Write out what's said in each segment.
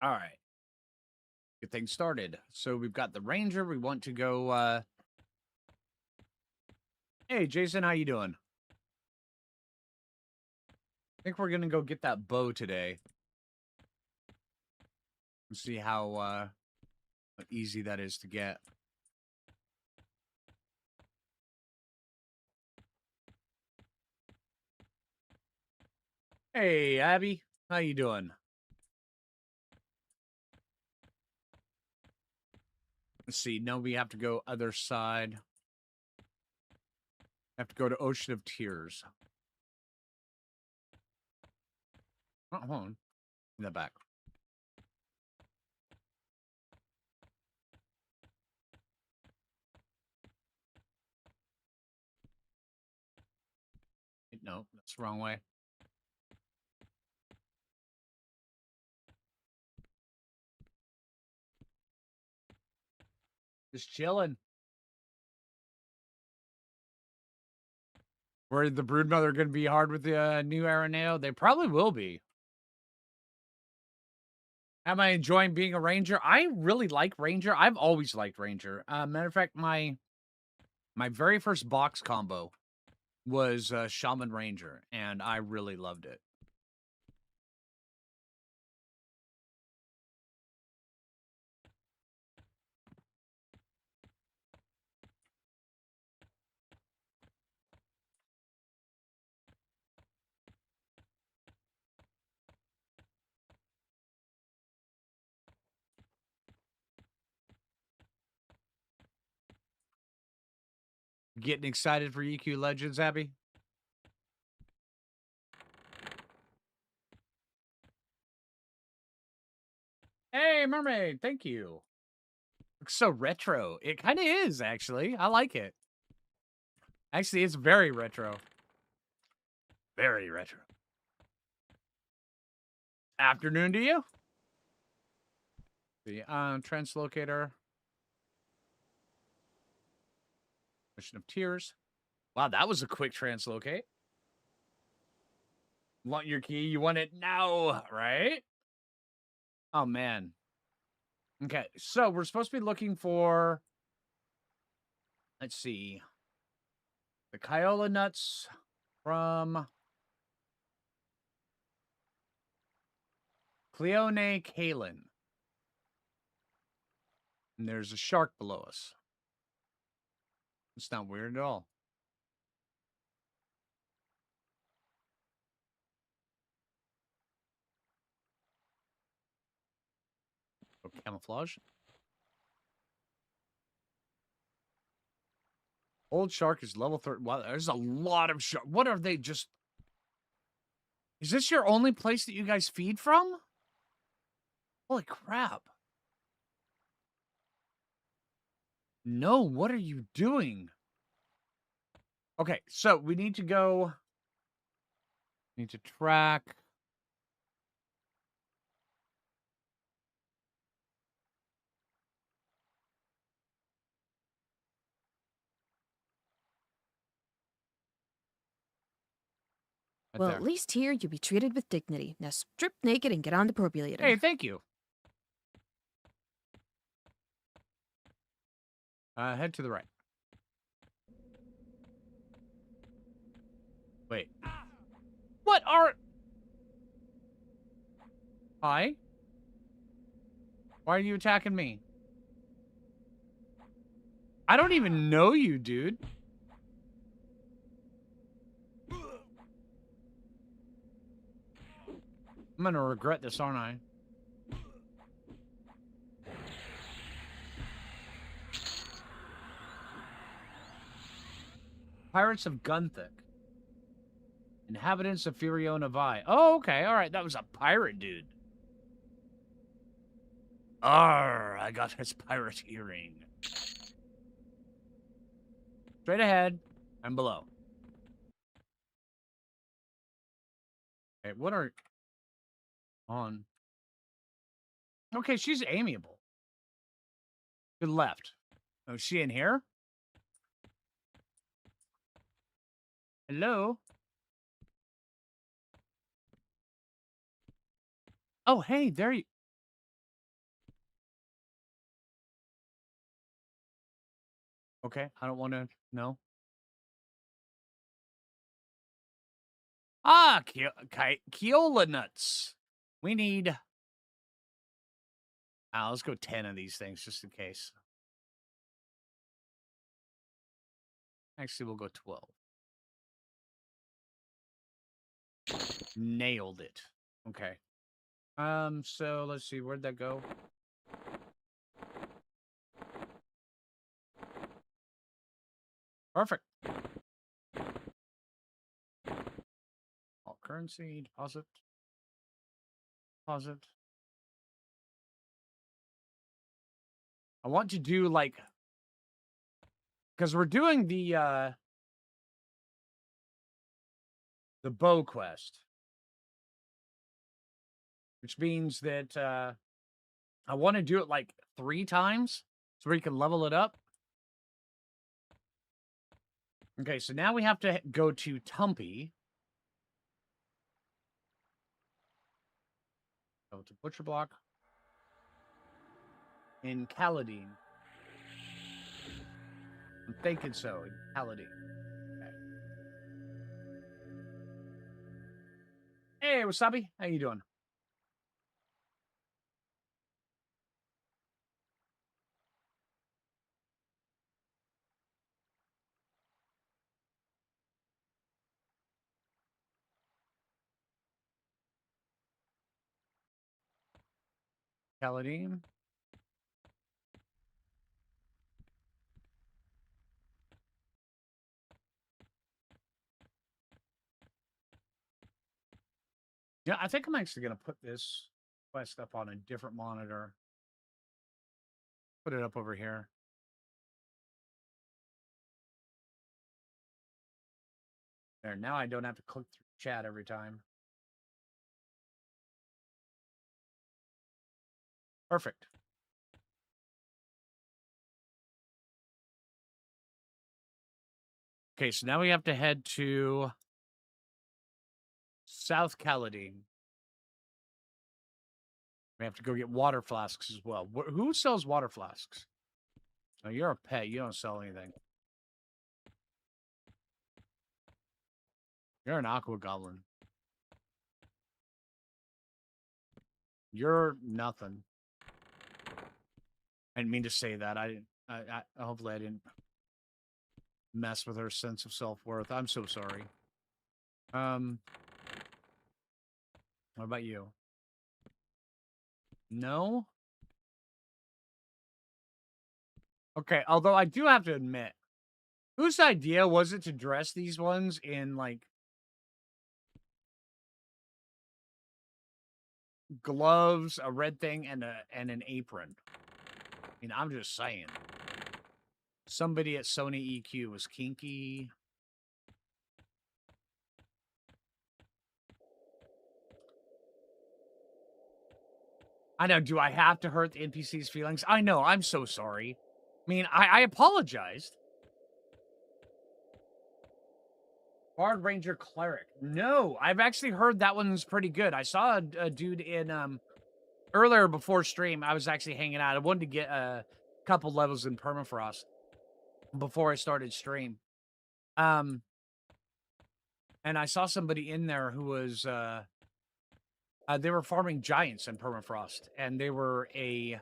All right. Get things started. So we've got the Ranger. We want to go. Hey, Jason, how you doing? I think we're gonna go get that bow today. And see how easy that is to get. Hey, Abby, how you doing? Let's see. No, we have to go other side. Have to go to Ocean of Tears. Oh, hold on. In the back. No, that's the wrong way. Just chilling. Were the Broodmother going to be hard with the new Araneo? They probably will be. Am I enjoying being a Ranger? I really like Ranger. I've always liked Ranger. Matter of fact, my very first box combo was Shaman Ranger, and I really loved it. Getting excited for EQ Legends, Abby? Hey, Mermaid, thank you. Looks so retro. It kind of is, actually. I like it. Actually, it's very retro. Very retro. Afternoon to you. The translocator. Mission of Tears. Wow, that was a quick translocate. Want your key? You want it now, right? Oh, man. Okay, so we're supposed to be looking for... Let's see. The Kyola nuts from... Cleone Kalen. And there's a shark below us. It's not weird at all. Oh, camouflage. Old shark is level 30. Wow, there's a lot of shark. What are they just... Is this your only place that you guys feed from? Holy crap. No, what are you doing? Okay, so we need to go... Need to track... Right Well, there. at least here you'll be treated with dignity. Now strip naked and get on the defibrillator. Hey, thank you. Head to the right. Wait. What are... Hi? Why are you attacking me? I don't even know you, dude. I'm gonna regret this, aren't I? Pirates of Gunthic. Inhabitants of Furiona Vi. Oh, okay. All right. That was a pirate dude. Arr, I got his pirate earring. Straight ahead and below. Okay, what are... On. Okay, she's amiable. Good left. Oh, is she in here? Hello? Oh, hey, there you... Okay, I don't want to know. Ah, Keola nuts. We need. Let's go 10 of these things just in case. Actually, we'll go 12. Nailed it. Okay. So let's see, where'd that go? Perfect. All currency, deposit. Deposit. I want to do like, because we're doing the bow quest, which means that I want to do it like 3 times so we can level it up. Okay, so now we have to go to Tumpy. Go to Butcher Block. In Kaladin. I'm thinking so, in Kaladin. Okay. Hey, Wasabi. How you doing? Kaladin. Yeah, I think I'm actually going to put this quest up on a different monitor. Put it up over here. There, now I don't have to click through chat every time. Perfect. Okay, so now we have to head to South Kaladin. We have to go get water flasks as well. Who sells water flasks? Oh, you're a pet. You don't sell anything. You're an aqua goblin. You're nothing. I didn't mean to say that. I didn't. Hopefully I didn't mess with her sense of self-worth. I'm so sorry. What about you? No? Okay, although I do have to admit, whose idea was it to dress these ones in, like, gloves, a red thing, and an apron? I mean, I'm just saying. Somebody at Sony EQ was kinky. I know, do I have to hurt the NPC's feelings? I know, I'm so sorry. I mean, I apologized. Bard Ranger Cleric. No, I've actually heard that one's pretty good. I saw a dude in earlier before stream. I was actually hanging out. I wanted to get a couple levels in Permafrost before I started stream. And I saw somebody in there who was they were farming giants in Permafrost, and they were a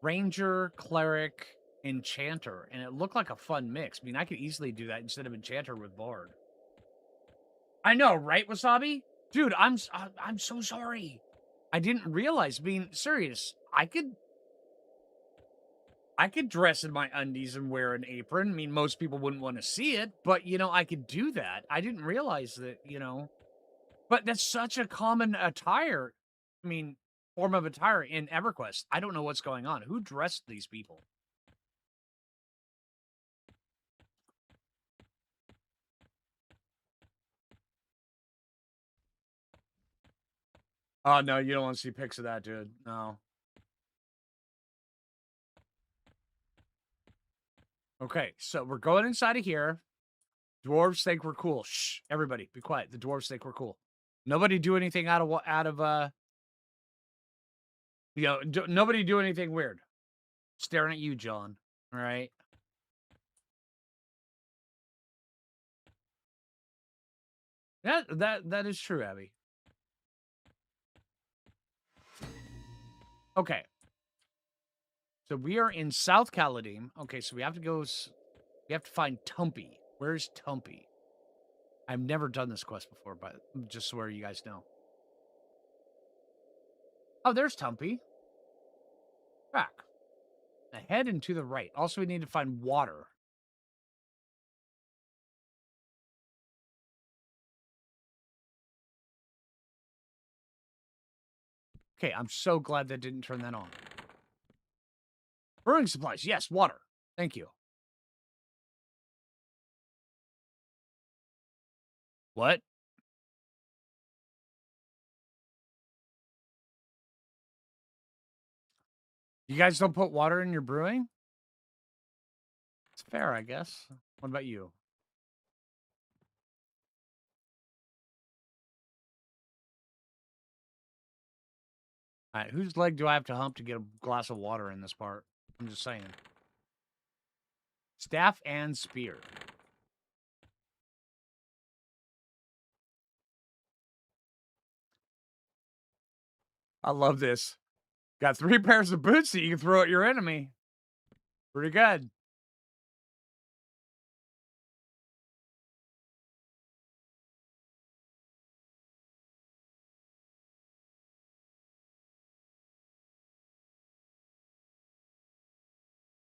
ranger, cleric, enchanter, and it looked like a fun mix. I mean, I could easily do that instead of enchanter with bard. I know, right, Wasabi? Dude, I'm so sorry. I didn't realize. Being serious, I could dress in my undies and wear an apron. I mean, most people wouldn't want to see it, but you know, I could do that. I didn't realize that, you know. But that's such a common attire. I mean, form of attire in EverQuest. I don't know what's going on. Who dressed these people? Oh, no, you don't want to see pics of that, dude. No. Okay, so we're going inside of here. Dwarves think we're cool. Shh, everybody, be quiet. The dwarves think we're cool. Nobody do anything out of you know, nobody do anything weird. Staring at you, John. All right. That is true, Abby. Okay. So we are in South Caladim. Okay, so we have to go. We have to find Tumpy. Where's Tumpy? I've never done this quest before, but just so you guys know. Oh, there's Tumpy. Back. Ahead and to the right. Also, we need to find water. Okay, I'm so glad that didn't turn that on. Brewing supplies. Yes, water. Thank you. What? You guys don't put water in your brewing? It's fair, I guess. What about you? All right, whose leg do I have to hump to get a glass of water in this part? I'm just saying. Staff and spear. I love this. Got 3 pairs of boots that you can throw at your enemy. Pretty good.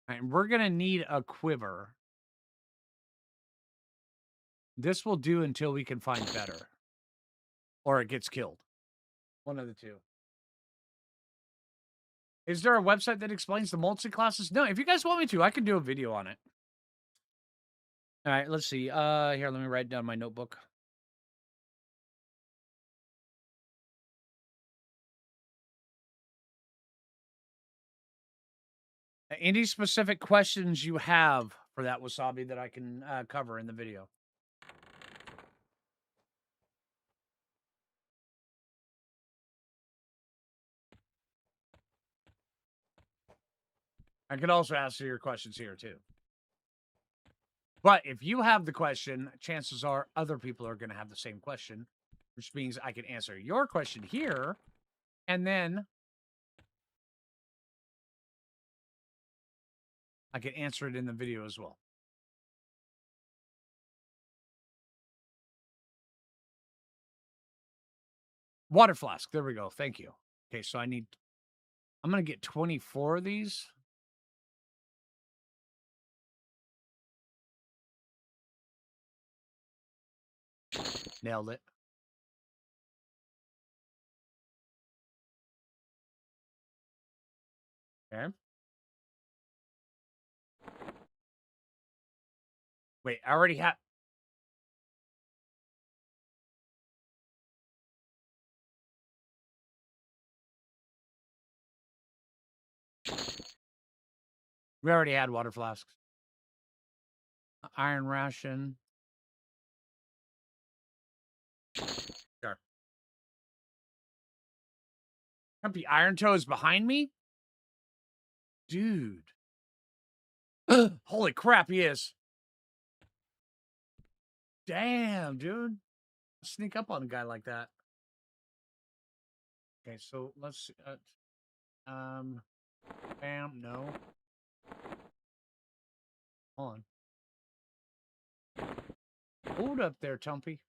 All right, we're going to need a quiver. This will do until we can find better. Or it gets killed. One of the two. Is there a website that explains the multi-classes? No, if you guys want me to, I can do a video on it. All right, let's see. Here, let me write down my notebook. Any specific questions you have for that wasabi that I can cover in the video? I could also answer your questions here too. But if you have the question, chances are other people are going to have the same question, which means I can answer your question here, and then I can answer it in the video as well. Water flask. There we go. Thank you. Okay, so I'm going to get 24 of these. Nailed it. Okay. Wait, I already have. We already had water flasks. Iron ration. Sure. Grumpy Iron Toe is behind me? Dude. Holy crap, he is. Damn, dude. Sneak up on a guy like that. Okay, so let's see. Bam, no. Hold on. Hold up there, Tumpy.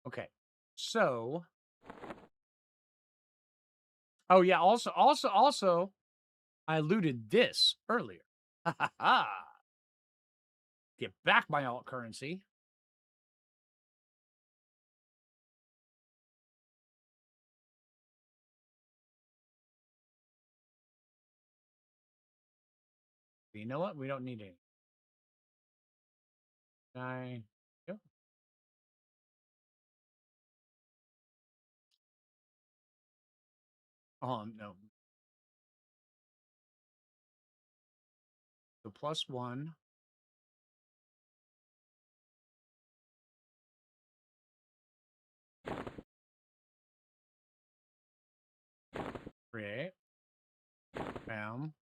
Okay. So. Oh yeah, also, I looted this earlier. Ha ha ha. Get back my alt currency. You know what? We don't need any. Yep. Oh no. So +1. Create. Bam.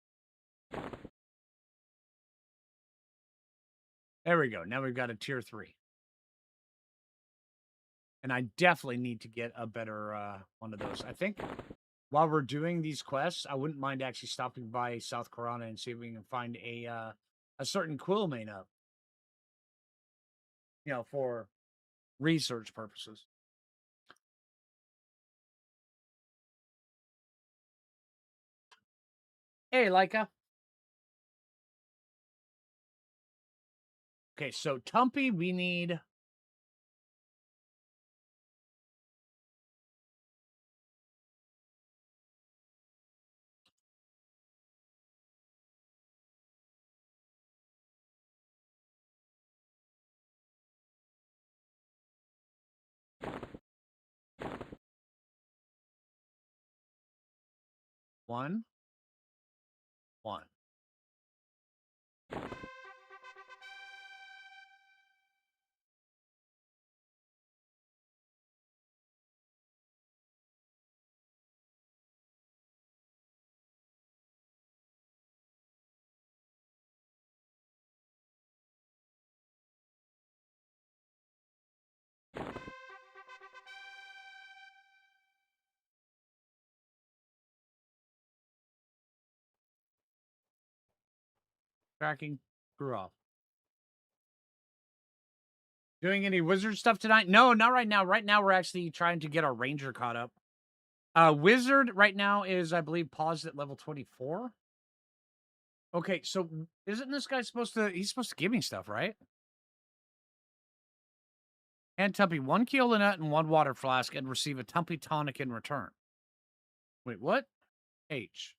There we go. Now we've got a tier 3. And I definitely need to get a better one of those. I think while we're doing these quests, I wouldn't mind actually stopping by South Corona and see if we can find a certain quill main up. For research purposes. Hey, Leica. Okay, so Tumpy, we need... One. Tracking grew off. Doing any wizard stuff tonight? No, not right now. Right now, we're actually trying to get our ranger caught up. Wizard right now is, I believe, paused at level 24. Okay, so isn't this guy supposed to... He's supposed to give me stuff, right? And Tumpy 1 kilo nut and 1 water flask and receive a Tumpy tonic in return. Wait, what? H.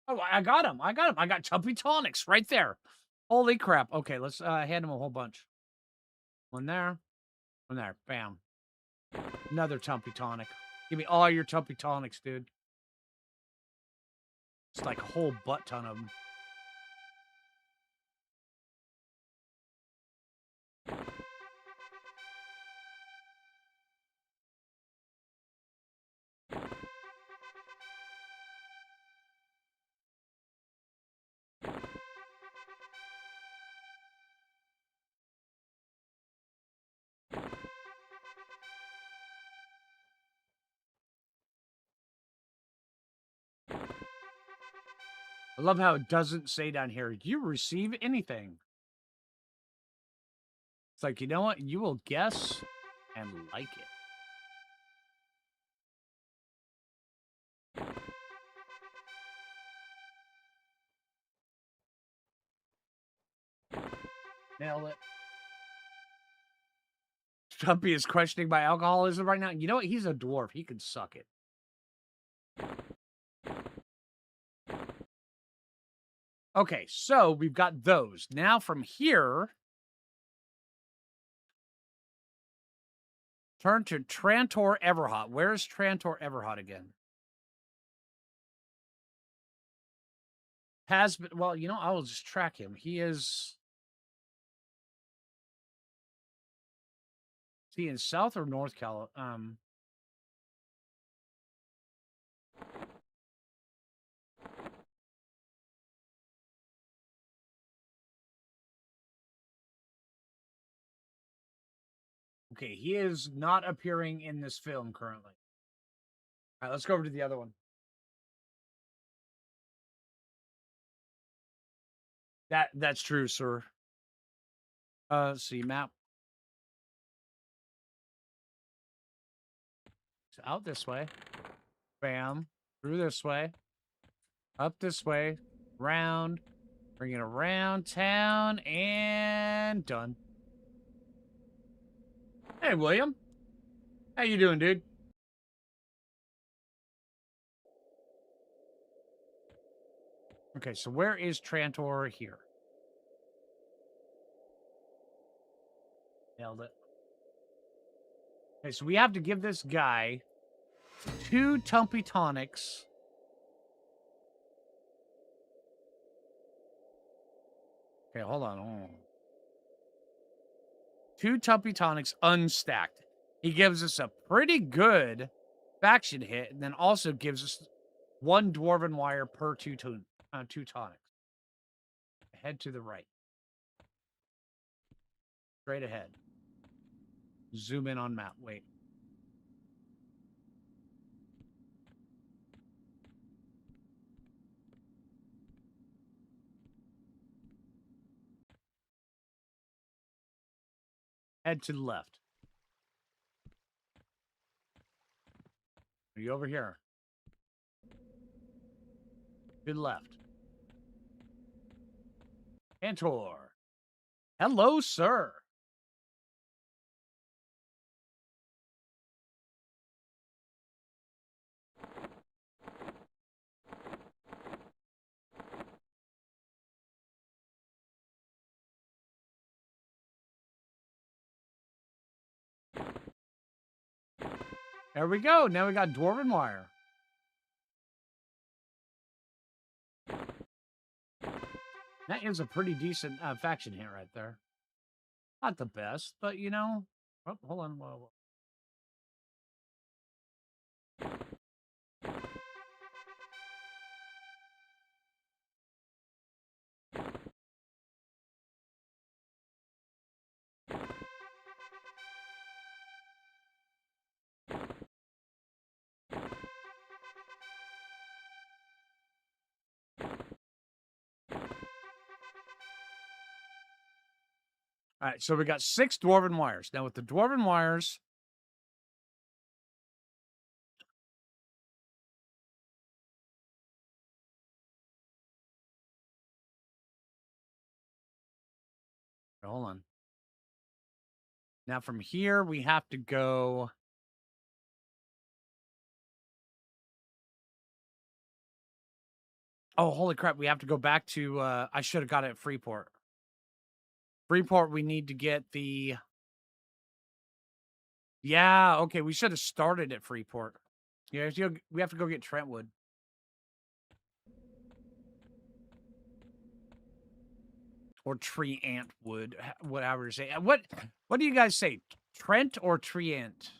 Oh, I got him. I got Tumpy tonics right there. Holy crap. Okay, let's hand him a whole bunch. One there. One there. Bam. Another Tumpy tonic. Give me all your Tumpy tonics, dude. It's like a whole butt ton of them. I love how it doesn't say down here, you receive anything. It's like, you know what? You will guess and like it. Nail it. Stumpy is questioning my alcoholism right now. You know what? He's a dwarf. He can suck it. Okay, so we've got those. Now from here, turn to Centaur Everhot. Where's Centaur Everhot again? Has been... Well, I will just track him. He is... Is he in South or North Cal? Okay, he is not appearing in this film currently. All right, let's go over to the other one. That's true, sir. See map. So out this way. Bam. Through this way. Up this way. Round. Bring it around town. And done. Hey, William. How you doing, dude? Okay, so where is Centaur here? Nailed it. Okay, so we have to give this guy 2 Tumpy tonics. Okay, hold on. Hold on. 2 Tuppy Tonics unstacked. He gives us a pretty good faction hit, and then also gives us 1 Dwarven Wire per 2 tonics. Head to the right. Straight ahead. Zoom in on map. Wait. Head to the left. Are you over here? To the left. Centaur. Hello, sir. There we go. Now we got Dwarven Wire. That is a pretty decent faction hit right there. Not the best, but you know. Oh, hold on. Whoa. All right, so we got 6 Dwarven Wires. Now with the Dwarven Wires, hold on. Now from here, we have to go. Oh, holy crap. We have to go back to, I should have got it at Freeport. Freeport, we need to get the. Yeah, okay. We should have started at Freeport. Yeah, we have to go get Trentwood. Or Tree Ant Wood, whatever you say. What do you guys say? Trent or Tree Ant?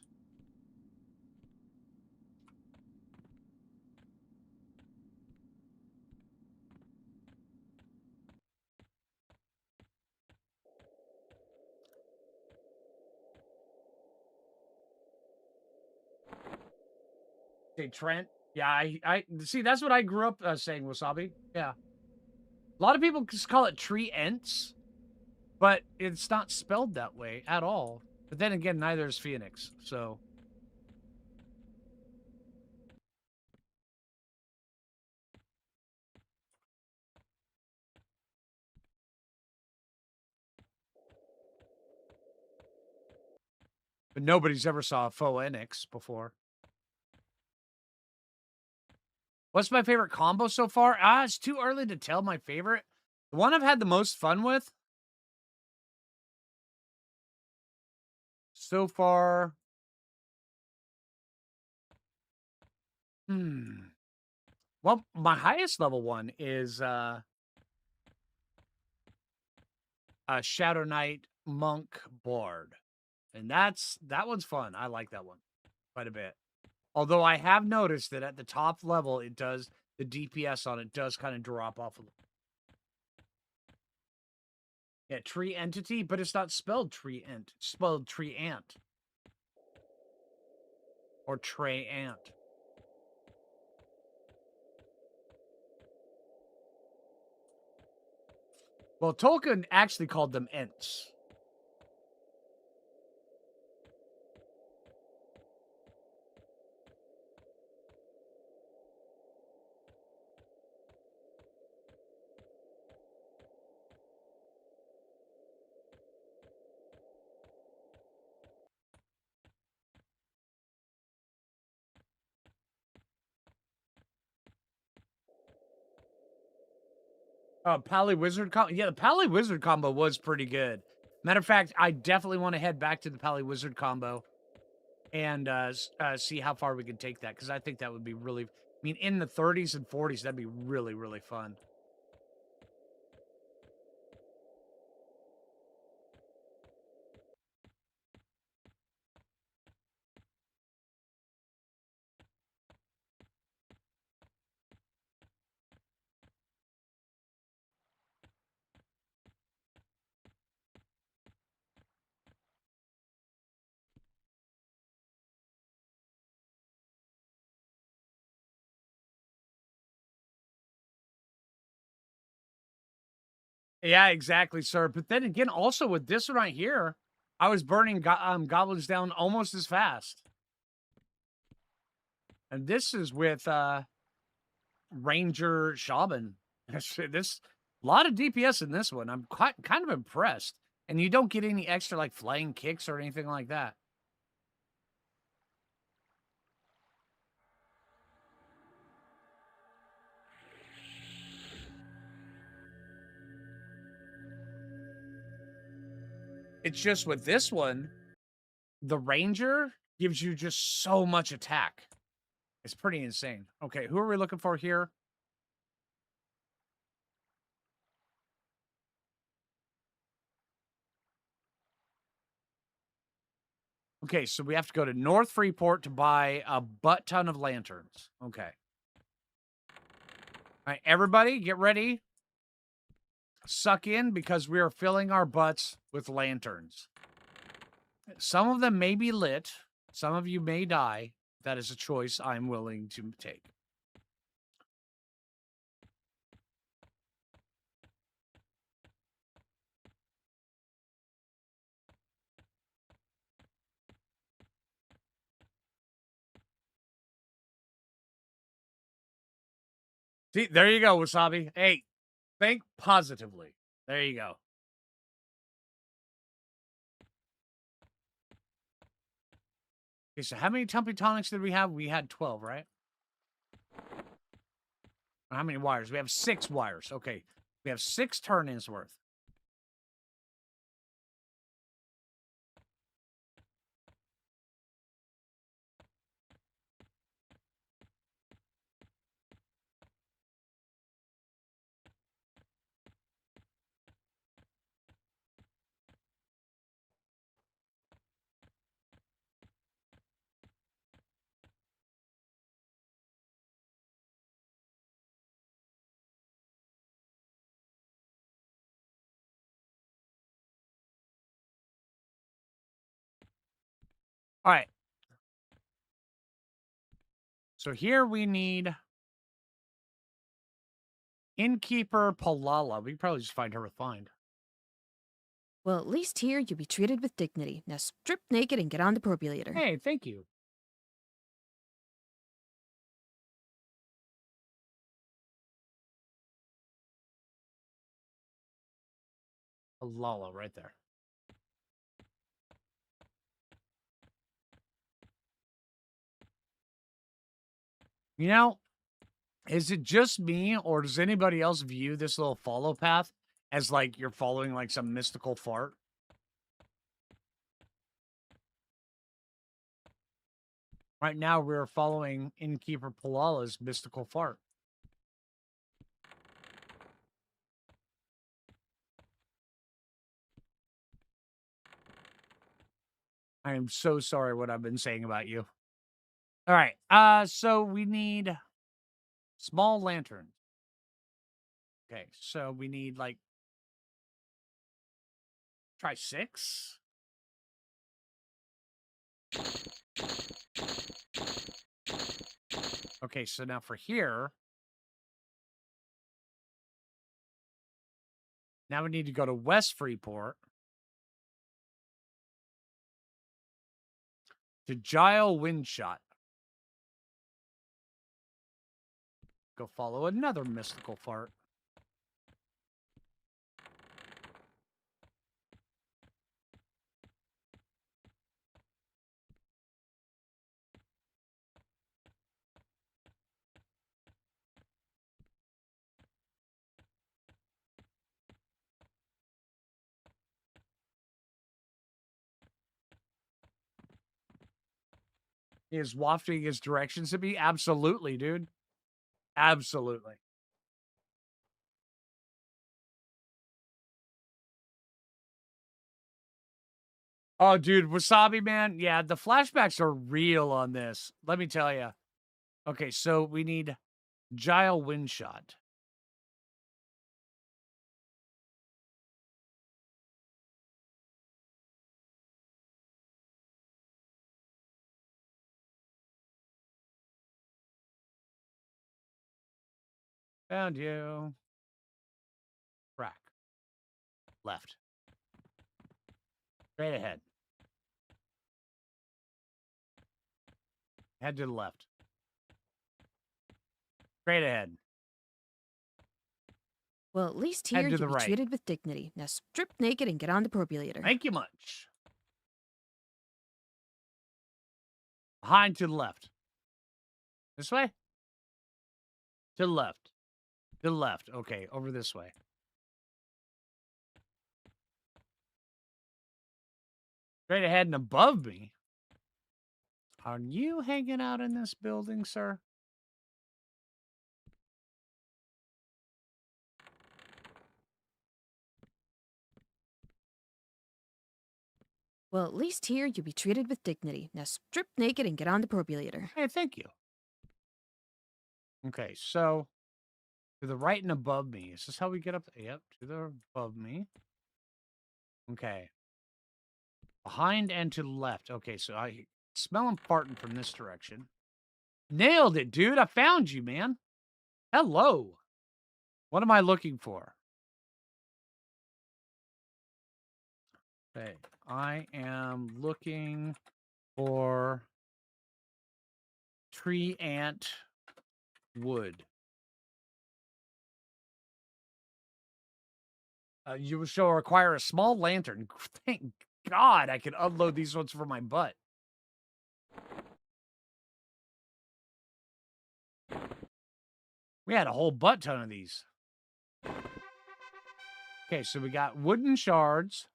Say Trent. Yeah, I see. That's what I grew up saying. Wasabi. Yeah, a lot of people just call it Tree Ents, but it's not spelled that way at all. But then again, neither is Phoenix. So but nobody's ever saw a faux Enix before. What's my favorite combo so far? It's too early to tell my favorite. The one I've had the most fun with so far. Well, my highest level one is a Shadow Knight Monk Bard. And that one's fun. I like that one quite a bit. Although I have noticed that at the top level, the DPS on it does kind of drop off a little. Yeah, Tree Entity, but it's not spelled Tree Ent. It's spelled Tree Ant. Or Trey Ant. Well, Tolkien actually called them Ents. Pally Wizard combo. Yeah, the Pally Wizard combo was pretty good. Matter of fact, I definitely want to head back to the Pally Wizard combo and see how far we can take that, because I think that would be really. I mean, in the 30s and 40s, that'd be really, really fun. Yeah, exactly, sir. But then again, also with this one right here, I was burning goblins down almost as fast. And this is with Ranger Shaman. This a lot of DPS in this one. I'm quite kind of impressed. And you don't get any extra like flying kicks or anything like that. It's just with this one, the Ranger gives you just so much attack. It's pretty insane. Okay, who are we looking for here? Okay, so we have to go to North Freeport to buy a butt ton of lanterns. Okay. All right, everybody, get ready. Suck in because we are filling our butts with lanterns. Some of them may be lit. Some of you may die. That is a choice I'm willing to take. See, there you go, Wasabi. Hey, think positively. There you go. Okay, so how many Tumpy Tonics did we have? We had 12, right? How many wires? We have 6 wires. Okay. We have 6 turn-ins worth. All right. So here we need Innkeeper Palala. We can probably just find her refined. Well, at least here you'll be treated with dignity. Now strip naked and get on the defibrillator. Hey, thank you. Palala right there. You know, is it just me or does anybody else view this little follow path as like you're following like some mystical fart? Right now, we're following Innkeeper Palala's mystical fart. I am so sorry what I've been saying about you. All right. So we need small lanterns. Okay, so we need like try 6. Okay, so now for here, now we need to go to West Freeport to Gile Windshot. Go follow another mystical fart. He is wafting his directions to me. Absolutely, dude. Absolutely. Oh, dude, Wasabi, man. Yeah, the flashbacks are real on this. Let me tell you. Okay, so we need Gile Windshot. Found you. Crack. Left. Straight ahead. Head to the left. Straight ahead. Well, at least Head here to you'll the be right. treated with dignity. Now strip naked and get on the defibrillator. Thank you much. Behind to the left. This way? To the left. To the left. Okay, over this way. Straight ahead and above me. Are you hanging out in this building, sir? Well, at least here you'll be treated with dignity. Now strip naked and get on the defibrillator. Hey, thank you. Okay, so to the right and above me. Is this how we get up? Yep, to the above me. Okay. Behind and to the left. Okay, so I smell him farting from this direction. Nailed it, dude. I found you, man. Hello. What am I looking for? Okay, I am looking for tree ant wood. You shall require a small lantern. Thank God I can unload these ones from my butt. We had a whole butt ton of these. Okay, so we got wooden shards.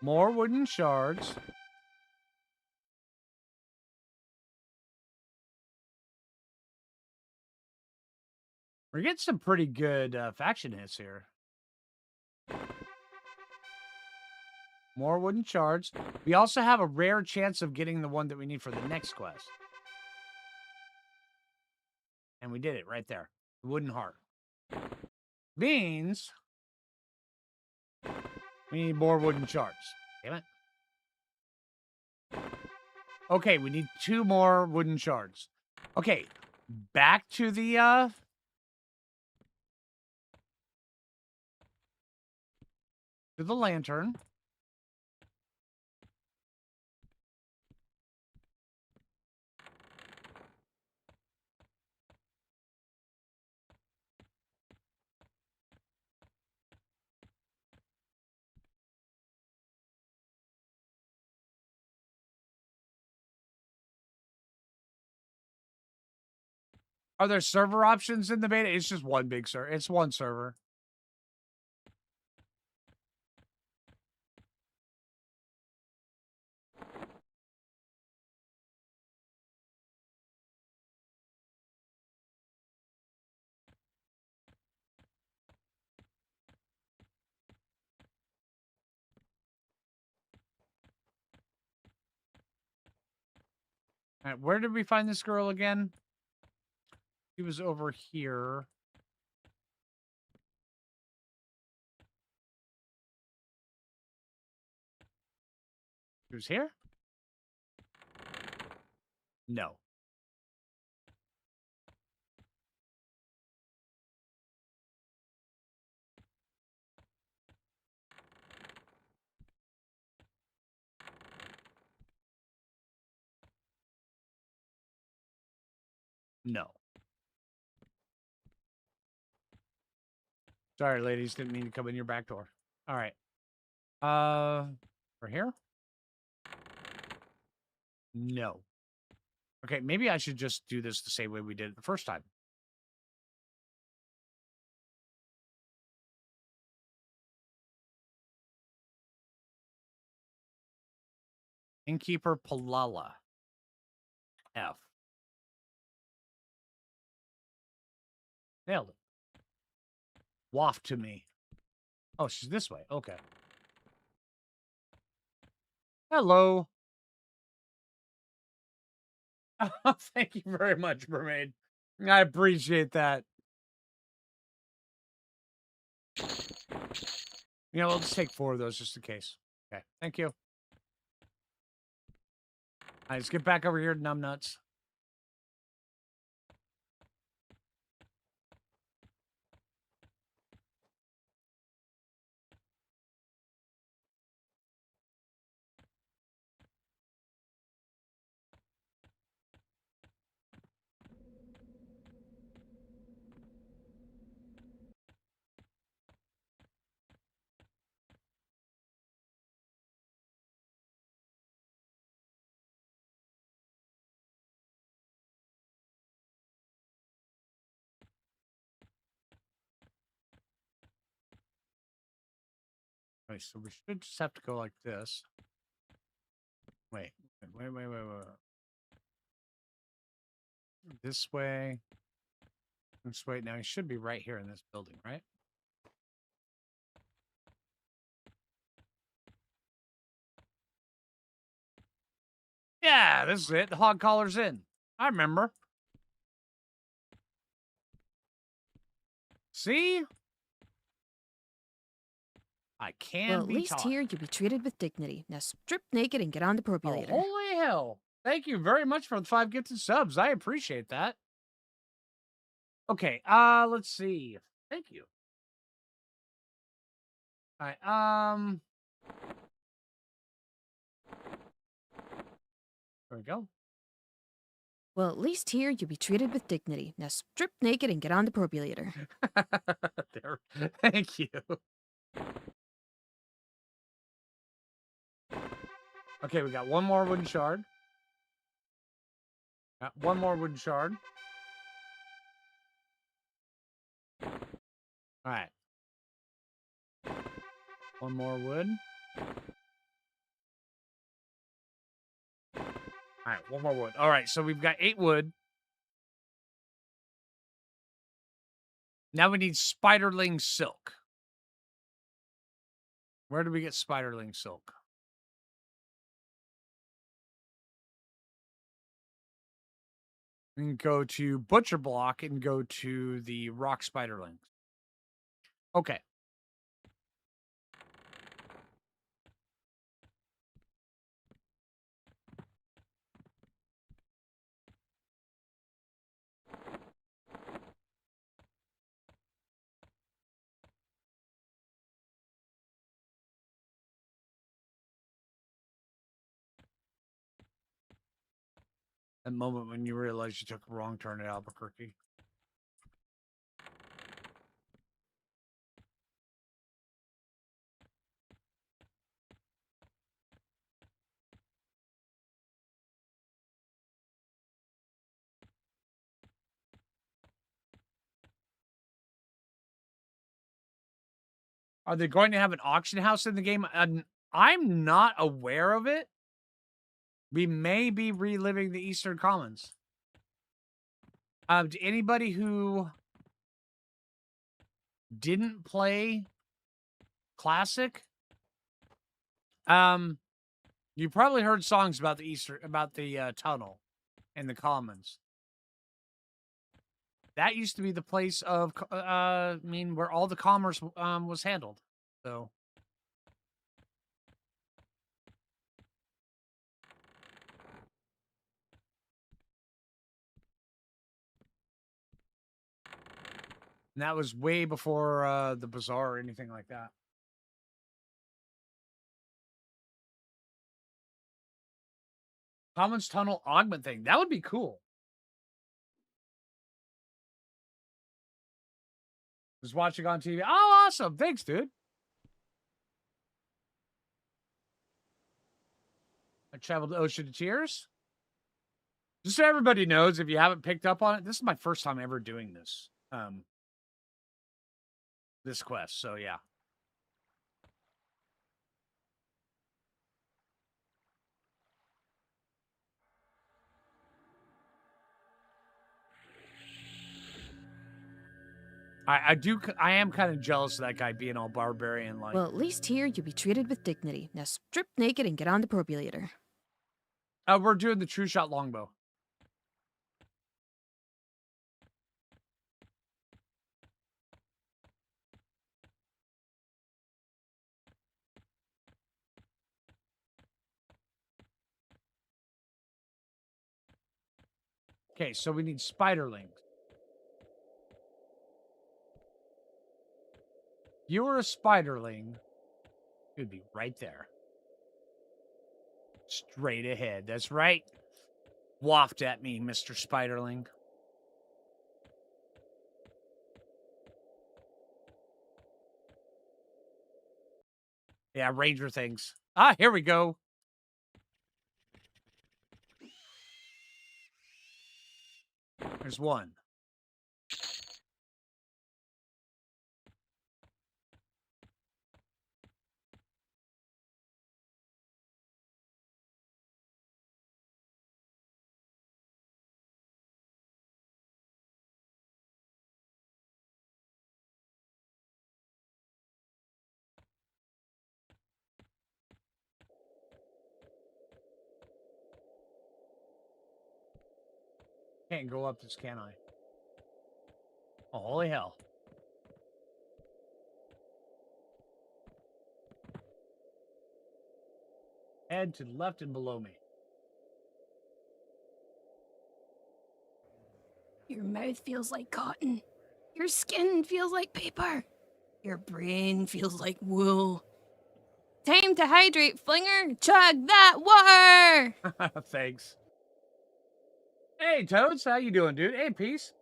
More wooden shards. We're getting some pretty good faction hits here. More wooden shards. We also have a rare chance of getting the one that we need for the next quest. And we did it right there. The wooden heart. Means we need more wooden shards. Damn it. Okay, we need 2 more wooden shards. Okay, back to the lantern. Are there server options in the beta? It's just one big server. It's one server. All right, where did we find this girl again? She was over here. She was here? No. No. Sorry, ladies. Didn't mean to come in your back door. All right. We're here? No. Okay, maybe I should just do this the same way we did it the first time. Innkeeper Palala. F. Nailed it. Waft to me. Oh, she's this way. Okay. Hello. Thank you very much, Mermaid. I appreciate that. You know, let's take 4 of those just in case. Okay. Thank you. All right, let's get back over here to Numbnuts. Wait, so we should just have to go like this. Wait. This way. This way. Now he should be right here in this building, right? Yeah, this is it. The hog collar's in. I remember. See? I Well, can at be least taught. here you'll be treated with dignity. Now strip naked and get on the Oh, probulator. holy hell. Thank you very much for the 5 gifted subs. I appreciate that. Okay, let's see. Thank you. All right, there we go. Well, at least here you'll be treated with dignity. Now strip naked and get on the probulator. There. Thank you. Okay, we got one more wooden shard. One more wooden shard. All right. One more wood. All right, one more wood. All right, so we've got 8 wood. Now we need spiderling silk. Where do we get spiderling silk? We can go to Butcher Block and go to the rock spiderlings. Okay. That moment when you realize you took a wrong turn at Albuquerque. Are they going to have an auction house in the game? I'm not aware of it. We may be reliving the Eastern Commons. To anybody who didn't play Classic, you probably heard songs about the tunnel in the Commons. That used to be the place of, where all the commerce was handled. So. And that was way before the bazaar or anything like that. Commons Tunnel augment thing. That would be cool. Just watching on TV. Oh, awesome. Thanks, dude. I traveled to Ocean of Tears. Just so everybody knows, if you haven't picked up on it, this is my first time ever doing this. This quest. So yeah. I am kind of jealous of that guy being all barbarian like. Well, at least here you'll be treated with dignity. Now strip naked and get on the probulator. We're doing the true shot longbow. Okay, so we need spiderlings. You were a spiderling. You'd be right there. Straight ahead. That's right. Waft at me, Mr. Spiderling. Yeah, ranger things. Ah, here we go. There's one. Can't go up this, can I? Oh, holy hell. Head to the left and below me. Your mouth feels like cotton. Your skin feels like paper. Your brain feels like wool. Time to hydrate, Flinger. Chug that water. Thanks. Hey, Toads. How you doing, dude? Hey, peace.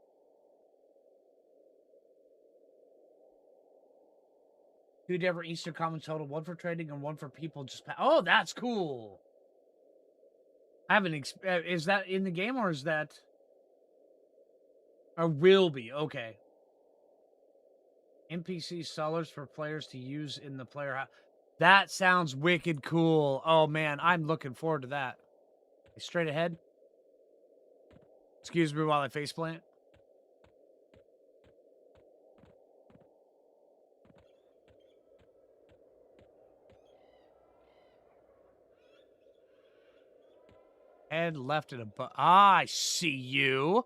Two different Easter commons total. One for trading and one for people just... Oh, that's cool. I haven't... is that in the game or is that... Or will be. Okay. NPC sellers for players to use in the player house. That sounds wicked cool. Oh, man. I'm looking forward to that. Straight ahead. Excuse me while I faceplant. Head left and above. Ah, I see you.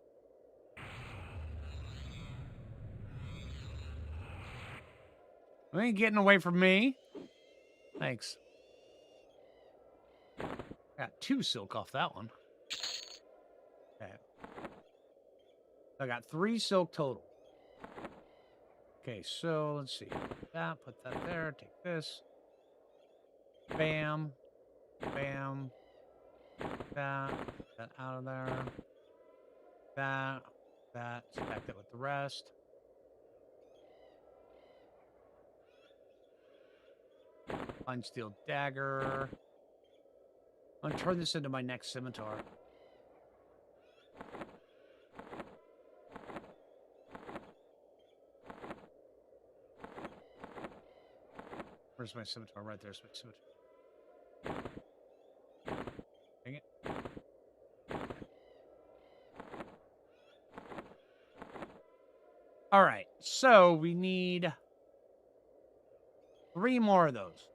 You ain't getting away from me. Thanks. Got 2 silk off that one. Okay. I got 3 silk total. Okay, so let's see. That, put that there. Take this. Bam. Bam. That. That out of there. That. That. Stack that with the rest. Fine steel dagger. I'm gonna turn this into my next scimitar. Where's my scimitar? Right there's my scimitar. Dang it. All right, so we need 3 more of those.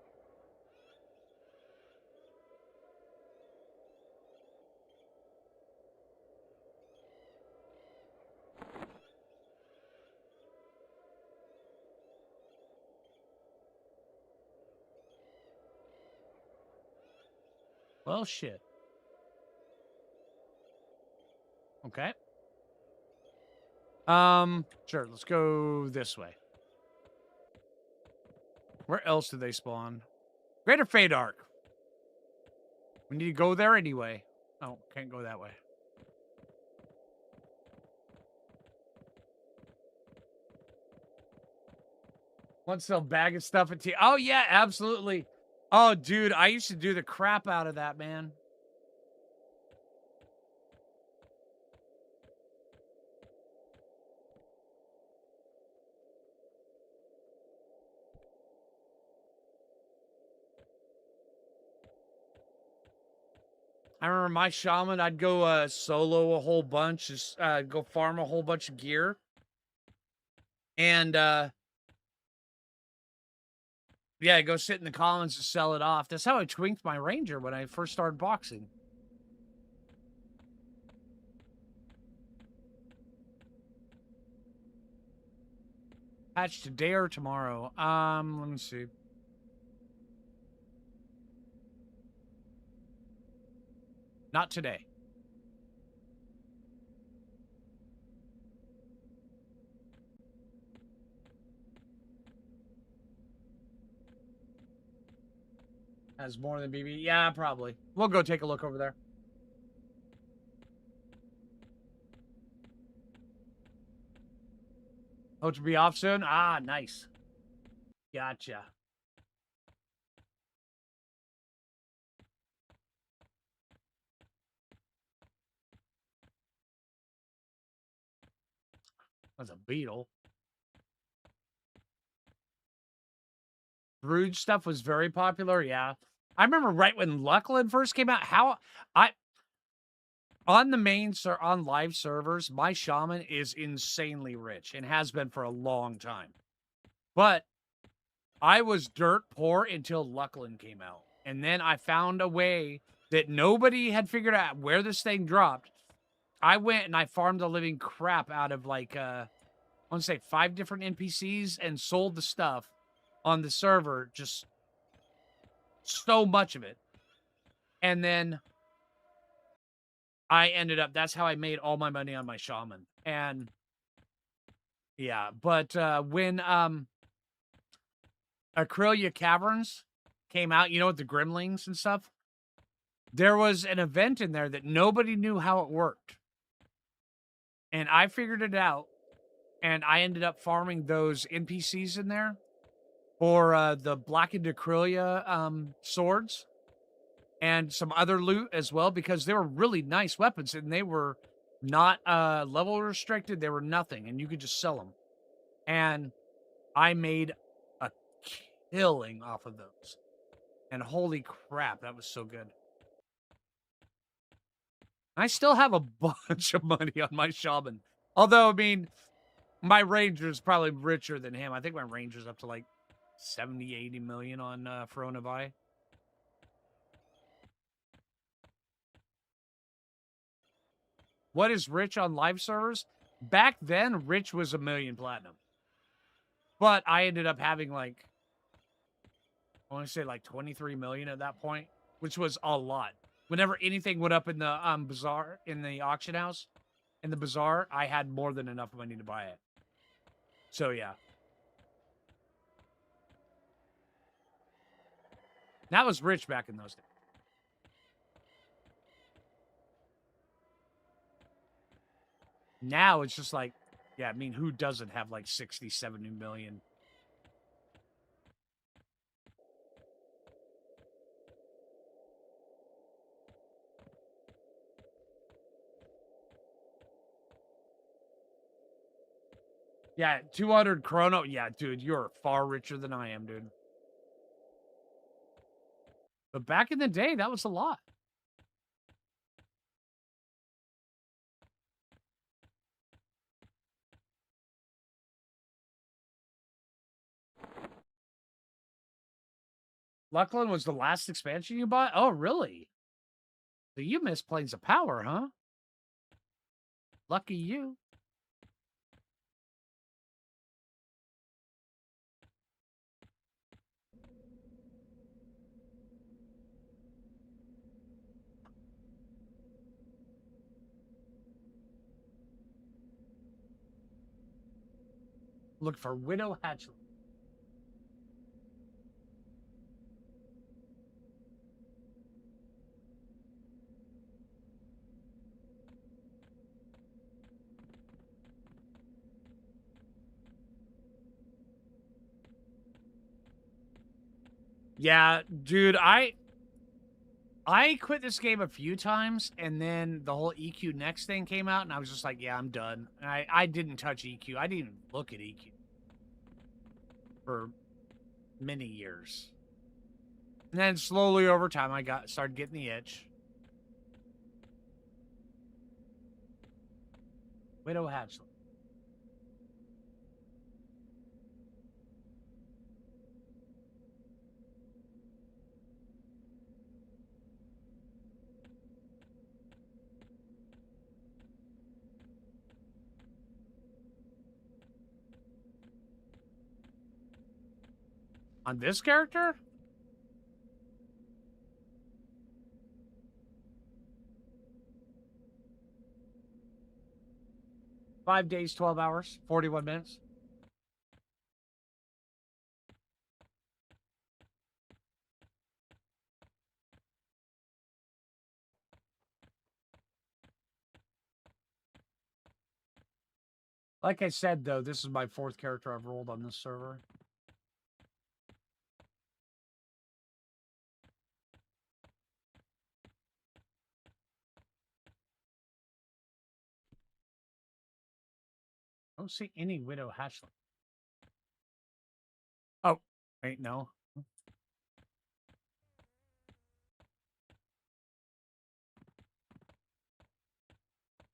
Well, shit. Okay. Sure, let's go this way. Where else do they spawn? Greater Fade Arc. We need to go there anyway. Oh, can't go that way. Want some bag of stuff at tea? Oh, yeah, absolutely. Oh, dude, I used to do the crap out of that, man. I remember my shaman, I'd go solo a whole bunch, just go farm a whole bunch of gear. And yeah, go sit in the commons to sell it off. That's how I twinked my ranger when I first started boxing. Patch today or tomorrow? Let me see. Not today. Has more than BB? Yeah, probably. We'll go take a look over there. Hope to be off soon? Ah, nice. Gotcha. That's a beetle. Brood stuff was very popular, yeah. I remember right when Luckland first came out, on the main on live servers, my shaman is insanely rich and has been for a long time. But I was dirt poor until Luckland came out. And then I found a way that nobody had figured out where this thing dropped. I went and I farmed the living crap out of like I want to say 5 different NPCs and sold the stuff on the server, just so much of it. And then I ended up that's how I made all my money on my shaman. And yeah, but when Acrylia Caverns came out, you know, with the Gremlings and stuff, there was an event in there that nobody knew how it worked. And I figured it out, and I ended up farming those NPCs in there for the Blackened Acrylia swords and some other loot as well, because they were really nice weapons, and they were not level restricted. They were nothing, and you could just sell them. And I made a killing off of those. And holy crap, that was so good. I still have a bunch of money on my shaman. Although, I mean, my ranger is probably richer than him. I think my ranger's up to like 70, 80 million on Fronavi. What is rich on live servers? Back then, rich was 1 million platinum. But I ended up having like, I want to say like 23 million at that point, which was a lot. Whenever anything went up in the bazaar, in the auction house, in the bazaar, I had more than enough money to buy it. So yeah. That was rich back in those days. Now it's just like, yeah, I mean, who doesn't have like 60, 70 million? Yeah, 200 chrono. Yeah, dude, you're far richer than I am, dude. But back in the day, that was a lot. Luckland was the last expansion you bought? Oh, really? So you missed Planes of Power, huh? Lucky you. Look for Widow Hatchling. Yeah, dude, I quit this game a few times, and then the whole EQ next thing came out, and I was just like, yeah, I'm done. And I didn't touch EQ. I didn't even look at EQ for many years. And then slowly over time, I started getting the itch. Widow Hatchling. On this character? Five days, 12 hours, 41 minutes. Like I said, though, this is my 4th character I've rolled on this server. I don't see any Widow Hatchling. Oh, wait, no.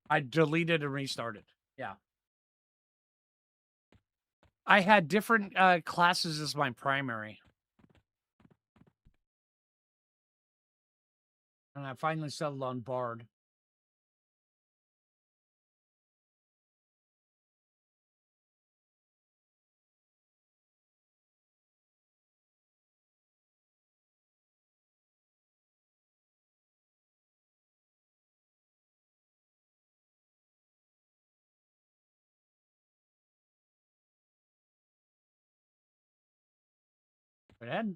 I deleted and restarted. Yeah. I had different classes as my primary. And I finally settled on Bard. Go ahead.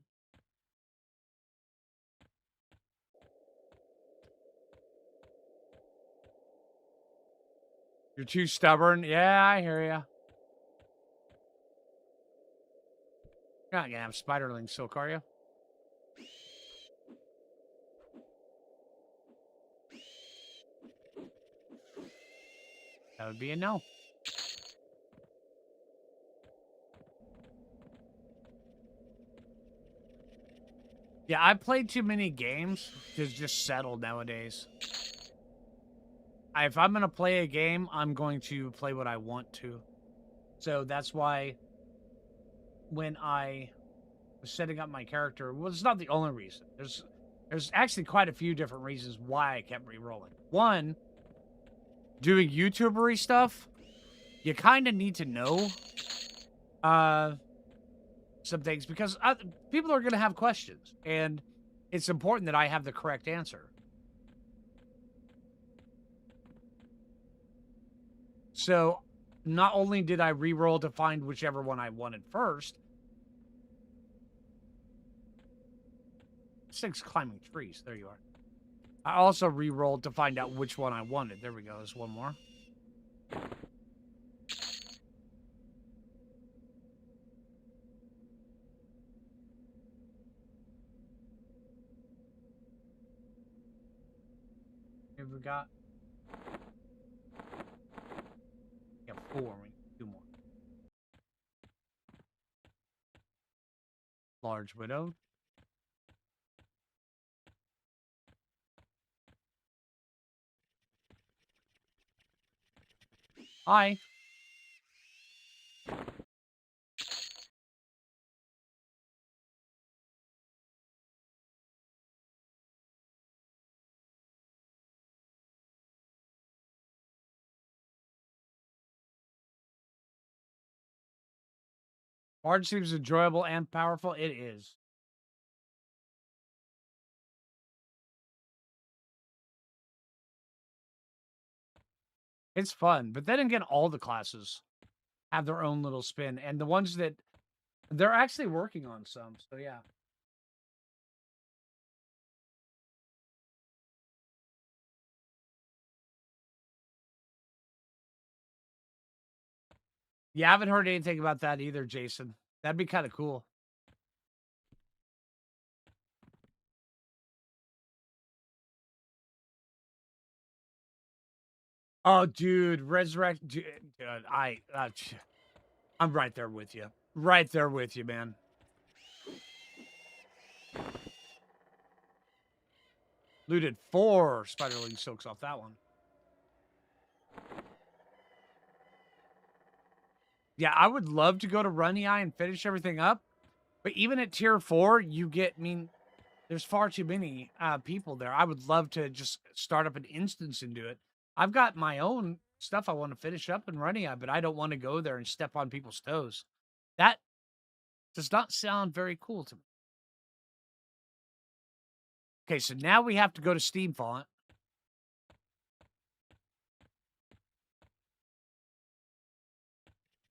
You're too stubborn. Yeah, I hear ya. You're not gonna have spiderling silk, are you? That would be a no. Yeah, I played too many games to just settle nowadays. If I'm going to play a game, I'm going to play what I want to. So that's why when I was setting up my character, well, it's not the only reason. There's actually quite a few different reasons why I kept re-rolling. One, doing YouTubery stuff, you kind of need to know some things because people are going to have questions, and it's important that I have the correct answer. So not only did I re-roll to find whichever one I wanted first, this thing's climbing trees. There you are. I also re-rolled to find out which one I wanted. There we go. There's one more. Here we got. Yeah, 4. We need 2 more. Large widow. Hi. Large seems enjoyable and powerful. It is. It's fun, but then again, all the classes have their own little spin, and the ones that they're actually working on some. So yeah. Yeah, I haven't heard anything about that either, Jason. That'd be kind of cool. Oh, dude, resurrect. Dude, I'm right there with you. Right there with you, man. Looted 4 spiderling silks off that one. Yeah, I would love to go to Runny Eye and finish everything up. But even at tier 4, you get, there's far too many people there. I would love to just start up an instance and do it. I've got my own stuff I want to finish up in Runny Eye, but I don't want to go there and step on people's toes. That does not sound very cool to me. Okay, so now we have to go to Steam Font.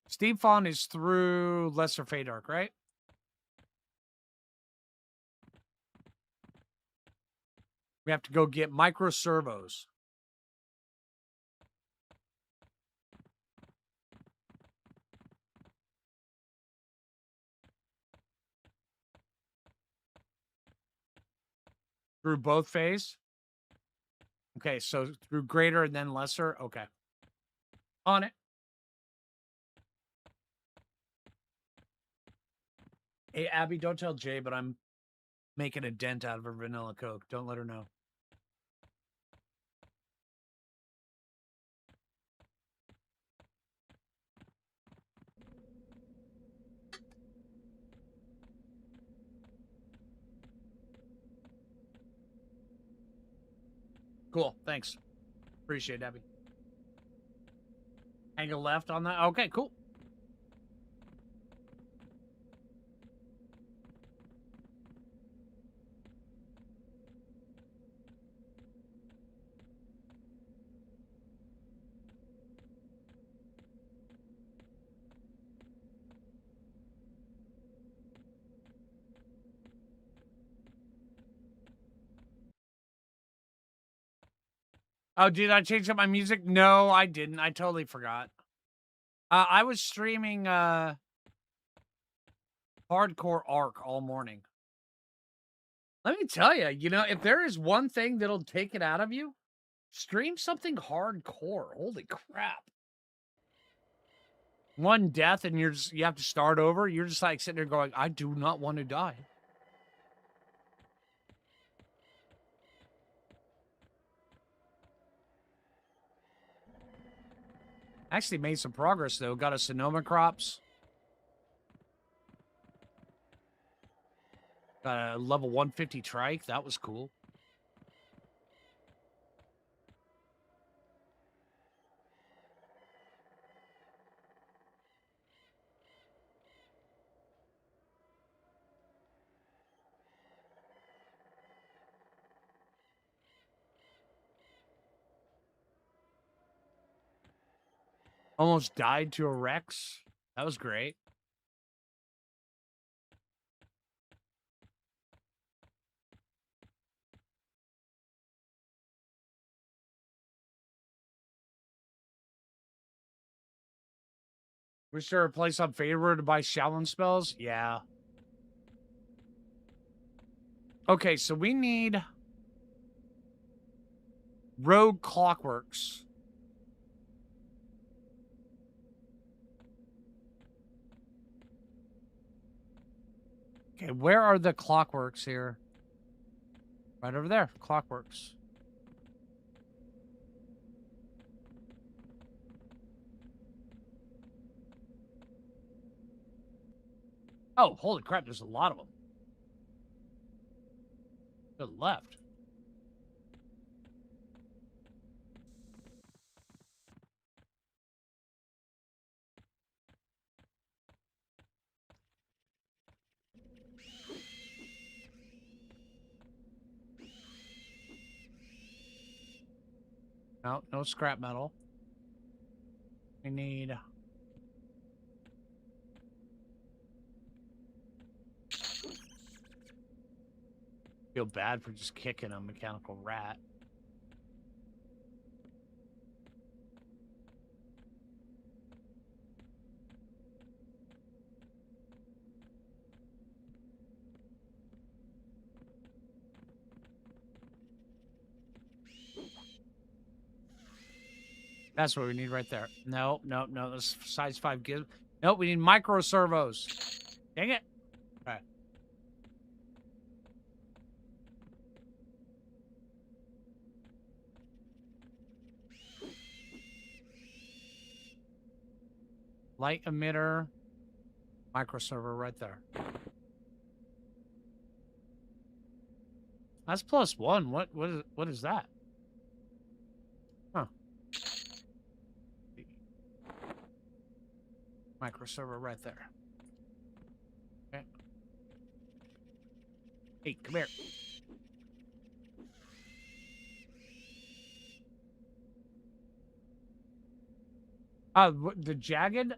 Steam Font is through Lesser Fadark, right? We have to go get micro servos. Through both phase? Okay, so through greater and then lesser? Okay. On it. Hey, Abby, don't tell Jay, but I'm making a dent out of her vanilla Coke. Don't let her know. Cool. Thanks. Appreciate it, Abby. Angle left on that. Okay, cool. Oh, did I change up my music? No, I didn't. I totally forgot. I was streaming Hardcore Arc all morning. Let me tell you, if there is one thing that'll take it out of you, stream something hardcore. Holy crap. One death and you have to start over. You're just like sitting there going, I do not want to die. Actually made some progress though. Got a Sonoma crops. Got a level 150 trike. That was cool. Almost died to a Rex. That was great. Wish there a place on favor to buy Shaolin spells? Yeah. Okay, so we need Rogue Clockworks. Okay, where are the Clockworks here? Right over there, Clockworks. Oh, holy crap, there's a lot of them. To the left. No, no scrap metal. We need... Feel bad for just kicking a mechanical rat. That's what we need right there. No, no, no. This size 5 gives. Nope, we need micro servos. Dang it. All right. Light emitter. Micro servo right there. That's +1. What is that? Huh. Micro servo right there. Okay. Hey, come here. The jagged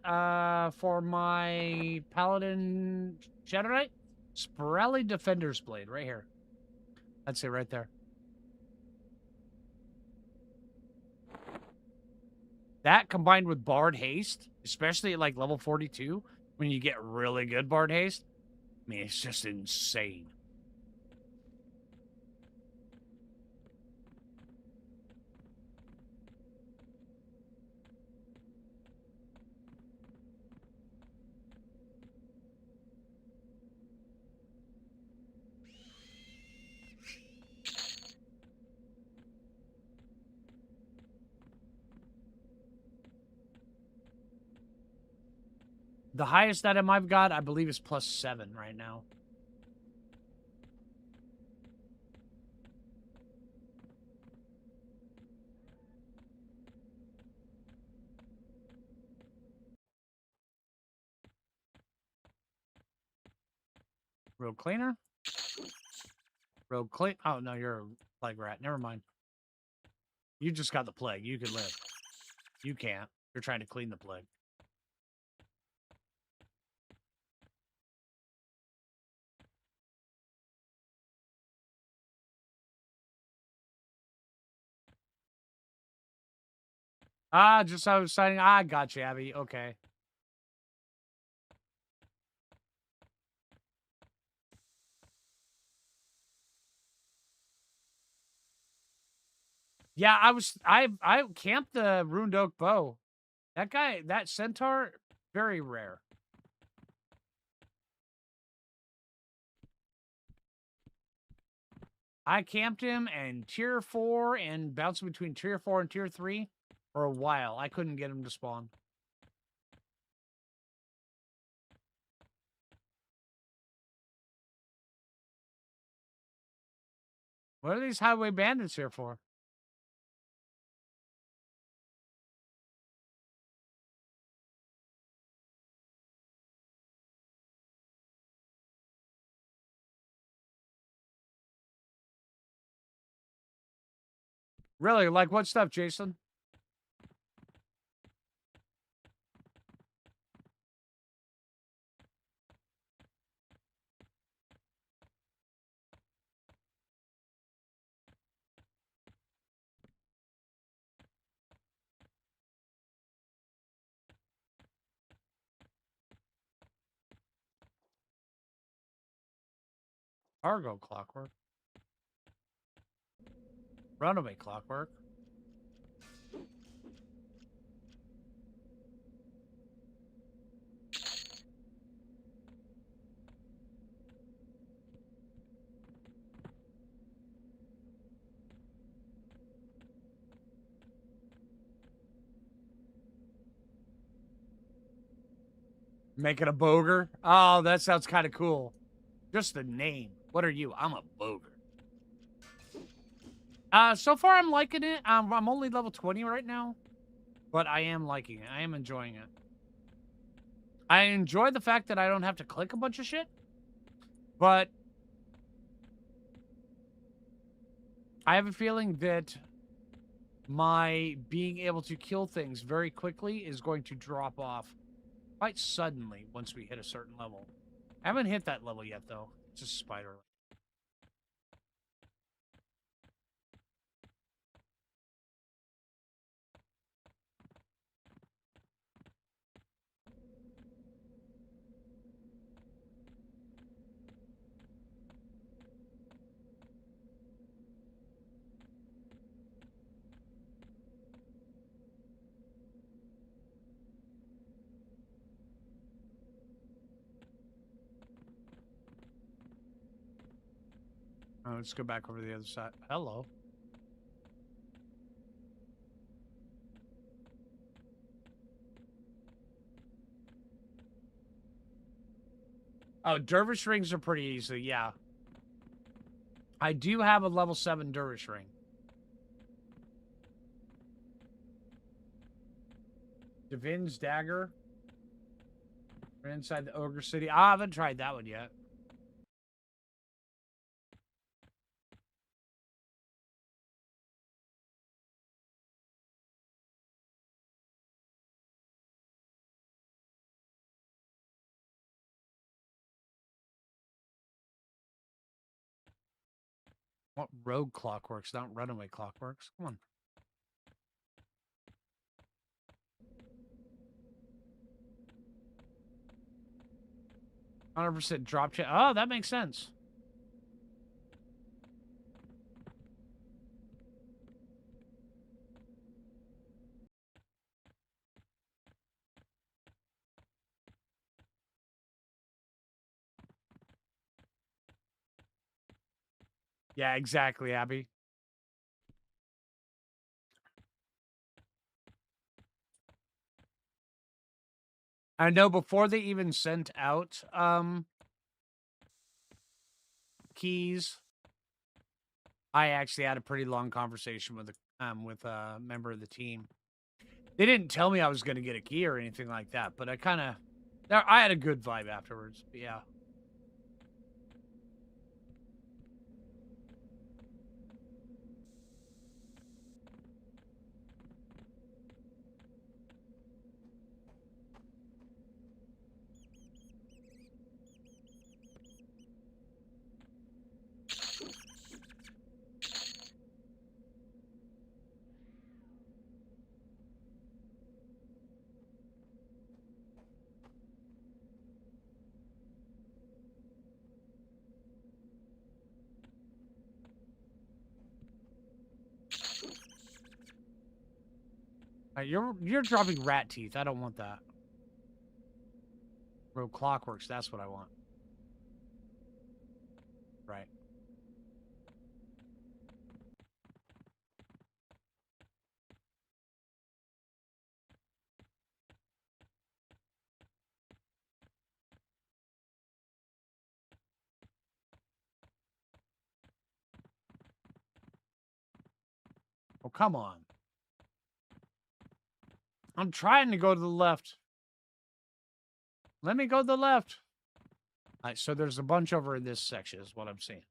for my paladin shadow knight, Spirelli Defender's Blade right here. That's it right there. That combined with Bard Haste, especially at like level 42, when you get really good Bard Haste, I mean, it's just insane. The highest item I've got, I believe, is +7 right now. Road cleaner. Road clean. Oh, no, you're a plague rat. Never mind. You just got the plague. You can live. You can't. You're trying to clean the plague. Ah, just I was signing. I got you, Abby. Okay. Yeah, I camped the Ruined Oak Bow. That guy, that Centaur, very rare. I camped him and tier 4 and bouncing between tier 4 and tier 3 for a while. I couldn't get him to spawn. What are these highway bandits here for? Really? Like what stuff, Jason? Cargo clockwork. Runaway clockwork. Make it a boger. Oh, that sounds kind of cool. Just the name. What are you? I'm a boger. So far I'm liking it. I'm only level 20 right now, but I am liking it. I am enjoying it. I enjoy the fact that I don't have to click a bunch of shit, but I have a feeling that my being able to kill things very quickly is going to drop off quite suddenly once we hit a certain level. I haven't hit that level yet, though. It's a spider. Oh, let's go back over to the other side. Hello. Oh, dervish rings are pretty easy, yeah. I do have a level 7 dervish ring. Divin's dagger. We're inside the ogre city. I haven't tried that one yet. What rogue clockworks, not runaway clockworks? Come on. 100% drop check. Oh, that makes sense. Yeah, exactly, Abby. I know before they even sent out keys, I actually had a pretty long conversation with a member of the team. They didn't tell me I was going to get a key or anything like that, but I had a good vibe afterwards. But yeah. You're dropping rat teeth. I don't want that. Road clockworks. That's what I want. Right. Oh, come on. I'm trying to go to the left. Let me go to the left. All right, so there's a bunch over in this section is what I'm seeing.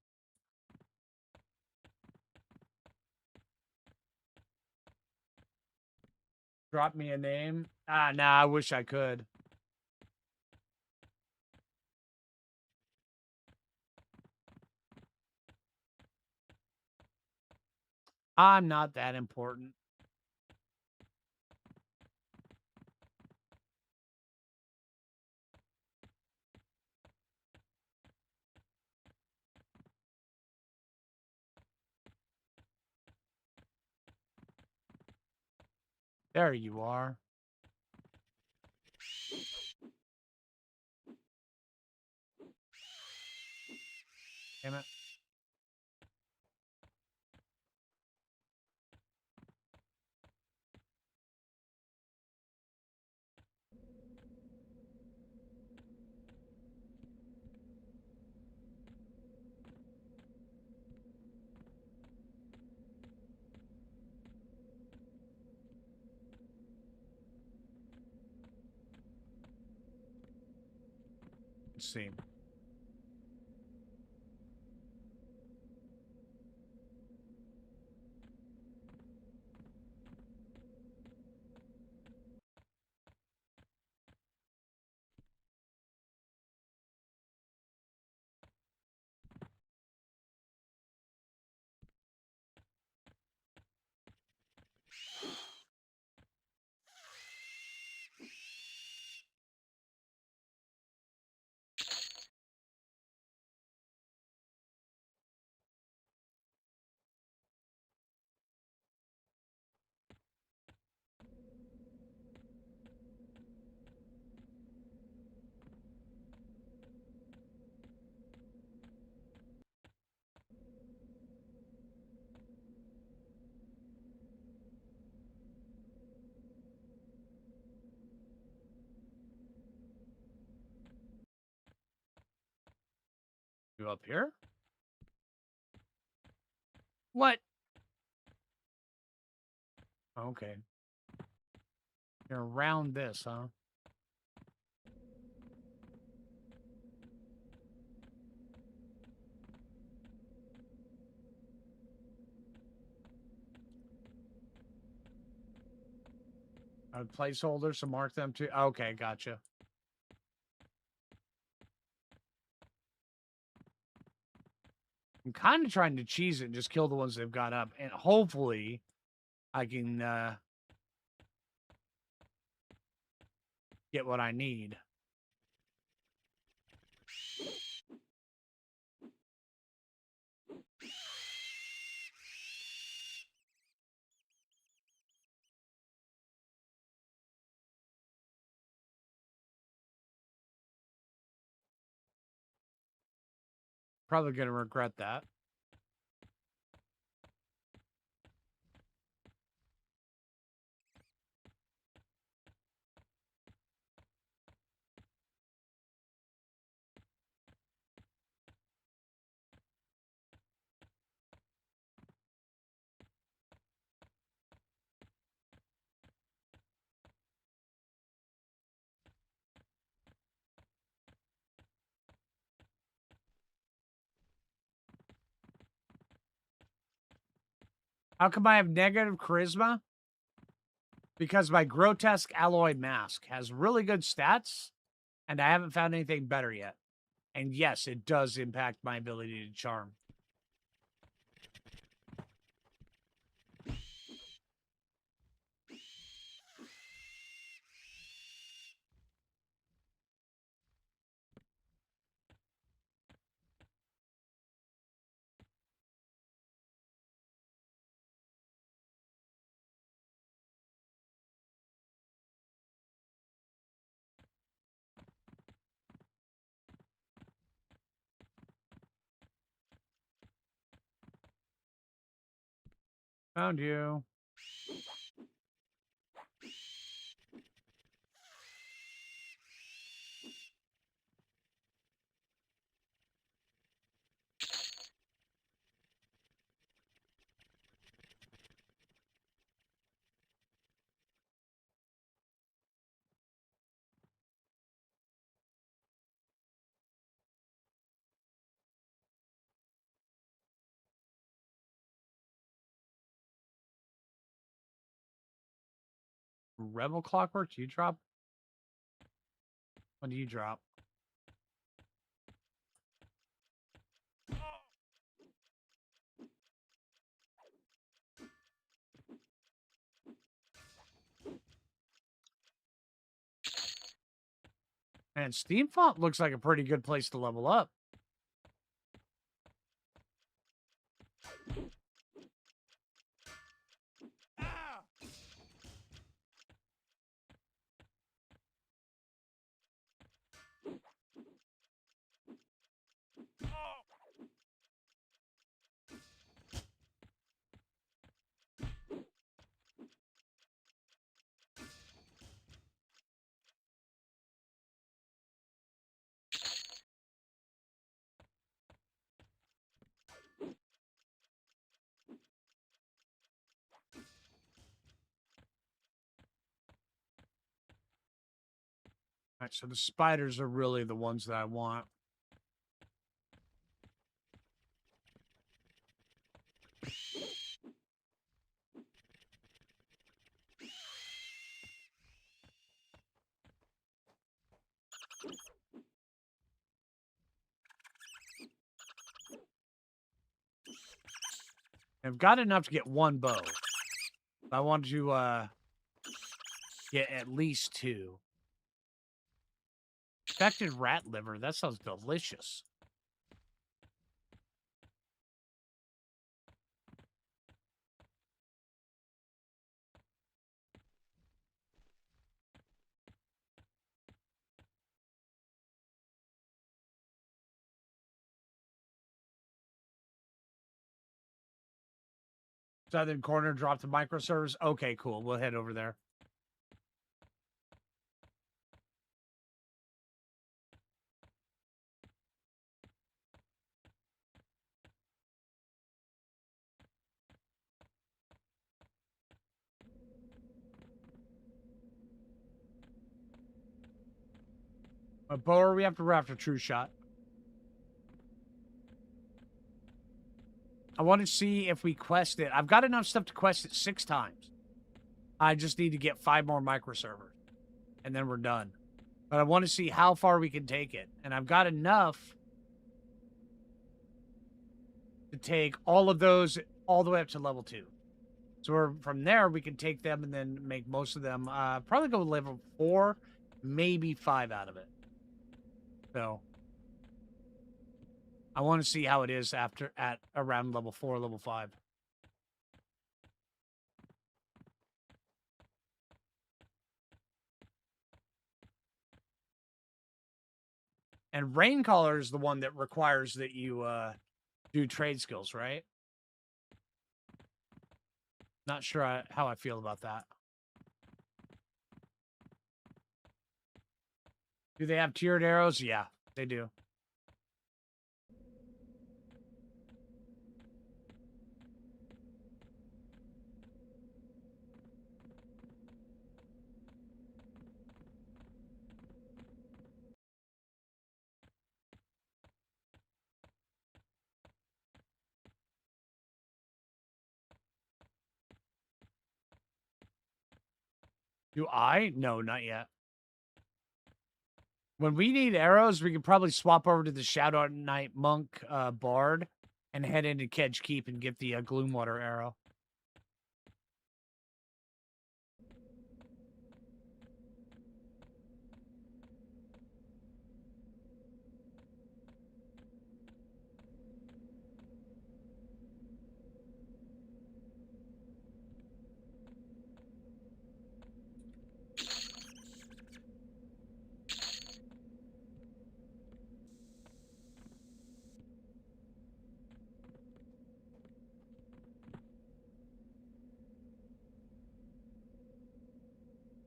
Drop me a name. Ah, nah, I wish I could. I'm not that important. There you are. Damn it. Let's see. You up here? What? Okay. You're around this, huh? Placeholders to mark them too. Okay, gotcha. I'm kind of trying to cheese it and just kill the ones they've got up. And hopefully I can get what I need. Probably going to regret that. How come I have negative charisma? Because my grotesque alloy mask has really good stats, and I haven't found anything better yet. And yes, it does impact my ability to charm. Found you. Rebel Clockwork, you drop? What do you drop? And Steam Font looks like a pretty good place to level up. All right, so the spiders are really the ones that I want. I've got enough to get one bow. I want to get at least 2. Infected rat liver. That sounds delicious. Southern corner dropped the microservice. Okay, cool. We'll head over there. What bow are we after? We're after True Shot. I want to see if we quest it. I've got enough stuff to quest it 6 times. I just need to get 5 more microservers. And then we're done. But I want to see how far we can take it. And I've got enough to take all of those all the way up to level 2. So from there, we can take them and then make most of them. Probably go level 4, maybe 5 out of it. So I want to see how it is after at around level 4, level 5. And Raincaller is the one that requires that you do trade skills, right? Not sure how I feel about that. Do they have tiered arrows? Yeah, they do. Do I? No, not yet. When we need arrows, we could probably swap over to the Shadow Knight Monk Bard and head into Kedge Keep and get the Gloomwater arrow.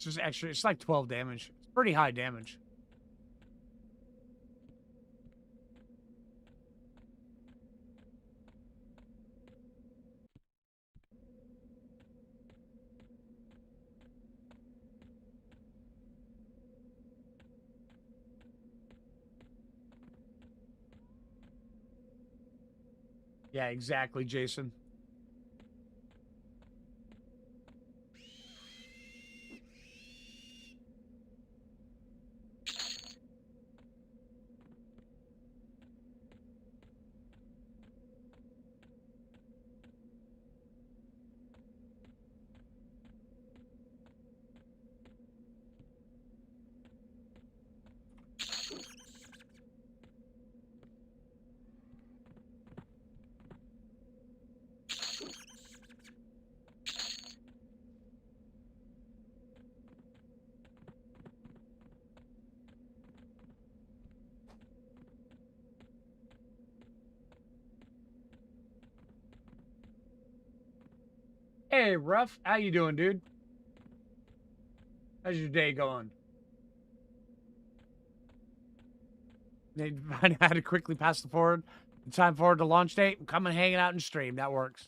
It's just extra. It's like 12 damage. It's pretty high damage. Yeah, exactly, Jason. Hey, Ruff. How you doing, dude? How's your day going? Need to find out how to quickly pass the forward. The time forward to launch date. Come and hanging out and stream. That works.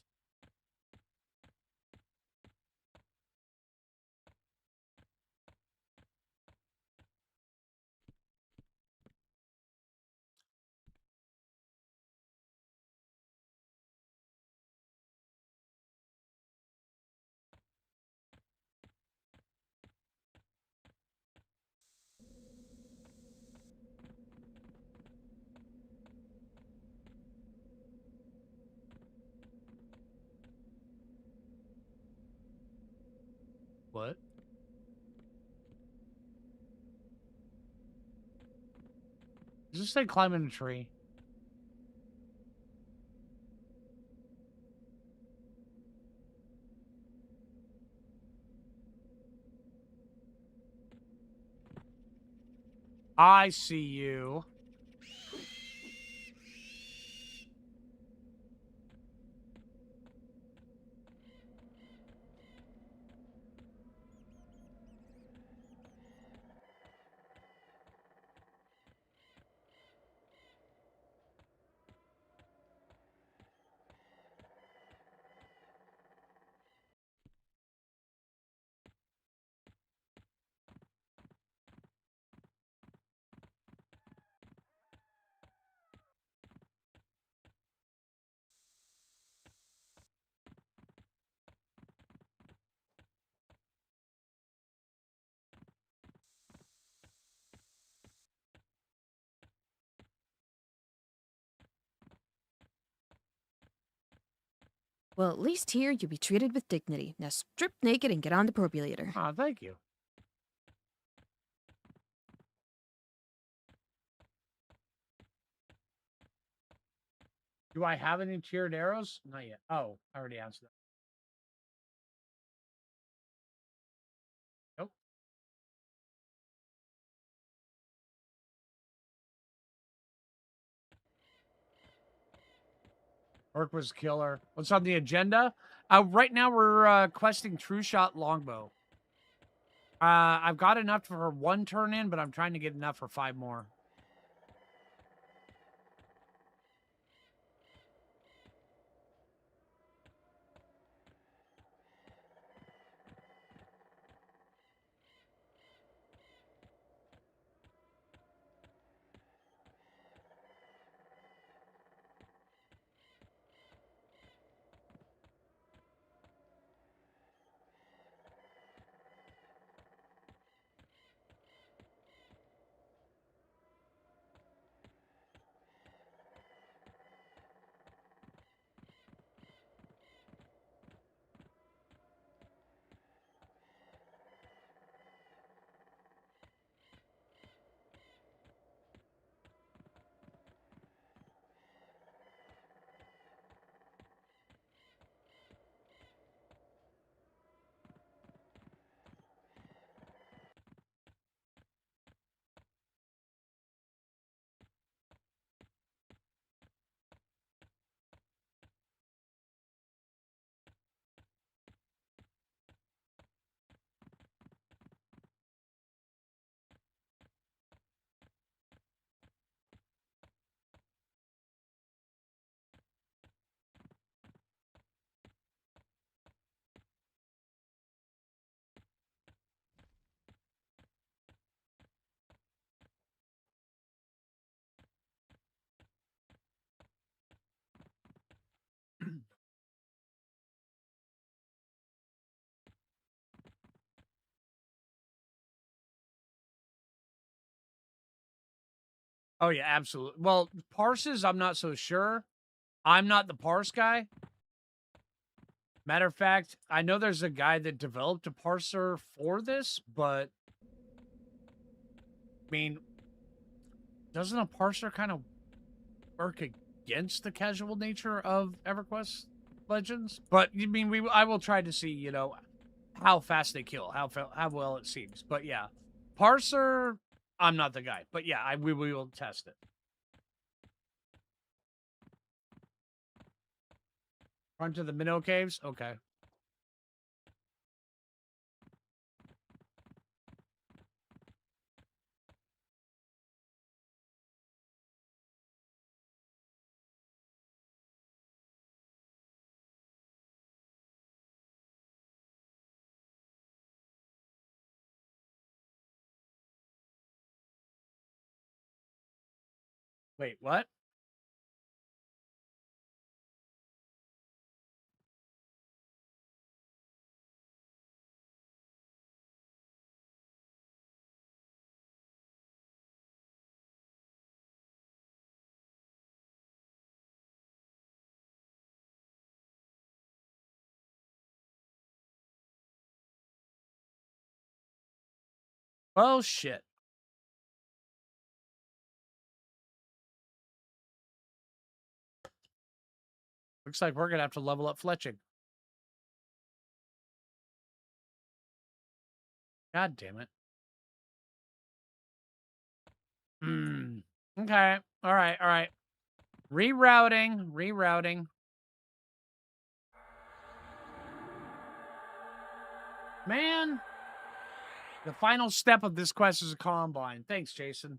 What? Does this say climbing a tree? I see you. Well, at least here you'll be treated with dignity. Now strip naked and get on the probulator. Oh, thank you. Do I have any tiered arrows? Not yet. Oh, I already answered that. Nope. Orc was killer. What's on the agenda? Right now we're questing True Shot Longbow. I've got enough for one turn in, but I'm trying to get enough for 5 more. Oh, yeah, absolutely. Well, parses, I'm not so sure. I'm not the parse guy. Matter of fact, I know there's a guy that developed a parser for this, but I mean, doesn't a parser kind of work against the casual nature of EverQuest Legends? But I mean, I will try to see, how fast they kill, how well it seems. But yeah, parser, I'm not the guy. But yeah, we will test it. Run to the minnow caves. Okay. Wait, what? Oh shit. Looks like we're gonna have to level up fletching. God damn it. Hmm. Okay. All right. All right. Rerouting. Rerouting. Man, the final step of this quest is a combine. Thanks, Jason.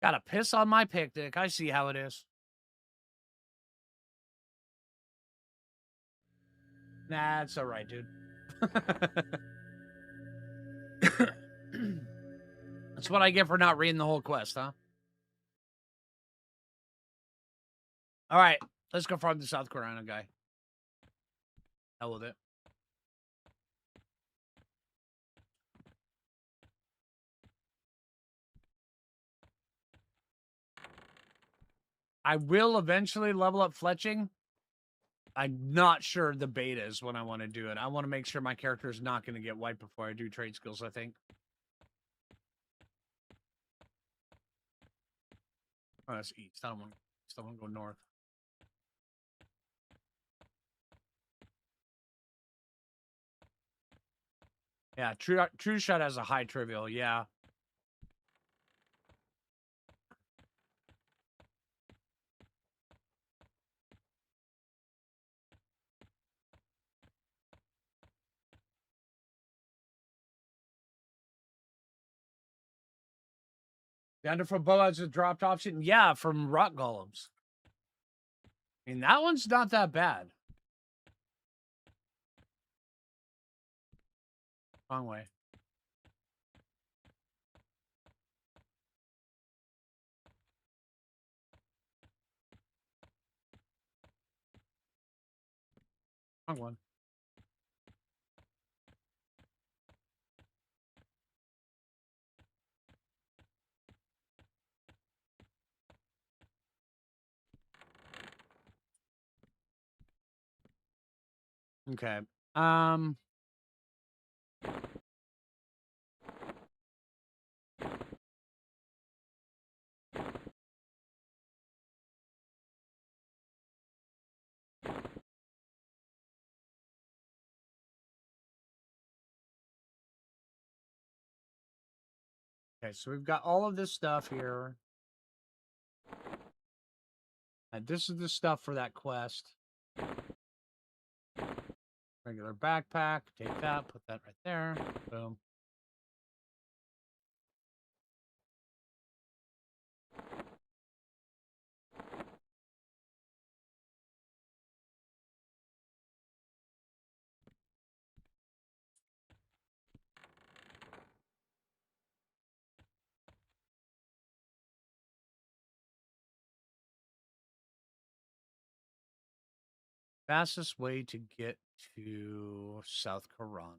Gotta piss on my picnic. I see how it is. Nah, it's all right, dude. That's what I get for not reading the whole quest, huh? All right, let's go farm the South Carolina guy. Hell with it. I will eventually level up fletching. I'm not sure the beta is when I want to do it. I want to make sure my character is not going to get wiped before I do trade skills, I think. Oh, that's east. I don't want to go north. Yeah, True Shot has a high trivial. Yeah. The Underfoot Bow has a dropped option. Yeah, from Rock Golems. I mean, that one's not that bad. Wrong way. Wrong one. Okay. Okay, so we've got all of this stuff here. And this is the stuff for that quest. Regular backpack. Take that. Put that right there. Boom. Fastest way to get to South Carolina.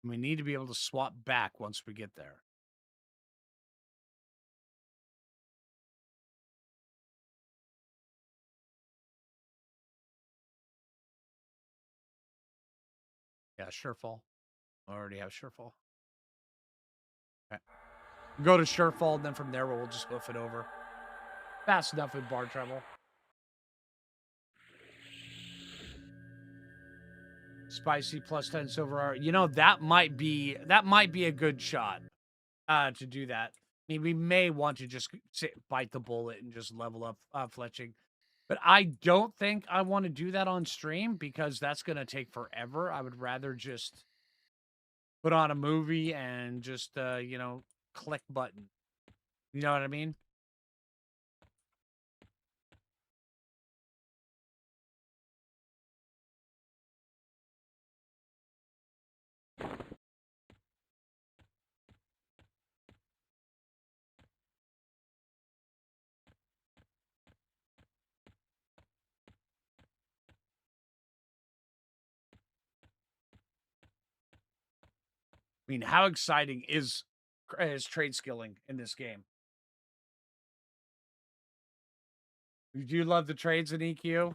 We need to be able to swap back once we get there. Yeah, Surefall. I already have Surefall. Okay. Go to Surefall, and then from there we'll just hoof it over. Fast enough with bar travel. Spicy plus 10 silver hour. You know, that might be a good shot to do that. I mean, we may want to just bite the bullet and just level up fletching. But I don't think I want to do that on stream because that's going to take forever. I would rather just put on a movie and just, you know, click button. You know what I mean? I mean, how exciting is trade skilling in this game? Do you love the trades in EQ? I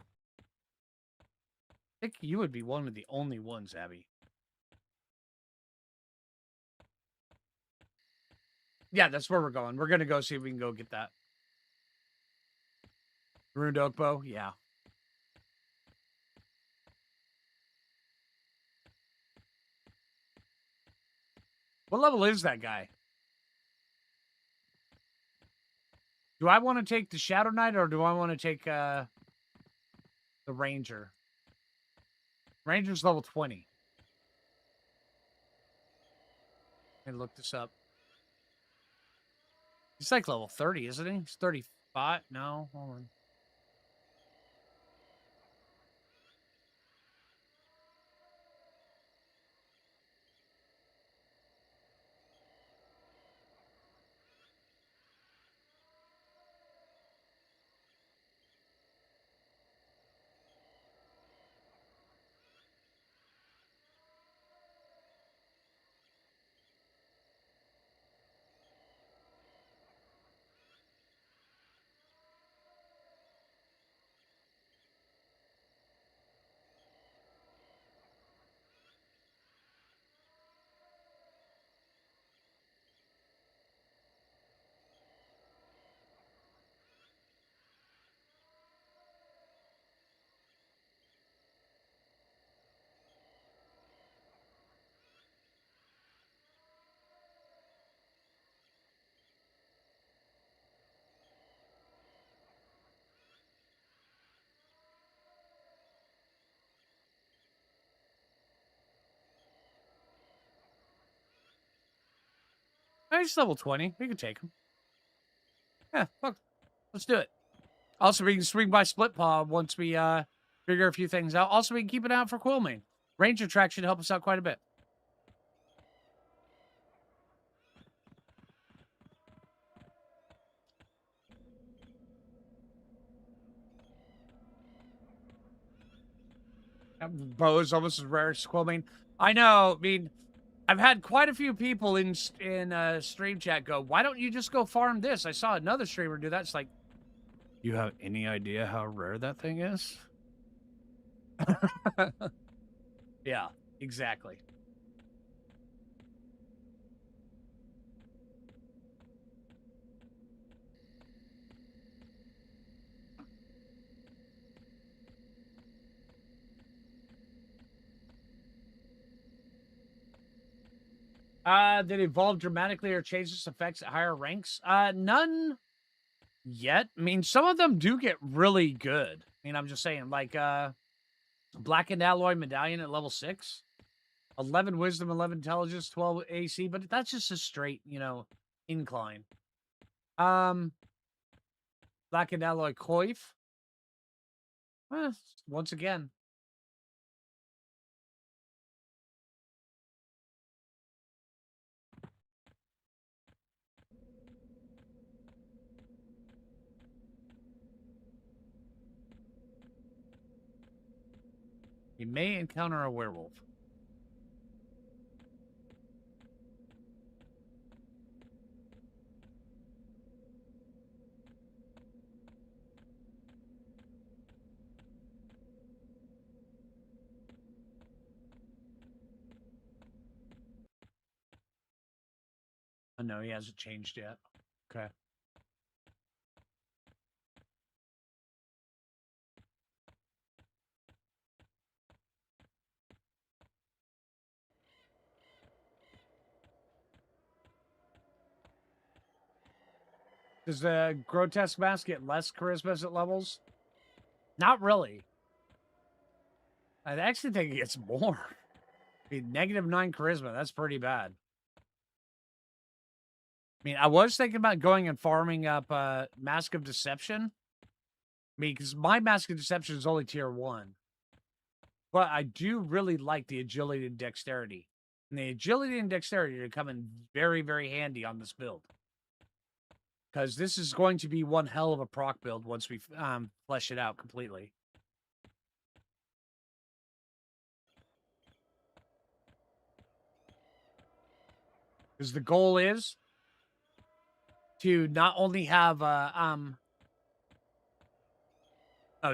think you would be one of the only ones, Abby. Yeah, that's where we're going. We're going to go see if we can go get that. Ruined Oak Bow? Yeah. What level is that guy? Do I want to take the Shadow Knight or do I want to take the Ranger? Ranger's level 20. Let me look this up. He's like level 30, isn't he? He's 35. No, hold on. He's level 20. We can take him. Yeah, look. Let's do it. Also, we can swing by Split Paw once we figure a few things out. Also, we can keep an eye out for Quillmane. Ranger track should help us out quite a bit. Bow is almost as rare as Quillmane. I know. I mean, I've had quite a few people in stream chat go, "Why don't you just go farm this?" I saw another streamer do that. It's like, you have any idea how rare that thing is? Yeah, exactly. Did it evolve dramatically or change its effects at higher ranks? None yet. I mean, some of them do get really good. I mean, I'm just saying, like, Blackened Alloy Medallion at level 6. 11 Wisdom, 11 Intelligence, 12 AC, but that's just a straight, you know, incline. Blackened Alloy Coif. Once again. You may encounter a werewolf. no, he hasn't changed yet. Okay. Does the grotesque mask get less charisma as it levels? Not really. I actually think it gets more. I mean, -9 charisma. That's pretty bad. I mean, I was thinking about going and farming up Mask of Deception. I mean, because my Mask of Deception is only tier 1. But I do really like the agility and dexterity. And the agility and dexterity are coming very, very handy on this build. Because this is going to be one hell of a proc build once we flesh it out completely. Because the goal is to not only have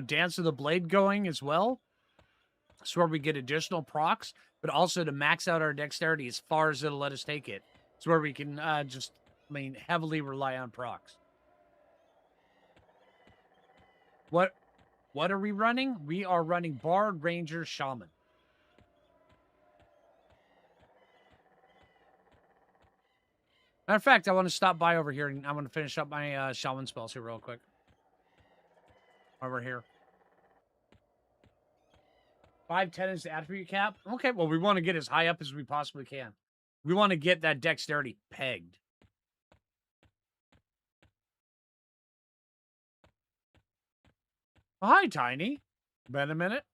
Dance of the Blade going as well, so where we get additional procs, but also to max out our dexterity as far as it'll let us take it. It's where we can heavily rely on procs. What are we running? We are running Bard, Ranger, Shaman. Matter of fact, I want to stop by over here and I want to finish up my Shaman spells here real quick. Over here. 510 is the attribute cap. Okay, well, we want to get as high up as we possibly can. We want to get that dexterity pegged. Oh, hi, Tiny. Been a minute.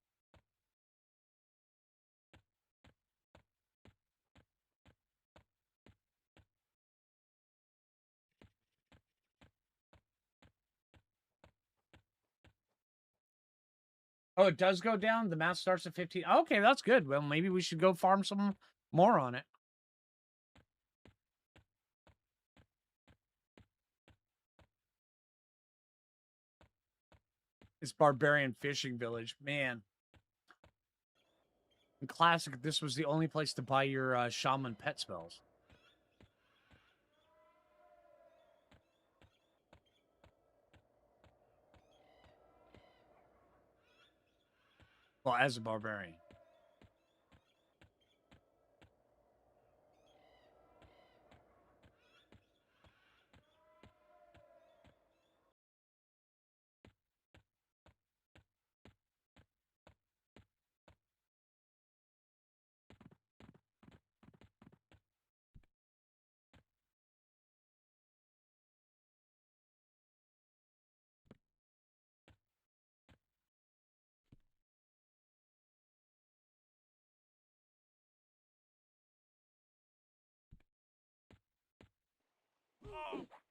Oh, it does go down? The math starts at 15. Okay, that's good. Well, maybe we should go farm some more on it. It's Barbarian Fishing Village. Man. In Classic, this was the only place to buy your Shaman pet spells. Well, as a Barbarian.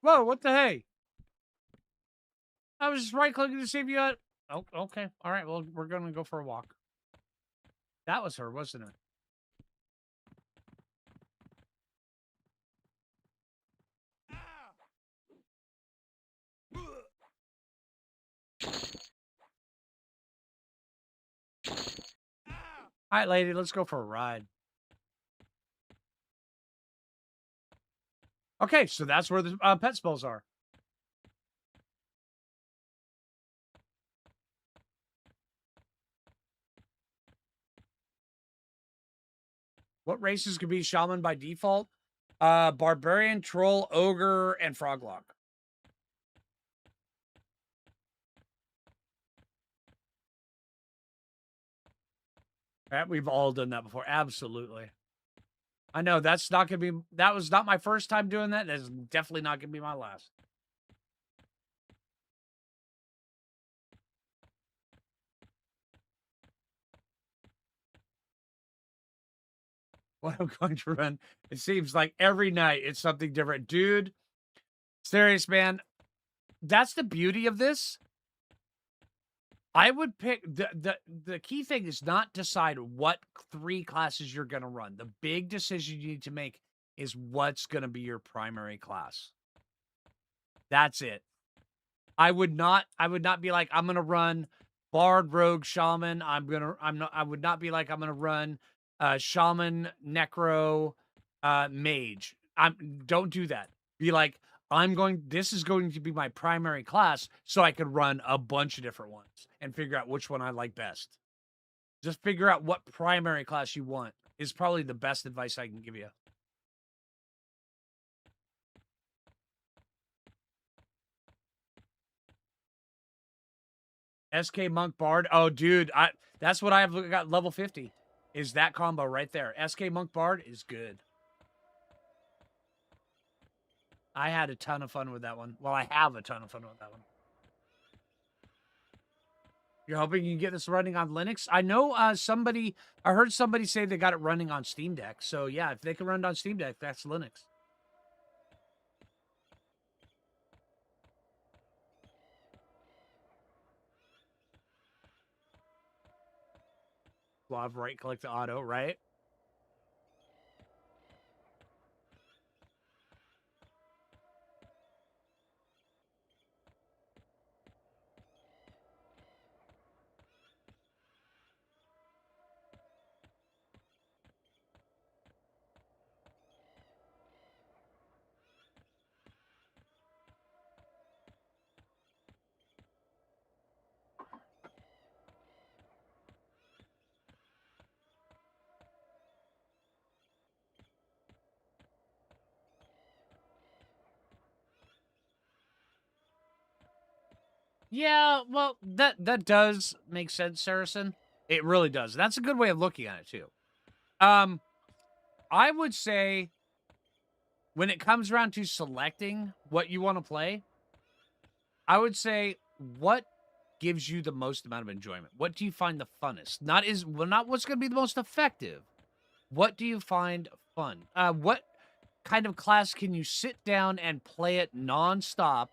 Whoa, what the hey? I was just right-clicking to see if you had... Oh, okay. All right, well, we're going to go for a walk. That was her, wasn't it? All right, lady, let's go for a ride. Okay, so that's where the pet spells are. What races could be Shaman by default? Barbarian, Troll, Ogre, and Froglock. We've all done that before. Absolutely. I know that's not going to be... That was not my first time doing that. That's definitely not going to be my last. What I'm going to run. It seems like every night it's something different. Dude, serious, man. That's the beauty of this. I would pick... The key thing is not decide what 3 classes you're going to run. The big decision you need to make is what's going to be your primary class. That's it. I would not be like, I'm going to run Bard, Rogue, Shaman. I would not be like, I'm going to run Shaman, Necro, Mage. Don't do that. Be like, this is going to be my primary class, so I could run a bunch of different ones and figure out which one I like best. Just figure out what primary class you want is probably the best advice I can give you. SK Monk Bard. Oh, dude, that's what I've got level 50. Is that combo right there. SK Monk Bard is good. I had a ton of fun with that one. Well, I have a ton of fun with that one. You're hoping you can get this running on Linux? I know I heard somebody say they got it running on Steam Deck. So yeah, if they can run it on Steam Deck, that's Linux. We'll have right click to auto, right? Yeah, well, that does make sense, Saracen. It really does. That's a good way of looking at it too. I would say when it comes around to selecting what you want to play, I would say what gives you the most amount of enjoyment. What do you find the funnest? Not what's going to be the most effective. What do you find fun? What kind of class can you sit down and play it nonstop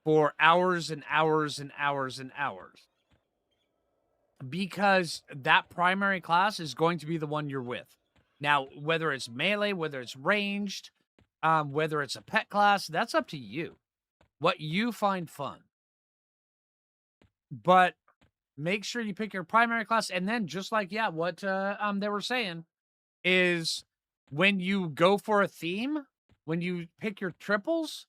for hours and hours and hours and hours? Because that primary class is going to be the one you're with. Now, whether it's melee, whether it's ranged, whether it's a pet class, that's up to you. What you find fun. But make sure you pick your primary class, and then just like what they were saying is when you go for a theme, when you pick your triples,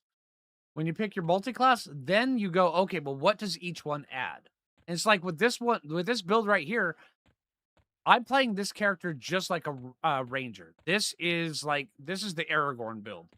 when you pick your multi-class, then you go, okay, well, what does each one add? And it's like with this build right here, I'm playing this character just like a ranger. This is the Aragorn build.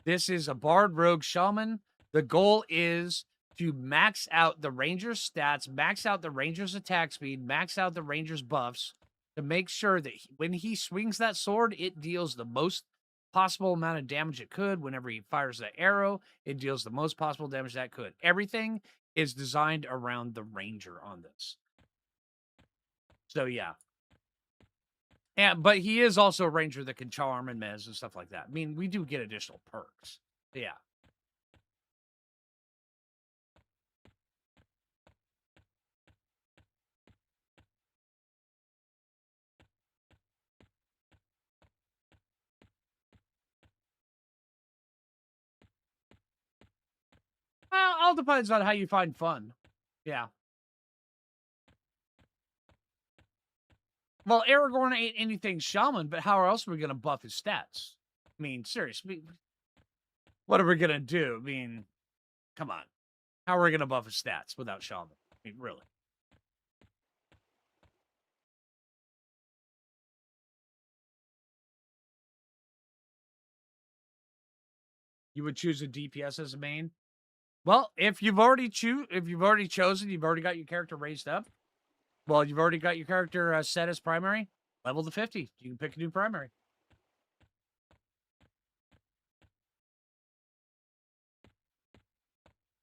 This is a bard, rogue, shaman. The goal is to max out the ranger's stats, max out the ranger's attack speed, max out the ranger's buffs to make sure that when he swings that sword, it deals the most possible amount of damage it could. Whenever he fires that arrow, it deals the most possible damage that could. Everything is designed around the ranger on this. So yeah. But he is also a ranger that can charm and mez and stuff like that. I mean, we do get additional perks. Yeah. Well, all depends on how you find fun. Yeah. Well, Aragorn ain't anything shaman, but how else are we going to buff his stats? I mean, seriously, what are we going to do? I mean, come on. How are we going to buff his stats without shaman? I mean, really. You would choose a DPS as a main? Well, if you've already chosen, you've already got your character raised up. Well, you've already got your character set as primary. Level to 50. You can pick a new primary.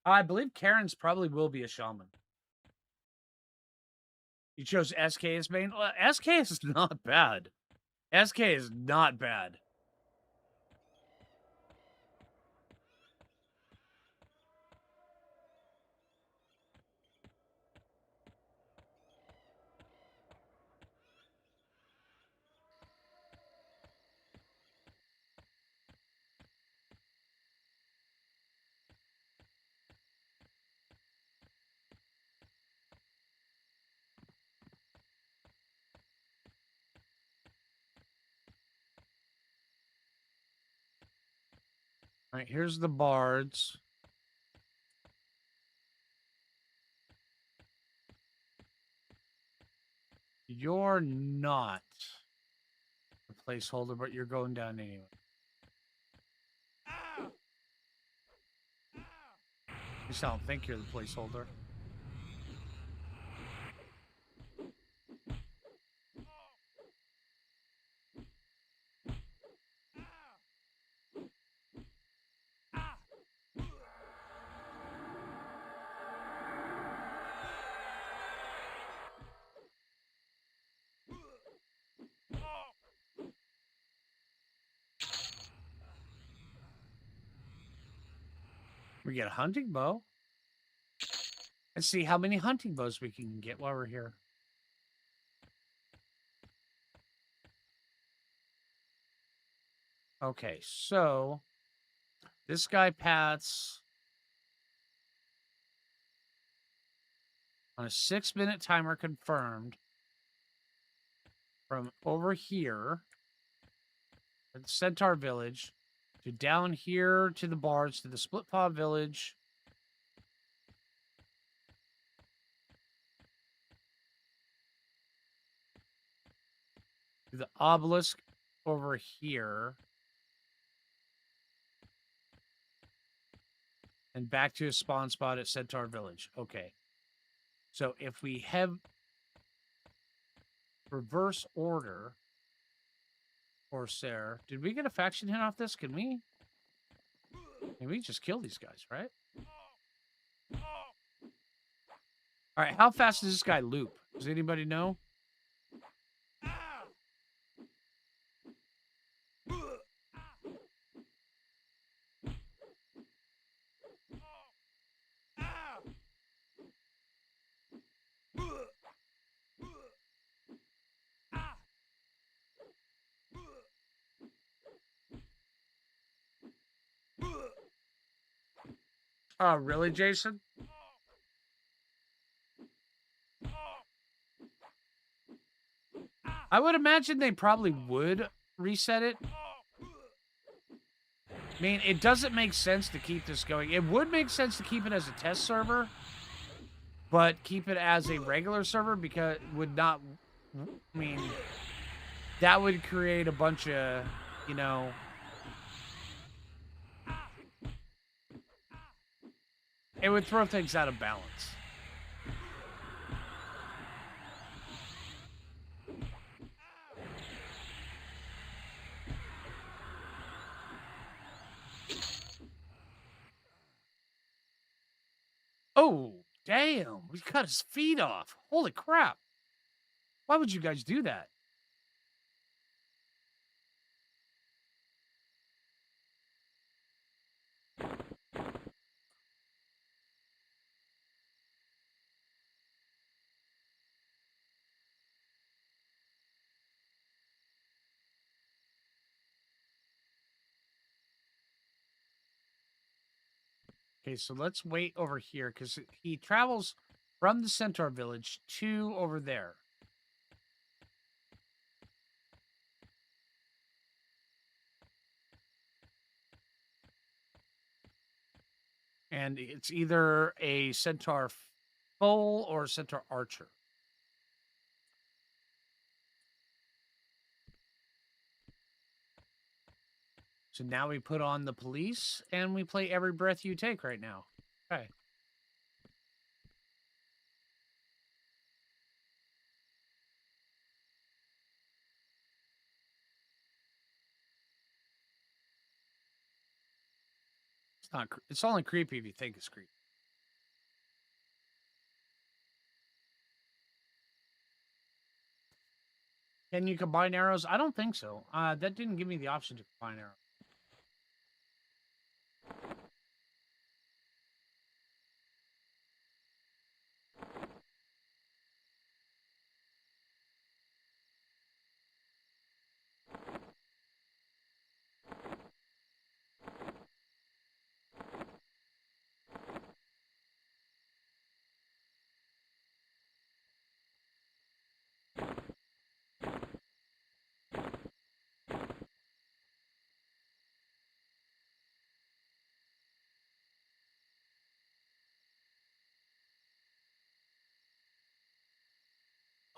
I believe Karen's probably will be a shaman. You chose SK as main? Well, SK is not bad. SK is not bad. All right, here's the bards. You're not a placeholder, but you're going down anyway. At least I don't think you're the placeholder. We get a hunting bow. Let's see how many hunting bows we can get while we're here. Okay, so this guy pats on a 6-minute timer confirmed from over here at the Centaur village to down here to the bards to the Split Paw village. To the obelisk over here. And back to a spawn spot at Centaur village. Okay. So if we have reverse order, Corsair, did we get a faction hit off this? Can we just kill these guys, right? All right, how fast does this guy loop? Does anybody know? Oh, really, Jason? I would imagine they probably would reset it. I mean, it doesn't make sense to keep this going. It would make sense to keep it as a test server, but keep it as a regular server because it would not, I mean, that would create a bunch of, you know, it would throw things out of balance. Oh, damn. We cut his feet off. Holy crap. Why would you guys do that? Okay, so let's wait over here because he travels from the Centaur village to over there. And it's either a Centaur foal or a Centaur archer. So now we put on the police and we play Every Breath You Take right now. Okay. It's not. It's only creepy if you think it's creepy. Can you combine arrows? I don't think so. That didn't give me the option to combine arrows.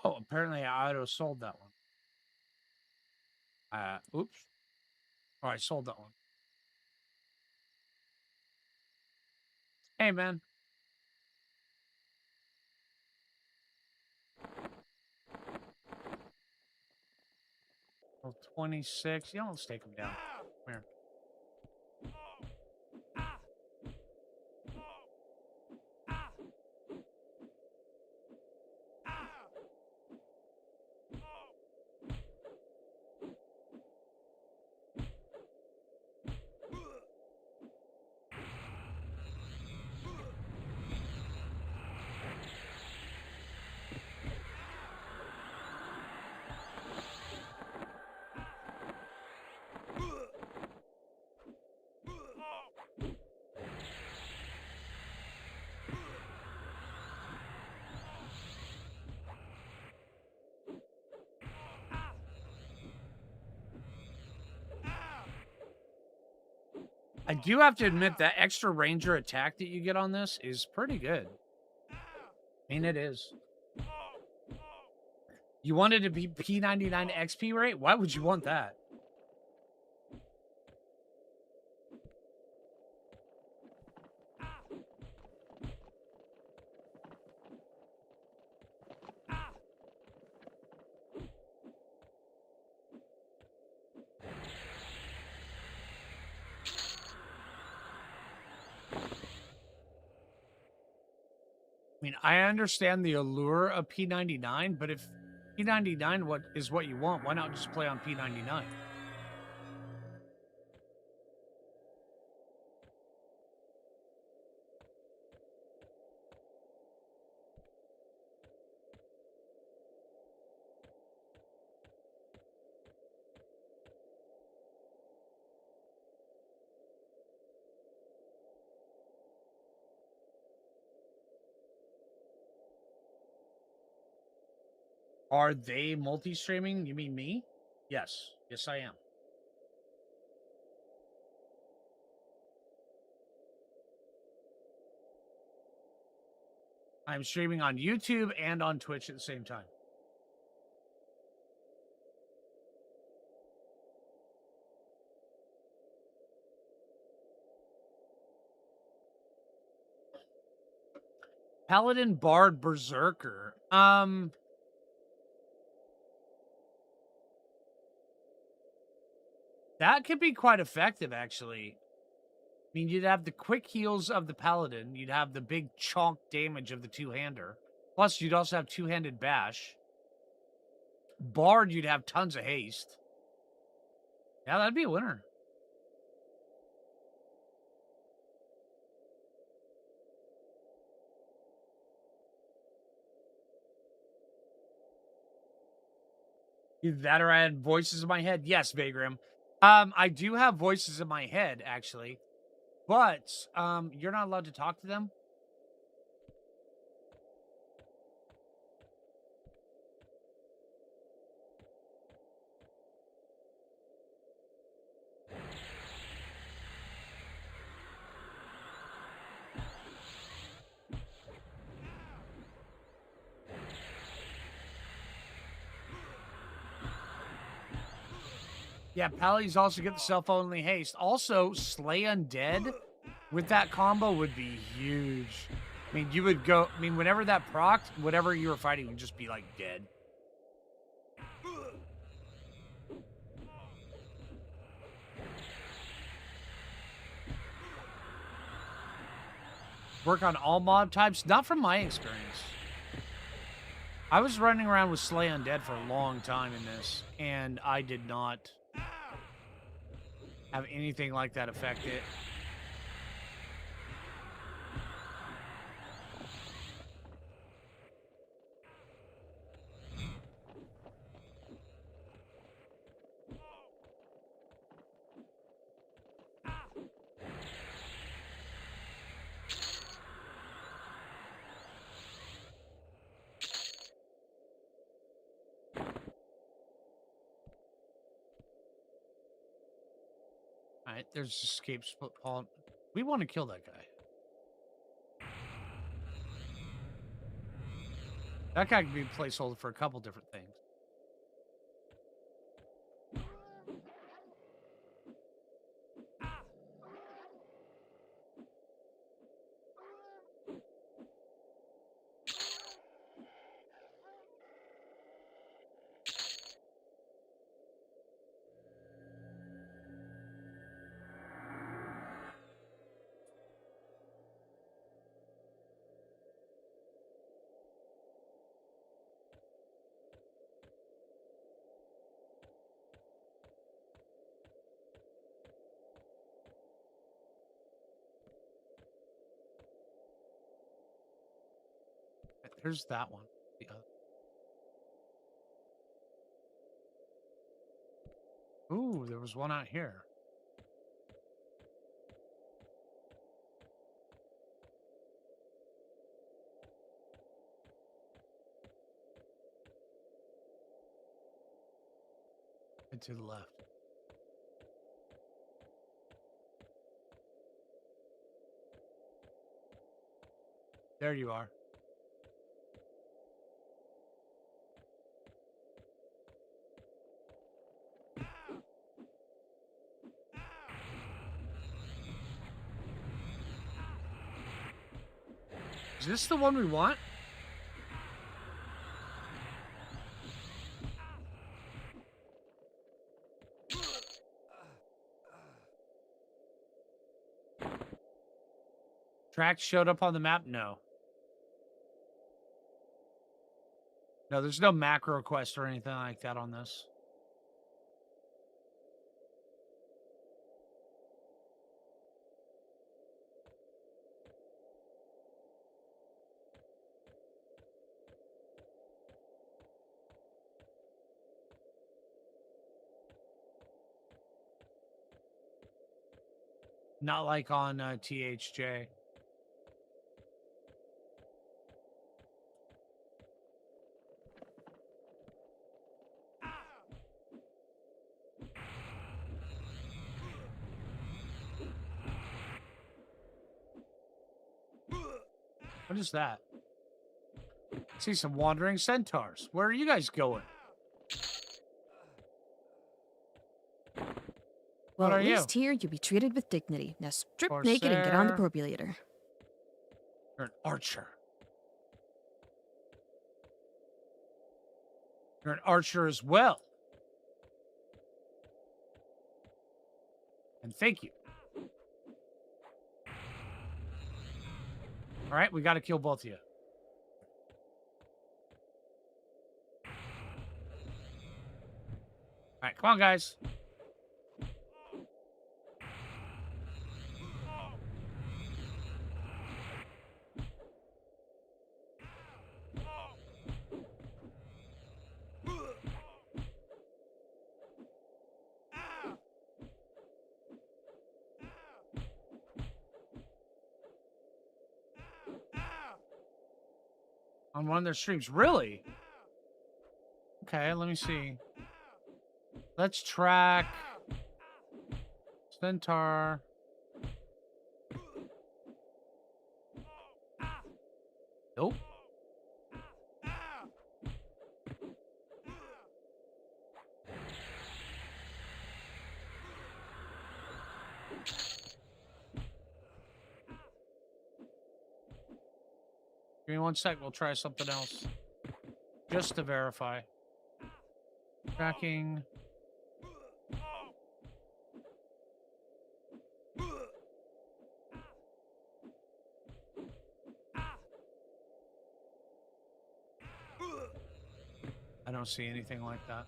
Oh, apparently I auto sold that one. Oops. Oh, I sold that one. Hey, man. Well, 26. Yeah, let's take him down. Come here. I do have to admit that extra ranger attack that you get on this is pretty good. I mean, it is. You wanted to be P99 XP rate? Why would you want that? I mean, I understand the allure of P99, but if P99 what you want, why not just play on P99? Are they multi-streaming? You mean me? Yes. Yes, I am. I'm streaming on YouTube and on Twitch at the same time. Paladin, Bard, Berserker. That could be quite effective, actually. I mean, you'd have the quick heals of the Paladin. You'd have the big chonk damage of the two-hander. Plus, you'd also have two-handed bash. Bard, you'd have tons of haste. Yeah, that'd be a winner. Either that or I had voices in my head. Yes, Vagram. I do have voices in my head, actually. But you're not allowed to talk to them. Yeah, Pally's also get the self-only haste. Also, Slay Undead with that combo would be huge. I mean, you would go... I mean, whenever that procced, whatever you were fighting would just be, like, dead. Work on all mob types? Not from my experience. I was running around with Slay Undead for a long time in this, and I did not have anything like that affect it. All right, there's escape split Paul. We want to kill that guy. That guy could be a placeholder for a couple different things. There's that one. The other. Ooh, there was one out here. And to the left. There you are. Is this the one we want? Tracks showed up on the map? No. No, there's no macro quest or anything like that on this. Not like on THJ. What is that? I see some wandering centaurs. Where are you guys going? Well, What are at least you? here you'll be treated with dignity. Now strip Corsair. naked and get on the probulator. You're an archer. You're an archer as well. And thank you. All right, we got to kill both of you. All right, come on, guys. On one of their streams. Really? Okay, let me see. Let's track Centaur. Nope. Give me 1 sec. We'll try something else. Just to verify. Tracking. I don't see anything like that.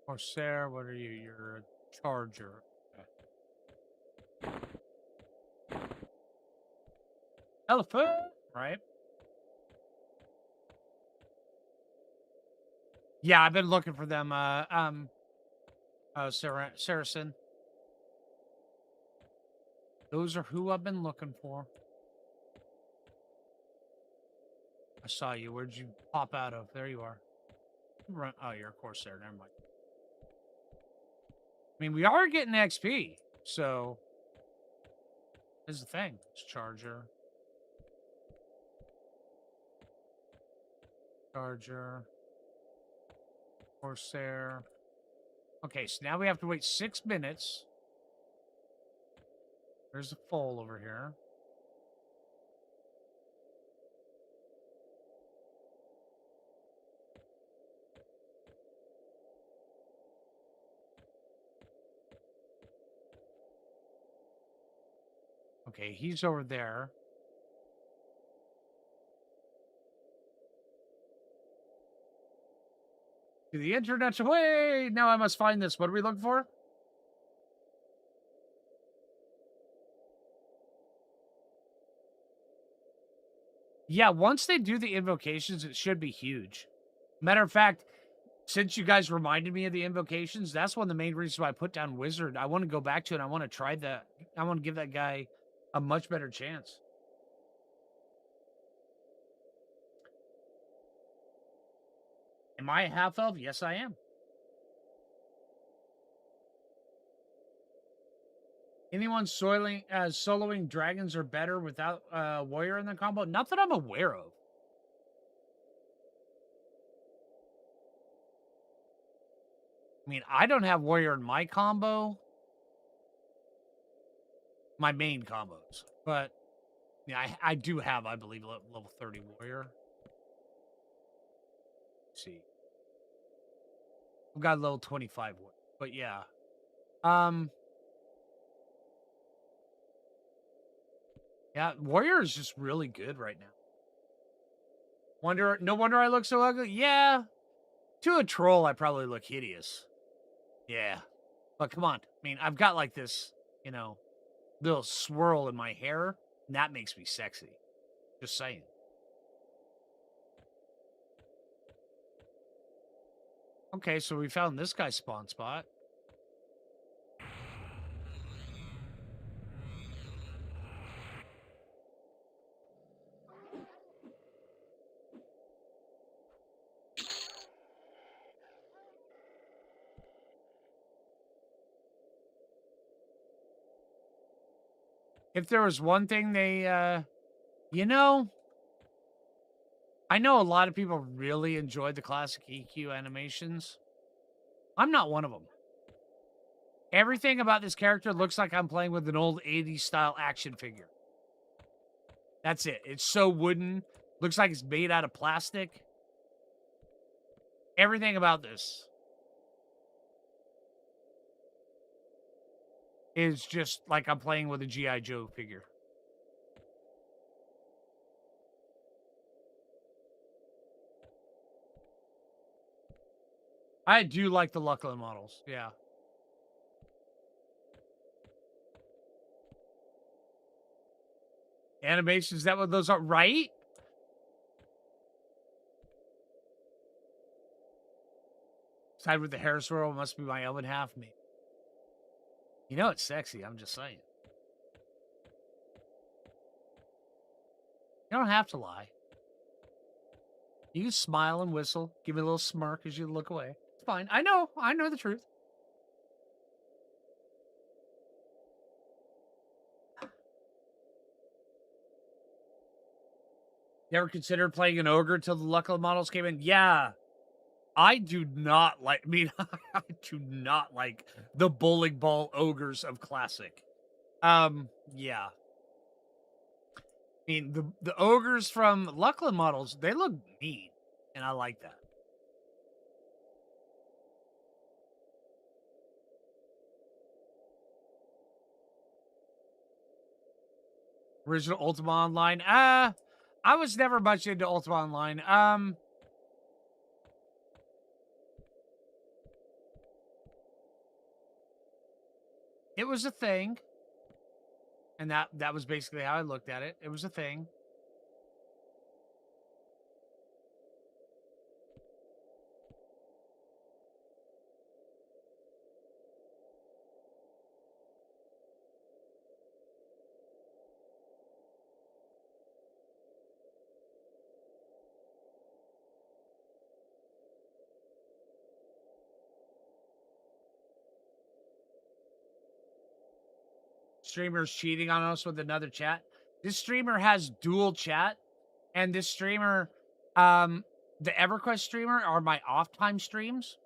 Corsair, what are you? You're a charger. Okay. Elephant, right? Yeah, I've been looking for them. Saracen. Those are who I've been looking for. I saw you. Where'd you pop out of? There you are. Run. Oh, you're of course there. Never mind. I mean, we are getting XP, so this is the thing. It's charger. Charger. Corsair. Okay, so now we have to wait 6 minutes. There's a foal over here. Okay, he's over there. To the internet's way! Now I must find this. What are we looking for? Yeah, once they do the invocations, it should be huge. Matter of fact, since you guys reminded me of the invocations, that's one of the main reasons why I put down Wizard. I want to go back to it. I want to try that. I want to give that guy a much better chance. Am I a half elf? Yes, I am. Anyone soloing dragons are better without warrior in the combo? Not that I'm aware of. I mean, I don't have warrior in my combo. My main combos. But yeah, I do have, I believe, level 30 warrior. Let's see. I've got level 25 warrior. But yeah. Yeah, warrior is just really good right now. No wonder I look so ugly. Yeah. To a troll, I probably look hideous. Yeah. But come on. I mean, I've got like this, little swirl in my hair, and that makes me sexy. Just saying. Okay, so we found this guy's spawn spot. If there was one thing they, I know a lot of people really enjoyed the classic EQ animations. I'm not one of them. Everything about this character looks like I'm playing with an old 80s style action figure. That's it. It's so wooden. Looks like it's made out of plastic. Everything about this is just like I'm playing with a G.I. Joe figure. I do like the Lucklin models, yeah. Animations, is that what those are? Right? Side with the hair swirl must be my elven half me. You know it's sexy, I'm just saying. You don't have to lie. You can smile and whistle, give me a little smirk as you look away. It's fine. I know the truth. You ever considered playing an ogre until the Lucklin models came in? Yeah. I do not like, I do not like the bowling ball ogres of Classic. Yeah. I mean, the ogres from Lucklin models, they look neat, and I like that. Original Ultima Online. I was never much into Ultima Online. It was a thing. And that was basically how I looked at it. It was a thing. streamer's cheating on us with another chat. This streamer has dual chat, and this streamer, the EverQuest streamer are my off time streams.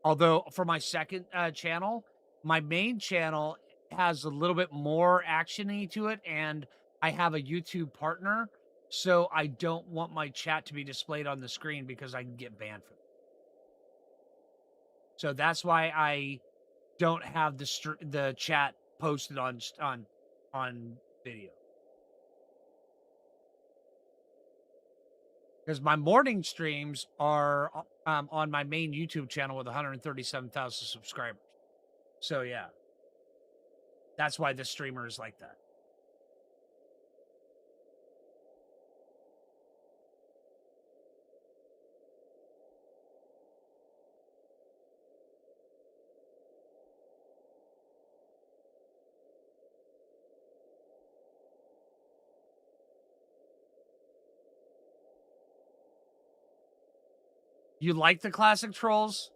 Although for my second channel, my main channel has a little bit more actiony to it, and I have a YouTube partner, so I don't want my chat to be displayed on the screen because I can get banned from it. So that's why I don't have the chat posted on video. Because my morning streams are on my main YouTube channel with 137,000 subscribers. So yeah, that's why this streamer is like that. You like the classic trolls?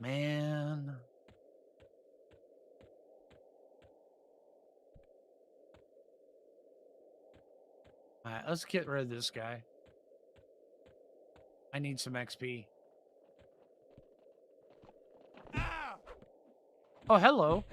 Man. All right, let's get rid of this guy. I need some XP. Oh, hello.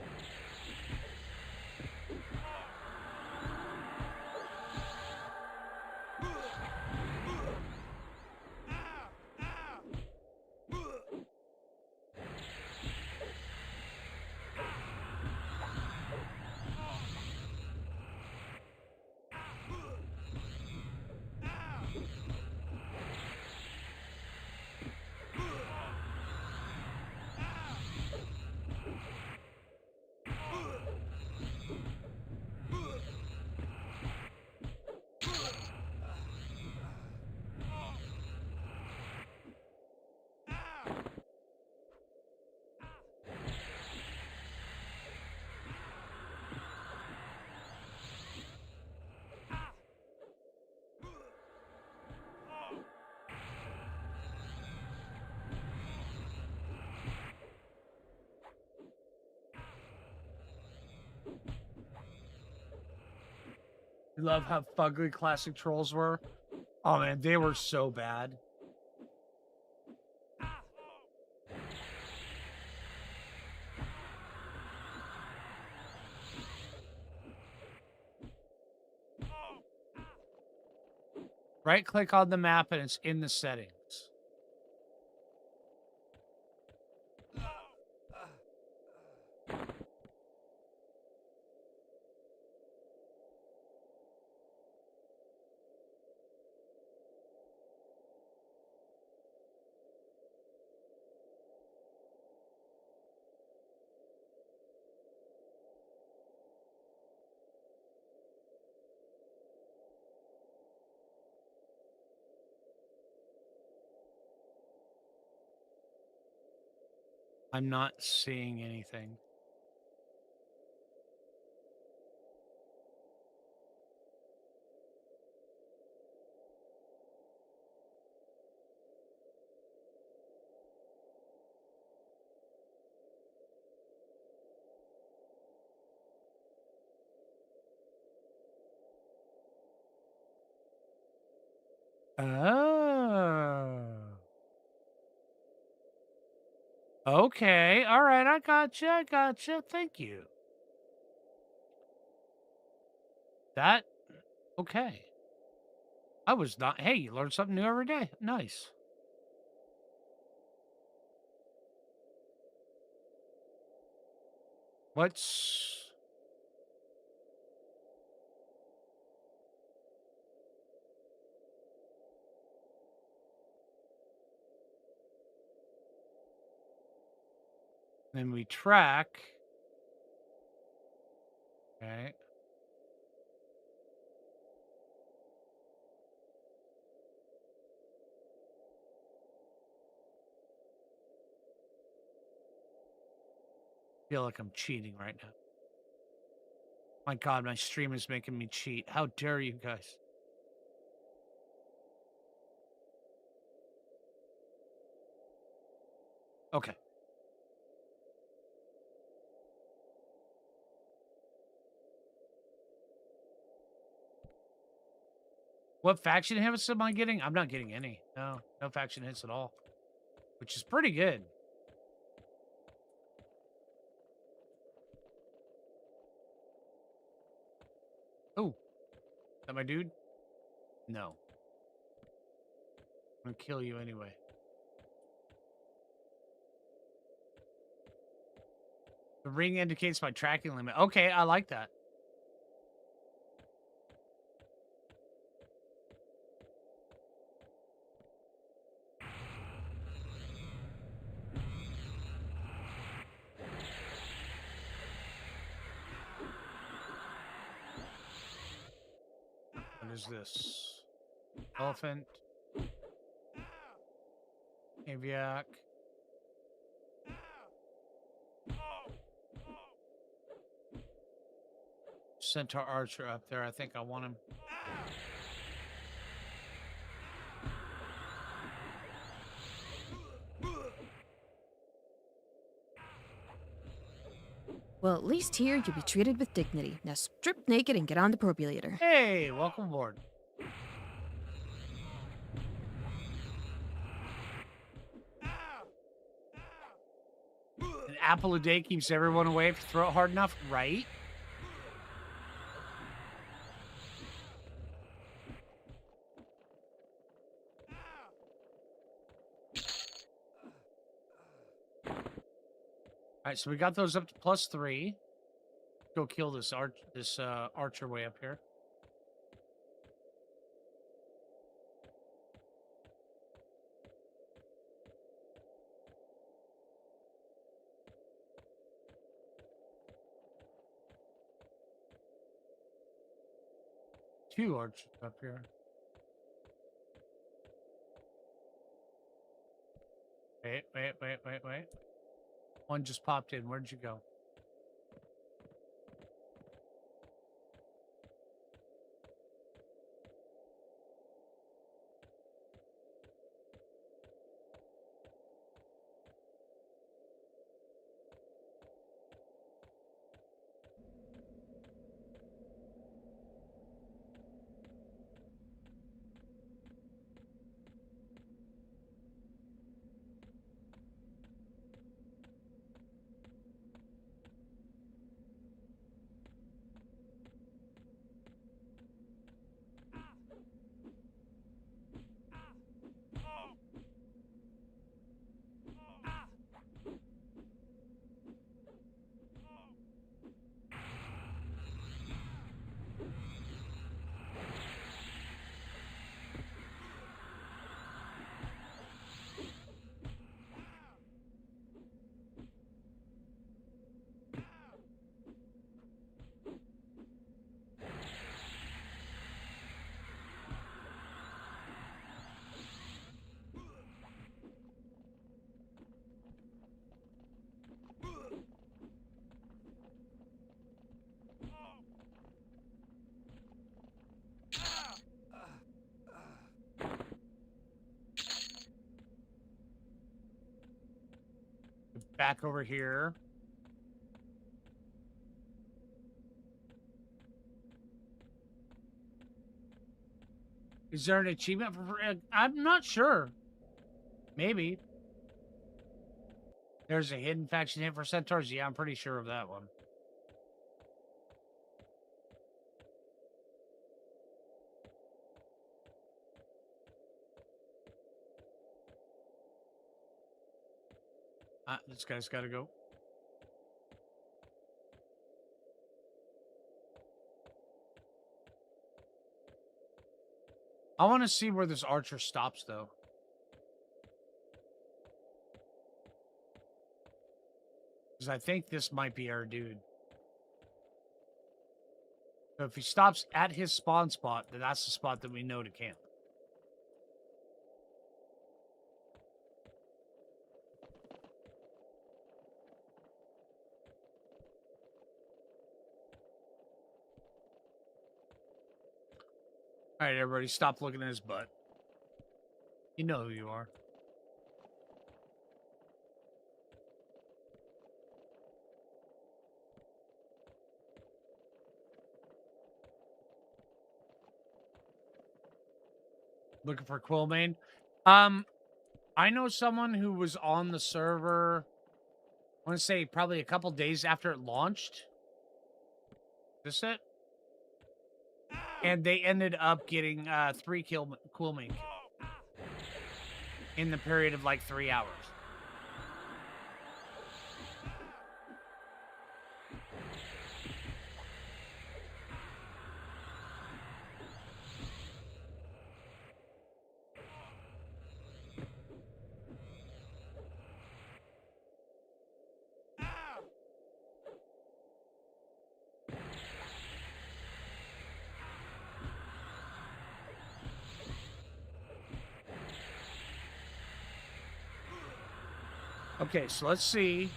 You love how fugly classic trolls were? Oh man, they were so bad. Right click on the map and it's in the settings. I'm not seeing anything. Oh. Okay. All right. I gotcha. I gotcha. Thank you. That. Okay. I was not. Hey, you learn something new every day. Nice. What's. Then we track. Okay. Feel like I'm cheating right now. My God, my stream is making me cheat. How dare you guys? Okay. What faction hits am I getting? I'm not getting any. No, no faction hits at all. Which is pretty good. Oh, is that my dude? No. I'm gonna kill you anyway. The ring indicates my tracking limit. Okay, I like that. What is this? Elephant. Aviac. Centaur Archer up there. I think I want him. Well, at least here you'll be treated with dignity. Now strip naked and get on the probulator. Hey, welcome aboard. An apple a day keeps everyone away if you throw it hard enough, right? All right, so we got those up to +3. Go kill this archer way up here. Two archers up here. Wait. One just popped in. Where'd you go? Back over here. Is there an achievement for... I'm not sure. Maybe. There's a hidden faction hit for Centaurs. Yeah, I'm pretty sure of that one. This guy's got to go. I want to see where this archer stops, though. Because I think this might be our dude. So if he stops at his spawn spot, then that's the spot that we know to camp. All right, everybody, stop looking at his butt. You know who you are. Looking for Quillmane. I know someone who was on the server, I want to say probably a couple days after it launched. Is this it? And they ended up getting 3 Quillmane kills in the period of like 3 hours. Okay, so let's see.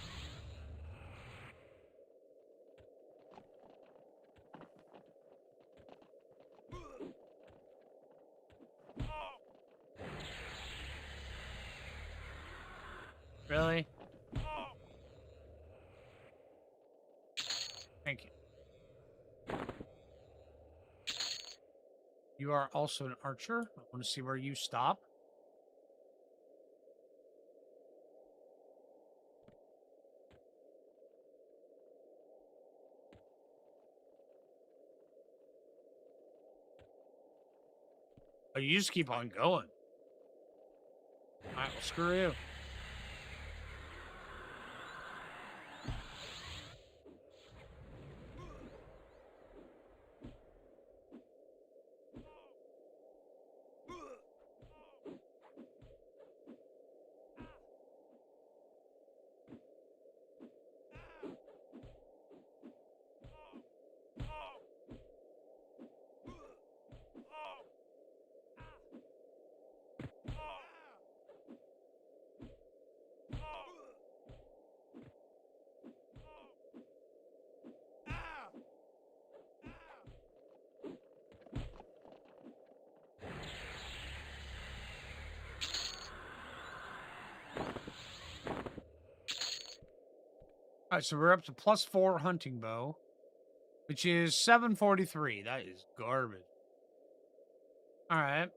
Really? Thank you. You are also an archer. I want to see where you stop. Oh, you just keep on going. All right, well, screw you. All right, so we're up to +4 hunting bow, which is 743. That is garbage. All right.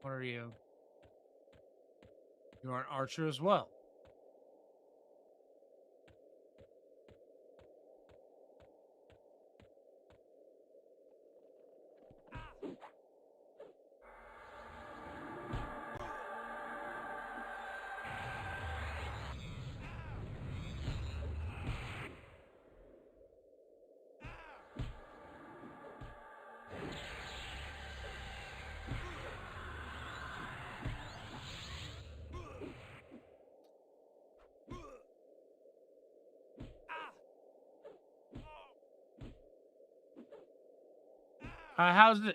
What are you? You are an archer as well.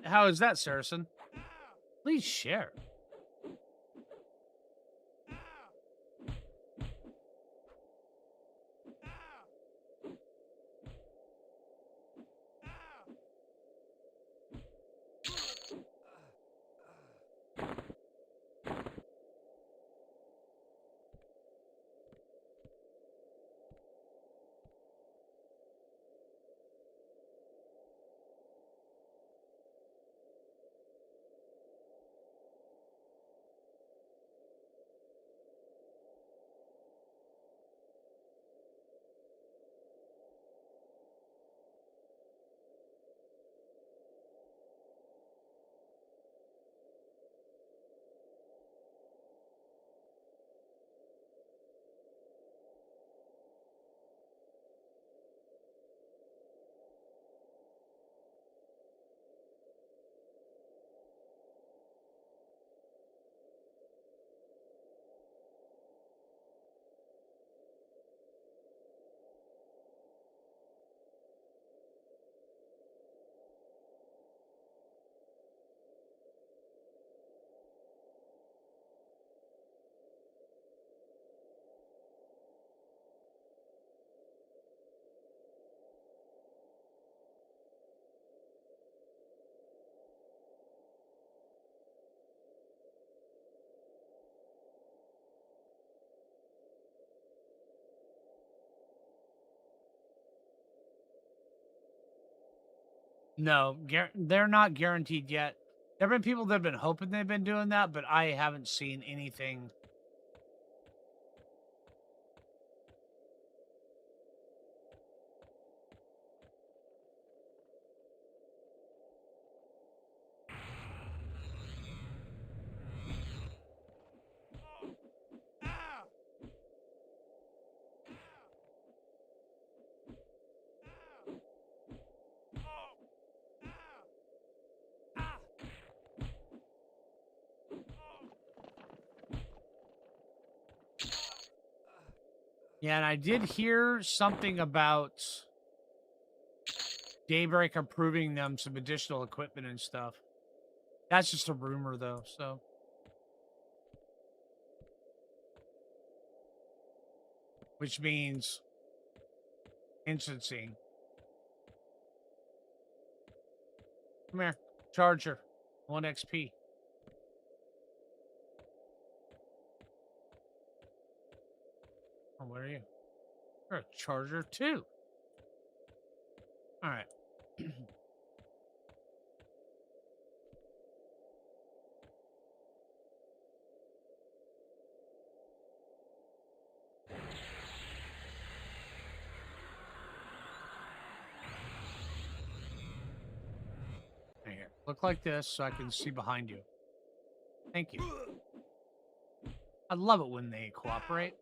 How is that, Saracen? Please share. No, they're not guaranteed yet. There have been people that have been hoping they've been doing that, but I haven't seen anything. Yeah, and I did hear something about Daybreak approving them some additional equipment and stuff. That's just a rumor, though, so. Which means instancing. Come here. Charger. 1 XP. Oh, where are you? You're a charger, too. All right. Right here. Look like this so I can see behind you. Thank you. I love it when they cooperate.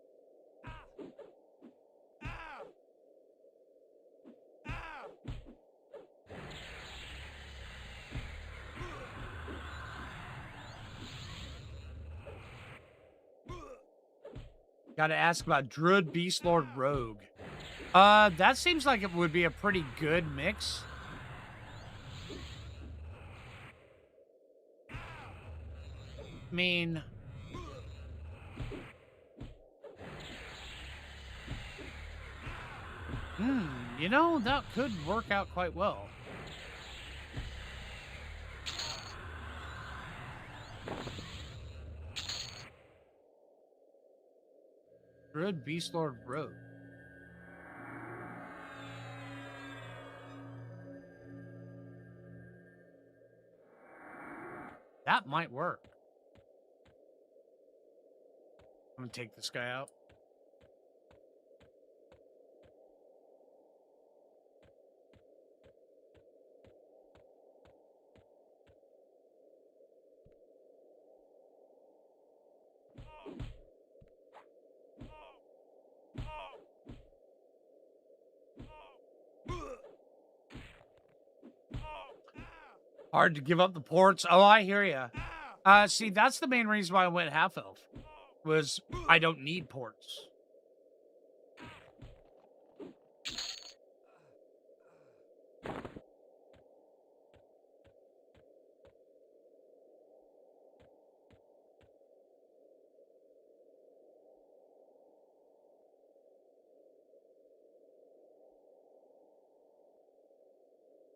Gotta ask about Druid, Beast Lord, Rogue. That seems like it would be a pretty good mix. I mean, you know, that could work out quite well. Druid, Beast Lord, Rogue. That might work. I'm gonna take this guy out. Hard to give up the ports. Oh, I hear you. See, that's the main reason why I went half elf. Was I don't need ports.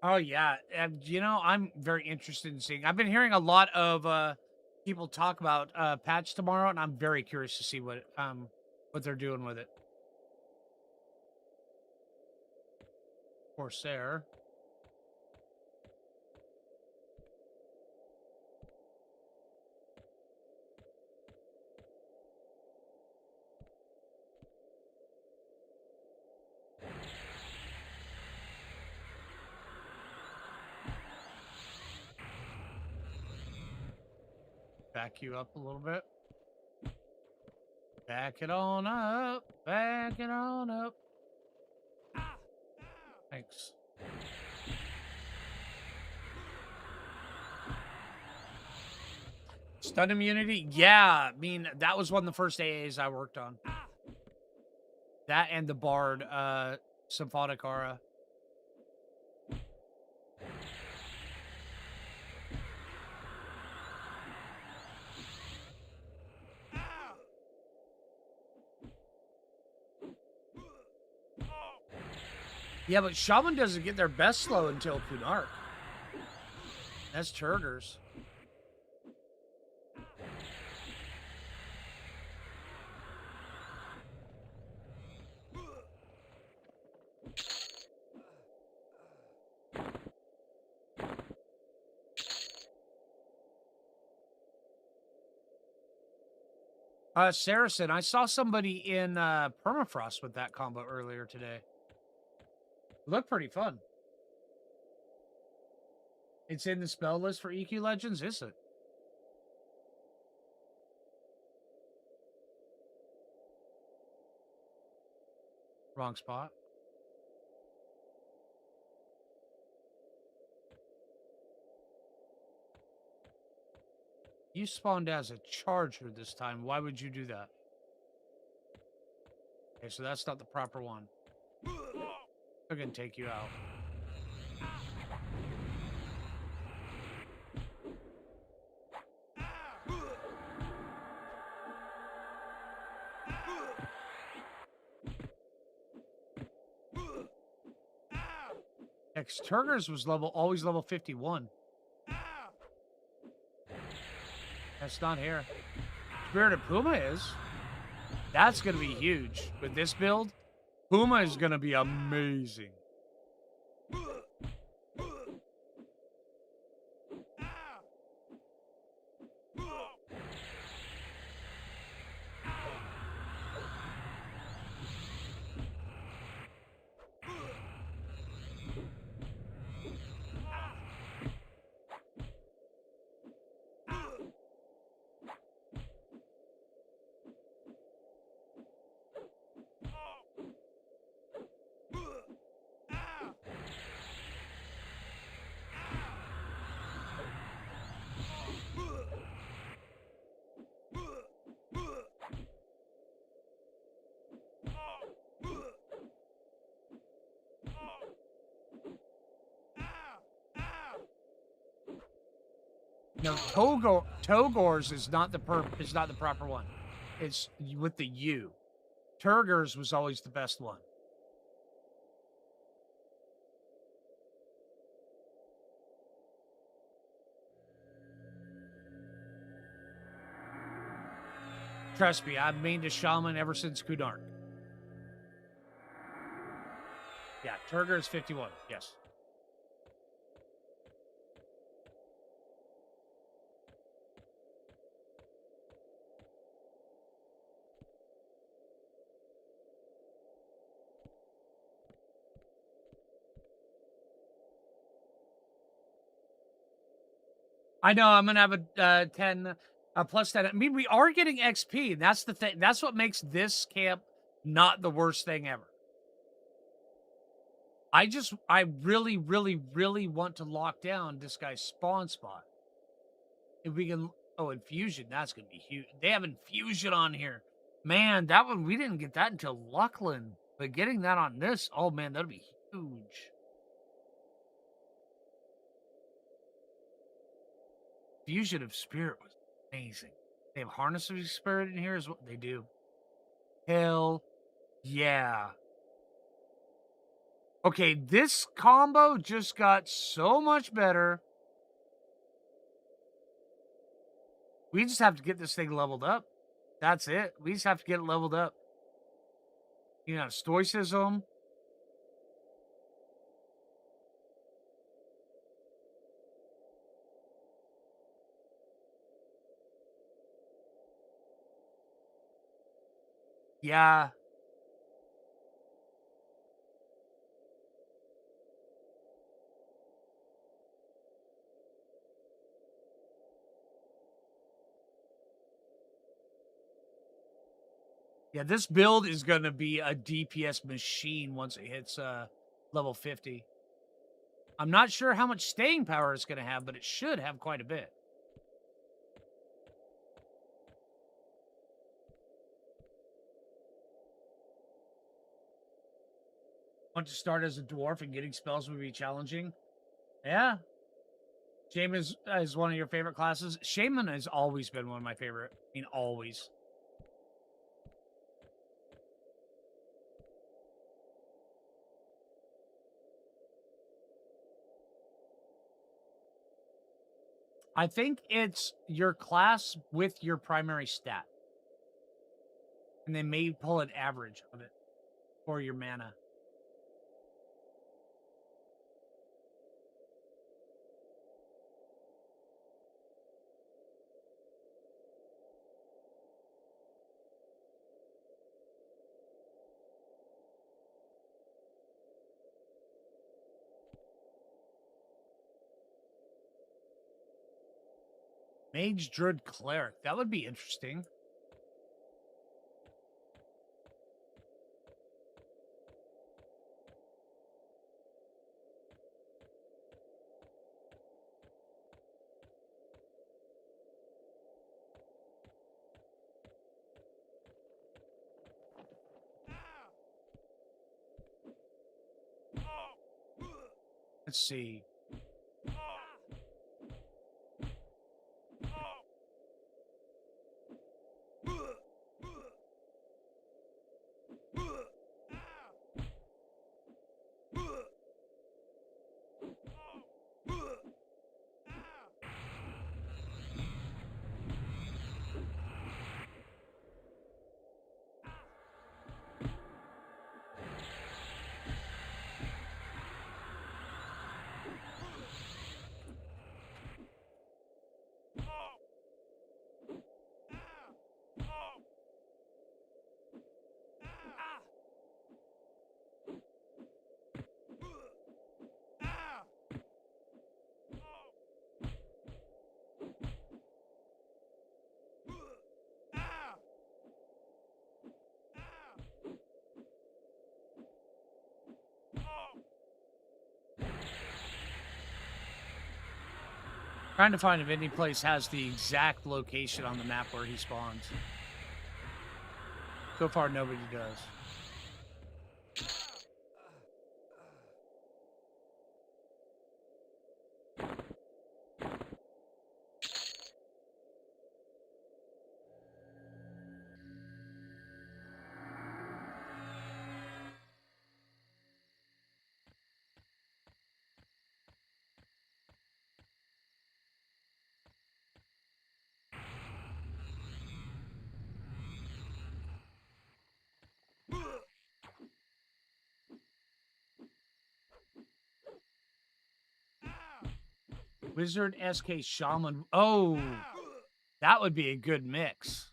Oh yeah, and you know, I'm very interested in seeing. I've been hearing a lot of people talk about patch tomorrow, and I'm very curious to see what they're doing with it. Corsair. Back you up a little bit. Back it on up. Back it on up. Thanks. Stun immunity? Yeah. I mean, that was one of the first AAs I worked on. That and the Bard, Symphonic Aura. Yeah, but Shaman doesn't get their best slow until Kunark. That's Turgers. Saracen, I saw somebody in Permafrost with that combo earlier today. Looked pretty fun. It's in the spell list for EQ Legends, is it? Wrong spot. You spawned as a charger this time. Why would you do that? Okay, so that's not the proper one. I can take you out. Turgers was always level 51. That's not here. Spirit of Puma is. That's going to be huge. With this build, Puma is going to be amazing. No, Togor's is not the proper one. It's with the U. Turgor's was always the best one. Trust me, I've mained a shaman ever since Kudark. Yeah, Turgor's 51. Yes. I know I'm gonna have a 10 plus 10. I mean, we are getting XP. That's the thing. That's what makes this camp not the worst thing ever. I really, really, really want to lock down this guy's spawn spot. If we can, oh, infusion, that's gonna be huge. They have infusion on here, man. That one we didn't get that until Luckland, but getting that on this, oh man, that'll be huge. Fusion of Spirit was amazing. They have Harness of Spirit in here, is what they do. Hell yeah. Okay, this combo just got so much better. We just have to get this thing leveled up. That's it. We just have to get it leveled up. You know, Stoicism. Yeah. Yeah, this build is going to be a DPS machine once it hits level 50. I'm not sure how much staying power it's going to have, but it should have quite a bit. Want to start as a dwarf and getting spells would be challenging? Yeah. Shaman is one of your favorite classes. Shaman has always been one of my favorite. I mean, always. I think it's your class with your primary stat. And they may pull an average of it for your mana. Mage, Druid, Cleric. That would be interesting. Let's see. Trying to find if any place has the exact location on the map where he spawns. So far, nobody does. Wizard, SK, Shaman. Oh, that would be a good mix.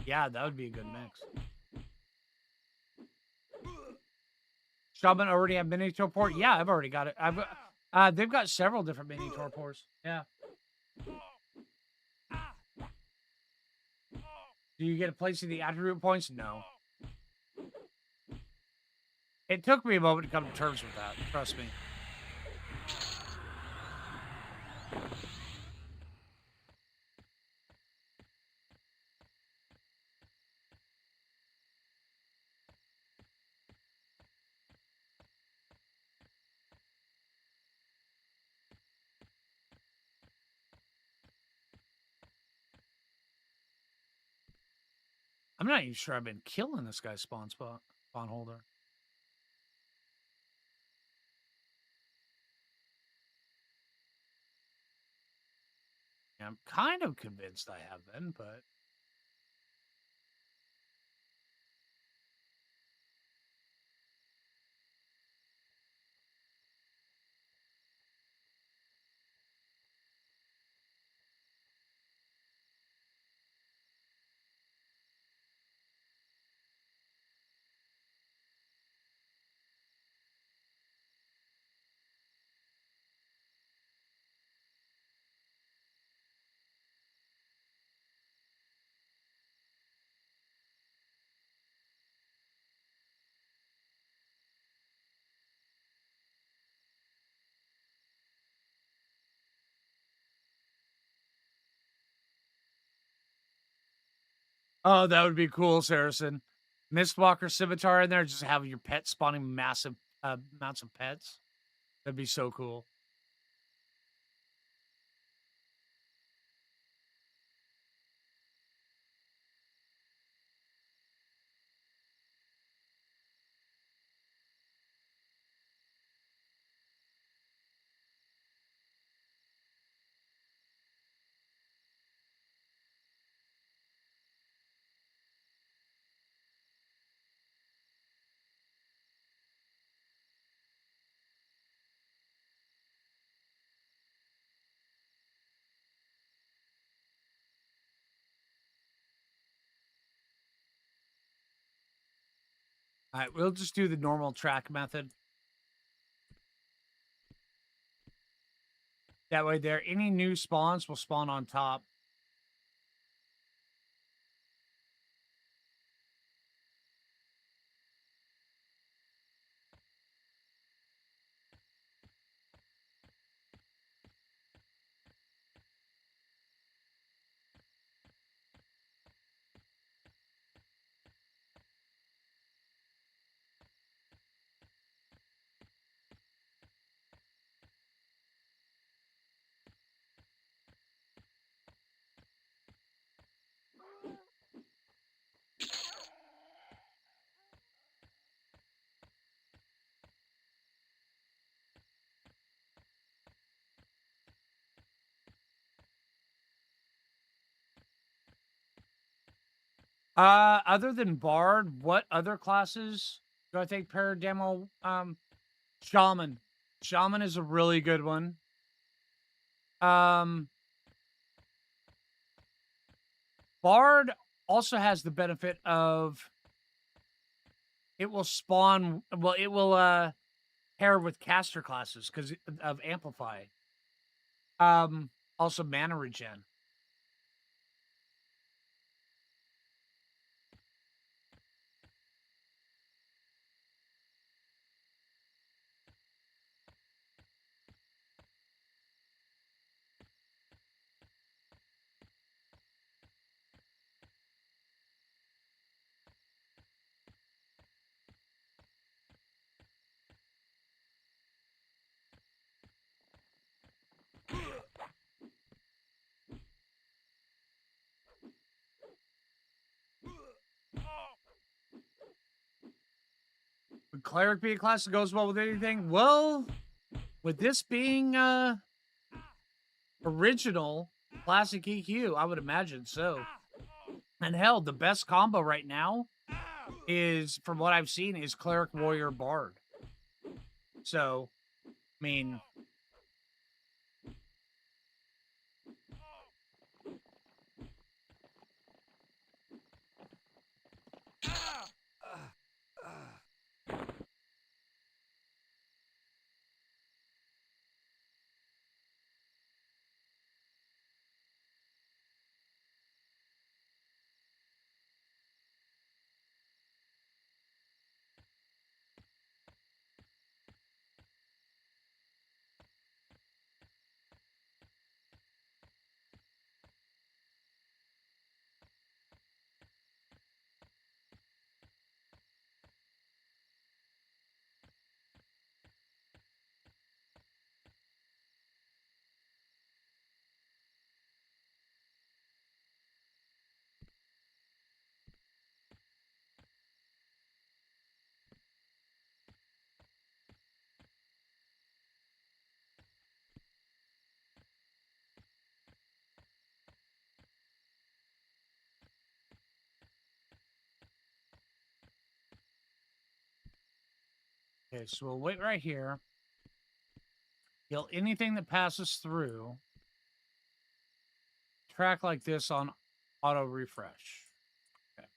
Yeah, that would be a good mix. Shaman already have mini torpor? Yeah, I've already got it. They've got several different mini torpors. Yeah. Do you get a place in the attribute points? No. It took me a moment to come to terms with that. Trust me. I'm not even sure I've been killing this guy's spawn holder. Yeah, I'm kind of convinced I have been, but oh, that would be cool, Saracen. Mistwalker Scimitar in there, just have your pet spawning massive amounts of pets. That'd be so cool. All right, we'll just do the normal track method. That way there, any new spawns will spawn on top. Other than Bard, what other classes do I think pair demo? Shaman. Shaman is a really good one. Bard also has the benefit of it will spawn. Well, it will pair with caster classes because of Amplify. Also mana regen. Would cleric be a class that goes well with anything? Well, with this being original classic EQ, I would imagine so. And hell, the best combo right now is, from what I've seen, is cleric warrior bard. So, I mean, okay, so we'll wait right here. Kill anything that passes through. Track like this on auto refresh. Okay.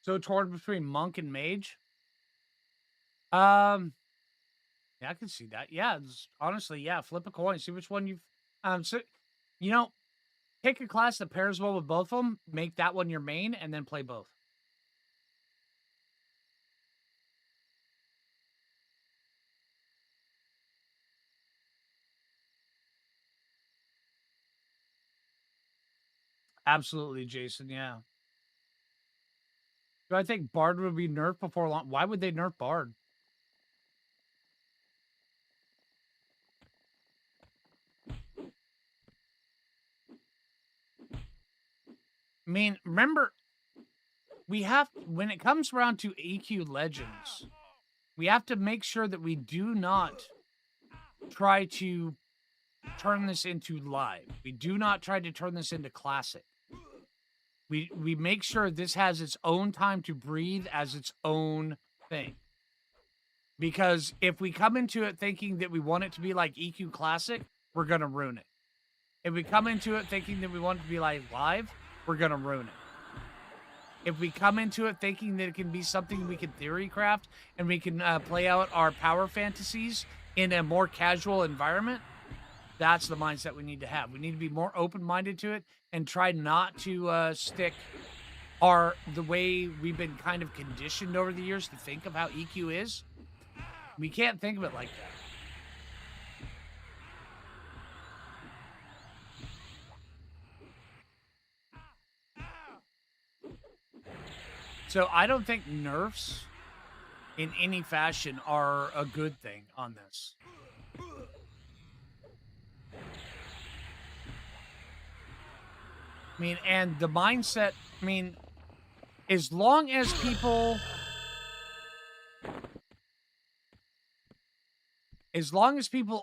So torn between monk and mage. Um, yeah, I can see that. Yeah, honestly, yeah. Flip a coin, see which one you've. So, you know, pick a class that pairs well with both of them. Make that one your main, and then play both. Absolutely, Jason. Yeah. Do I think Bard would be nerfed before long? Why would they nerf Bard? I mean, remember, we have, when it comes around to EQ Legends, we have to make sure that we do not try to turn this into live. We do not try to turn this into classic. We make sure this has its own time to breathe as its own thing. Because if we come into it thinking that we want it to be like EQ Classic, we're going to ruin it. If we come into it thinking that we want it to be like live, we're going to ruin it. If we come into it thinking that it can be something we can theory craft and we can play out our power fantasies in a more casual environment, that's the mindset we need to have. We need to be more open-minded to it and try not to stick the way we've been kind of conditioned over the years to think of how EQ is. We can't think of it like that. So I don't think nerfs in any fashion are a good thing on this. I mean, and the mindset, I mean, as long as people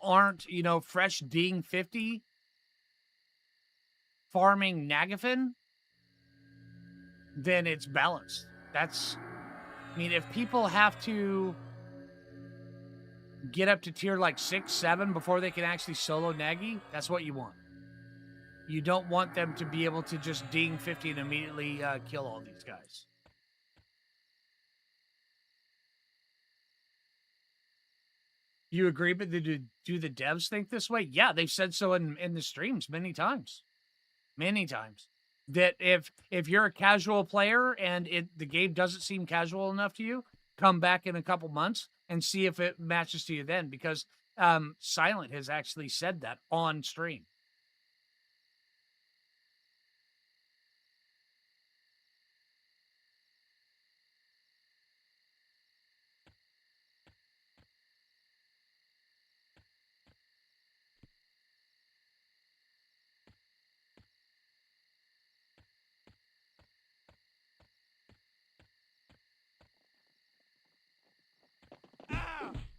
aren't, you know, fresh ding 50 farming Nagafin, then it's balanced. That's, I mean, if people have to get up to tier like 6, 7 before they can actually solo Nagi, that's what you want. You don't want them to be able to just ding 50 and immediately kill all these guys. You agree, but do the devs think this way? Yeah, they've said so in the streams many times. Many times. That if you're a casual player and the game doesn't seem casual enough to you, come back in a couple months and see if it matches to you then, because Silent has actually said that on stream.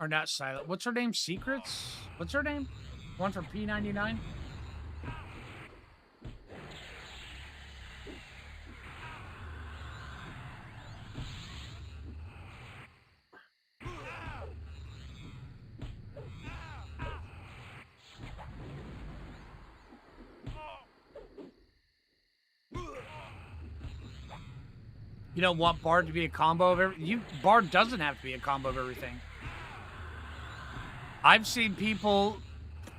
Or not Silent. What's her name? Secrets? What's her name? One from P99? You don't want Bard to be a combo of everything. Bard doesn't have to be a combo of everything. I've seen people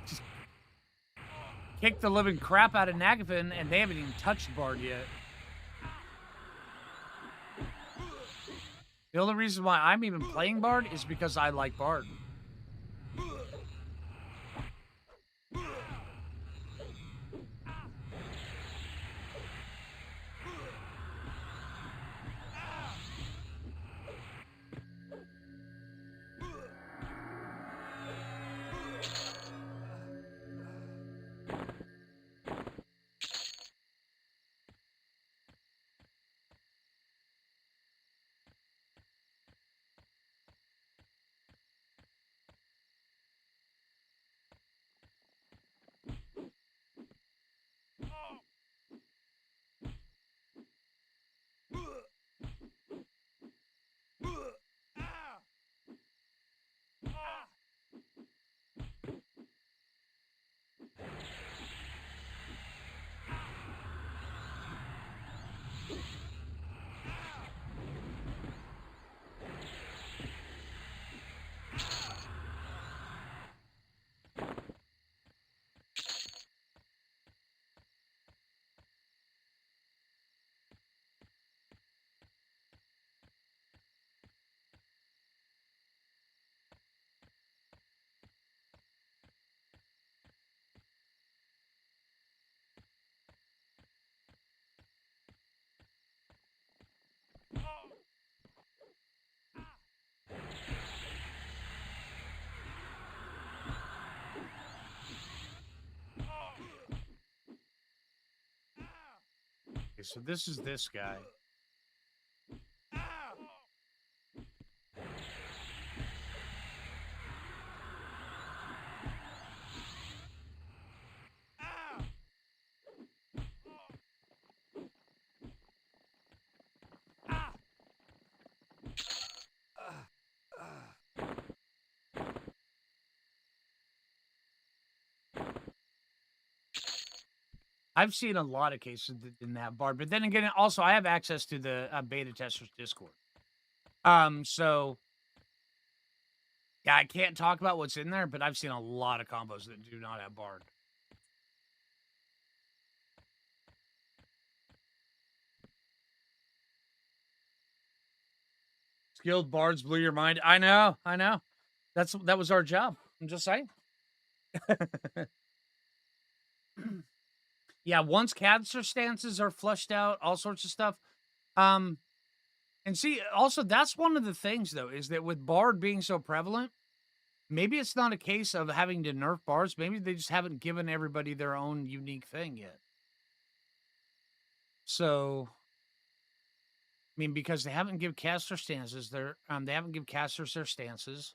just kick the living crap out of Nagafin, and they haven't even touched Bard yet. The only reason why I'm even playing Bard is because I like Bard. Okay, so this is this guy. I've seen a lot of cases that didn't have Bard, but then again, also I have access to the beta testers Discord. So yeah, I can't talk about what's in there, but I've seen a lot of combos that do not have Bard. Skilled bards blew your mind. I know. That was our job. I'm just saying. Yeah, once cancer stances are flushed out, all sorts of stuff. And see, also that's one of the things though, is that with Bard being so prevalent, maybe it's not a case of having to nerf bards. Maybe they just haven't given everybody their own unique thing yet. So, I mean, because they haven't give caster stances, they haven't give casters their stances.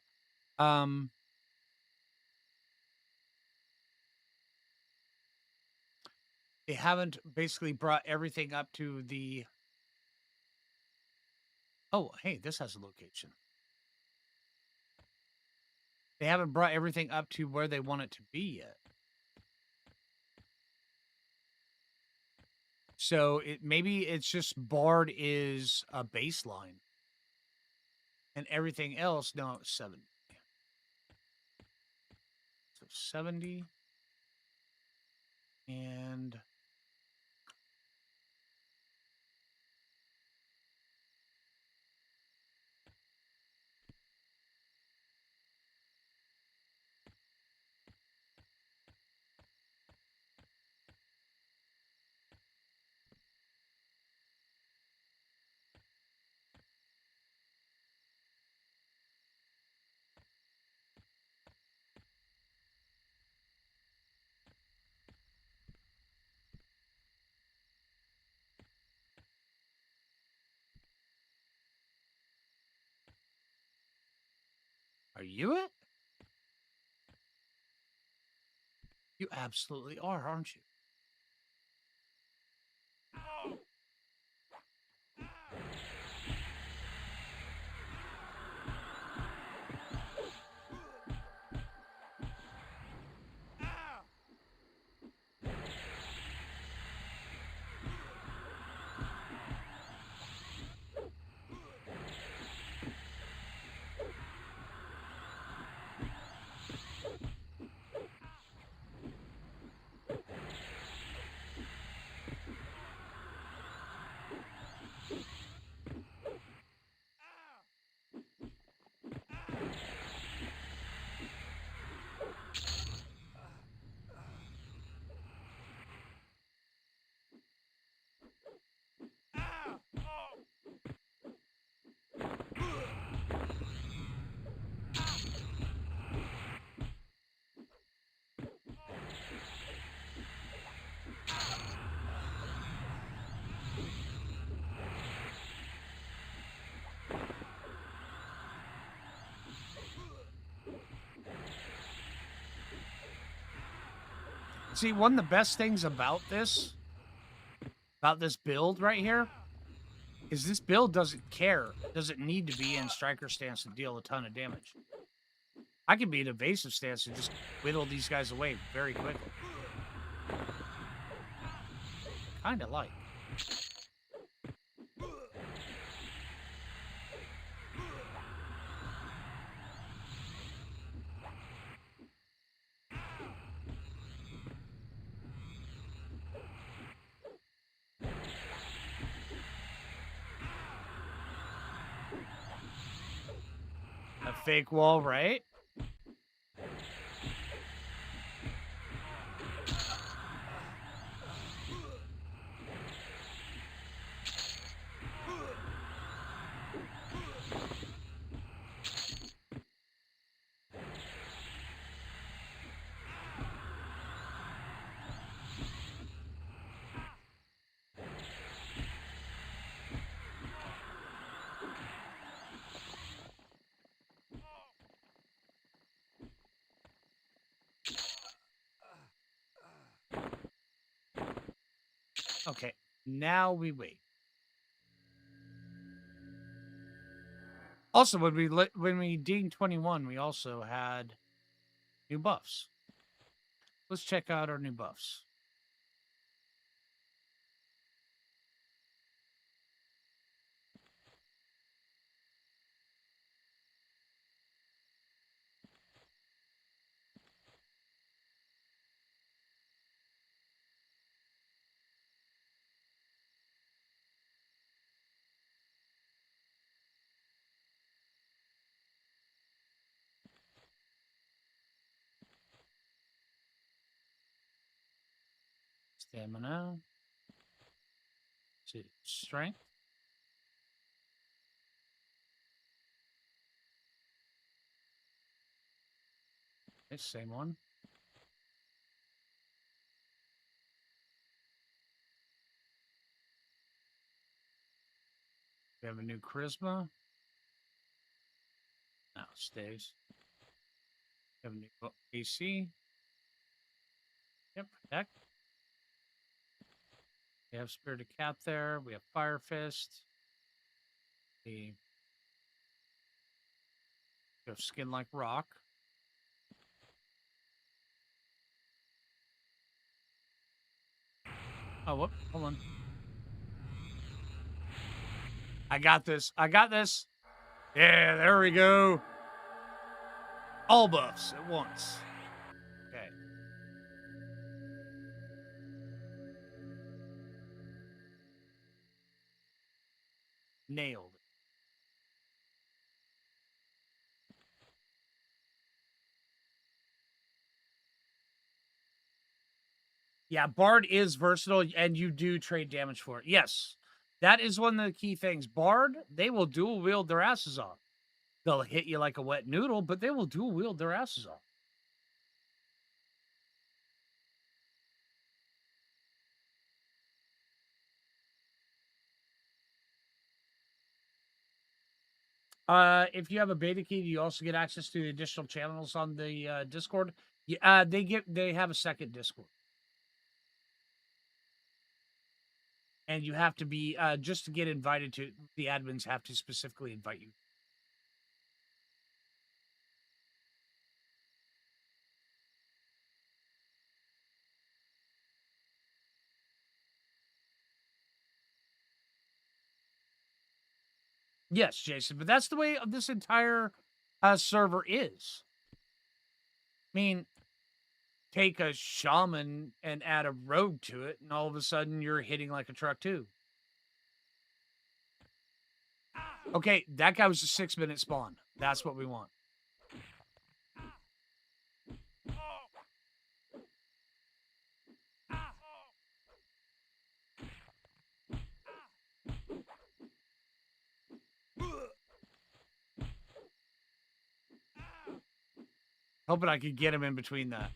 They haven't basically brought everything up to the. Oh, hey, this has a location. They haven't brought everything up to where they want it to be yet. So maybe it's just Bard is a baseline. And everything else, no, 70. So 70. And are you it? You absolutely are, aren't you? See, one of the best things about this build right here, is this build doesn't care, doesn't need to be in striker stance to deal a ton of damage. I can be in evasive stance and just whittle these guys away very quickly. Kind of like. A fake wall, right? Okay, now we wait. Also, when we dinged 21, we also had new buffs. Let's check out our new buffs. Stamina. Strength. Okay, same one. We have a new charisma. No, it stays. We have a new AC. Yep, protect. We have Spirited Cat there. We have Fire Fist. We have Skin Like Rock. Oh, whoop, hold on. I got this. I got this. Yeah, there we go. All buffs at once. Okay. Nailed. Yeah, Bard is versatile, and you do trade damage for it. Yes, that is one of the key things. Bard, they will dual wield their asses off. They'll hit you like a wet noodle, but they will dual wield their asses off. If you have a beta key, you also get access to the additional channels on the Discord. Yeah, they have a second Discord, and you have to be just to get invited to. The admins have to specifically invite you. Yes, Jason, but that's the way of this entire server is. I mean, take a shaman and add a rogue to it, and all of a sudden you're hitting like a truck too. Okay, that guy was a 6-minute spawn. That's what we want. Hoping I could get him in between that.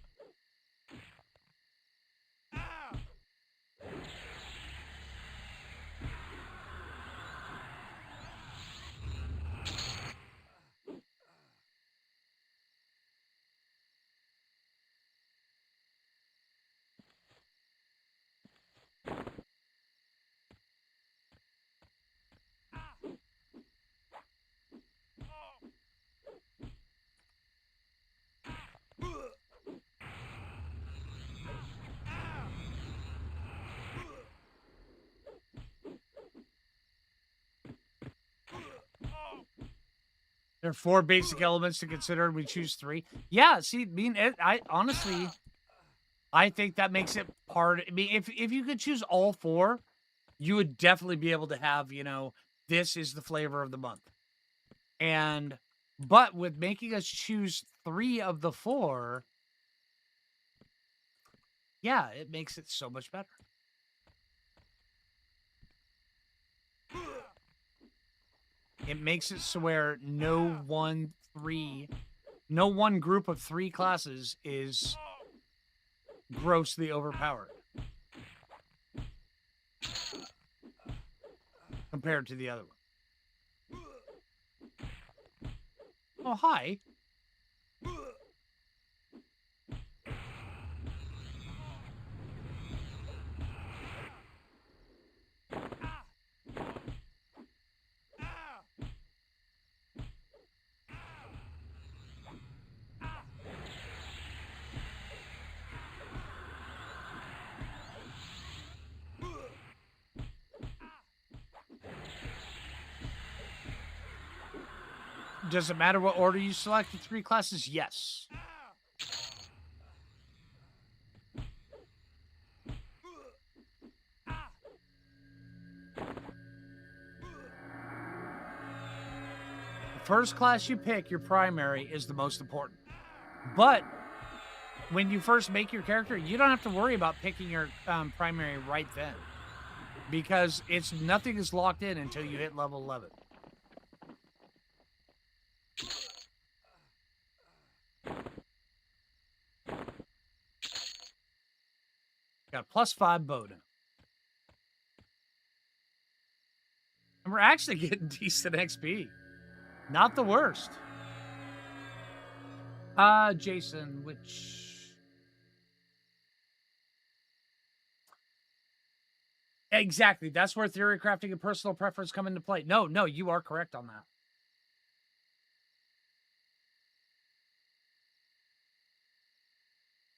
There are 4 basic elements to consider, and we choose 3. Yeah, see, I honestly, I think that makes it part. I mean, if you could choose all 4, you would definitely be able to have, this is the flavor of the month. But with making us choose 3 of the 4, yeah, it makes it so much better. It makes it so where no one group of 3 classes is grossly overpowered compared to the other one. Oh, hi. Does it matter what order you select the 3 classes? Yes. The first class you pick, your primary, is the most important. But when you first make your character, you don't have to worry about picking your primary right then, because nothing is locked in until you hit level 11. Got +5 bonus. And we're actually getting decent XP. Not the worst. Jason, which... Exactly. That's where theory crafting and personal preference come into play. No, you are correct on that.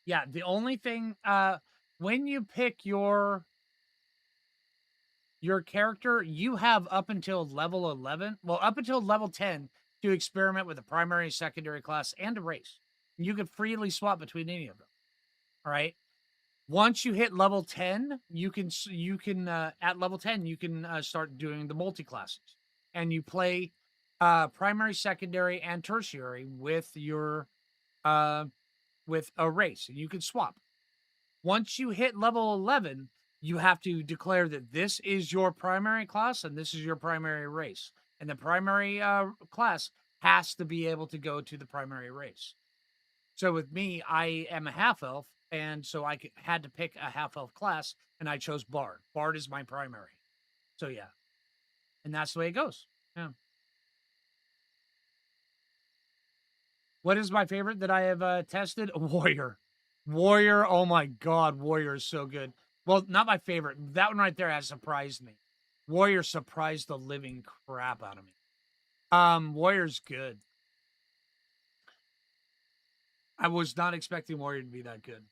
Yeah, the only thing, when you pick your character, you have up until level 11, well, up until level 10 to experiment with a primary, secondary class, and a race. You can freely swap between any of them. All right. Once you hit level 10, you can at level 10, you can start doing the multi-classes. And you play primary, secondary, and tertiary with your with a race. You can swap. Once you hit level 11, you have to declare that this is your primary class and this is your primary race. And the primary class has to be able to go to the primary race. So with me, I am a half-elf, and so I had to pick a half-elf class, and I chose Bard. Bard is my primary. So yeah. And that's the way it goes. Yeah. What is my favorite that I have tested? Warrior. Warrior, oh my god, Warrior is so good. Well, not my favorite. That one right there has surprised me. Warrior surprised the living crap out of me. Warrior's good. I was not expecting Warrior to be that good.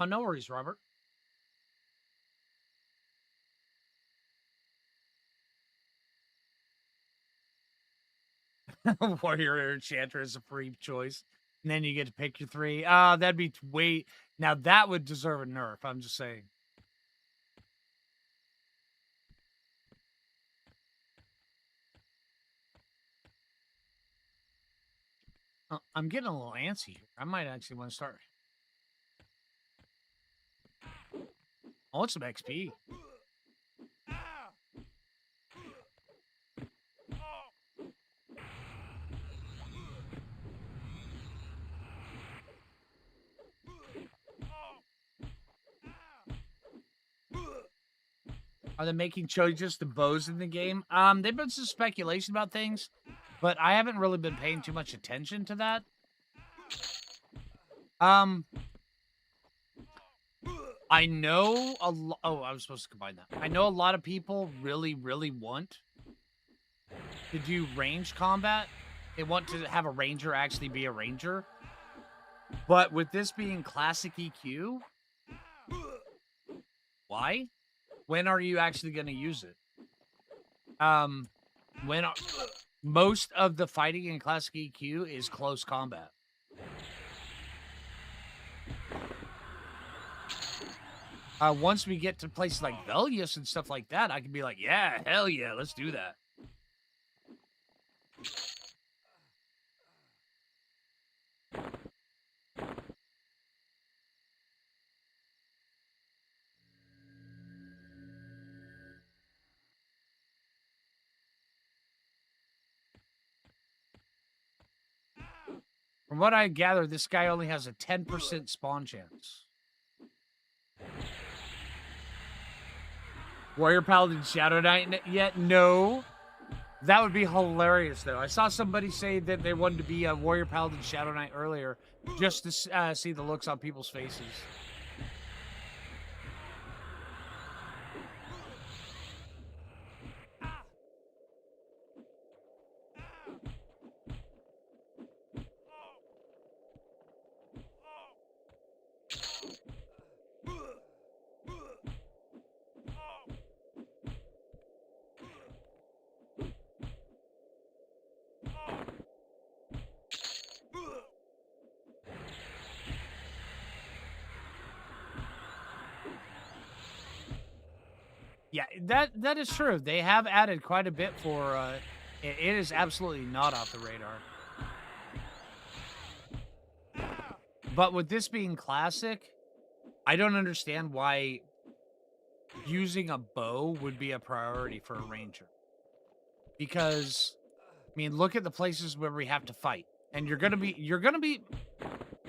Oh, no worries, Robert. Warrior Enchanter is a free choice. And then you get to pick your 3. That'd be way... Now, that would deserve a nerf, I'm just saying. I'm getting a little antsy here. I might actually want to start. I want some XP. Are they making changes to bows in the game? There've been some speculation about things, but I haven't really been paying too much attention to that. I know a lot... Oh, I was supposed to combine that. I know a lot of people really, really want to do range combat. They want to have a ranger actually be a ranger. But with this being classic EQ, why? When are you actually going to use it? Most of the fighting in classic EQ is close combat. Once we get to places like Velius and stuff like that, I can be like, yeah, hell yeah, let's do that. From what I gather, this guy only has a 10% spawn chance. Warrior Paladin Shadow Knight yet? No. That would be hilarious, though. I saw somebody say that they wanted to be a Warrior Paladin Shadow Knight earlier, just to see the looks on people's faces. Yeah, that is true. They have added quite a bit for, it is absolutely not off the radar. But with this being classic, I don't understand why using a bow would be a priority for a ranger. Because, I mean, look at the places where we have to fight. And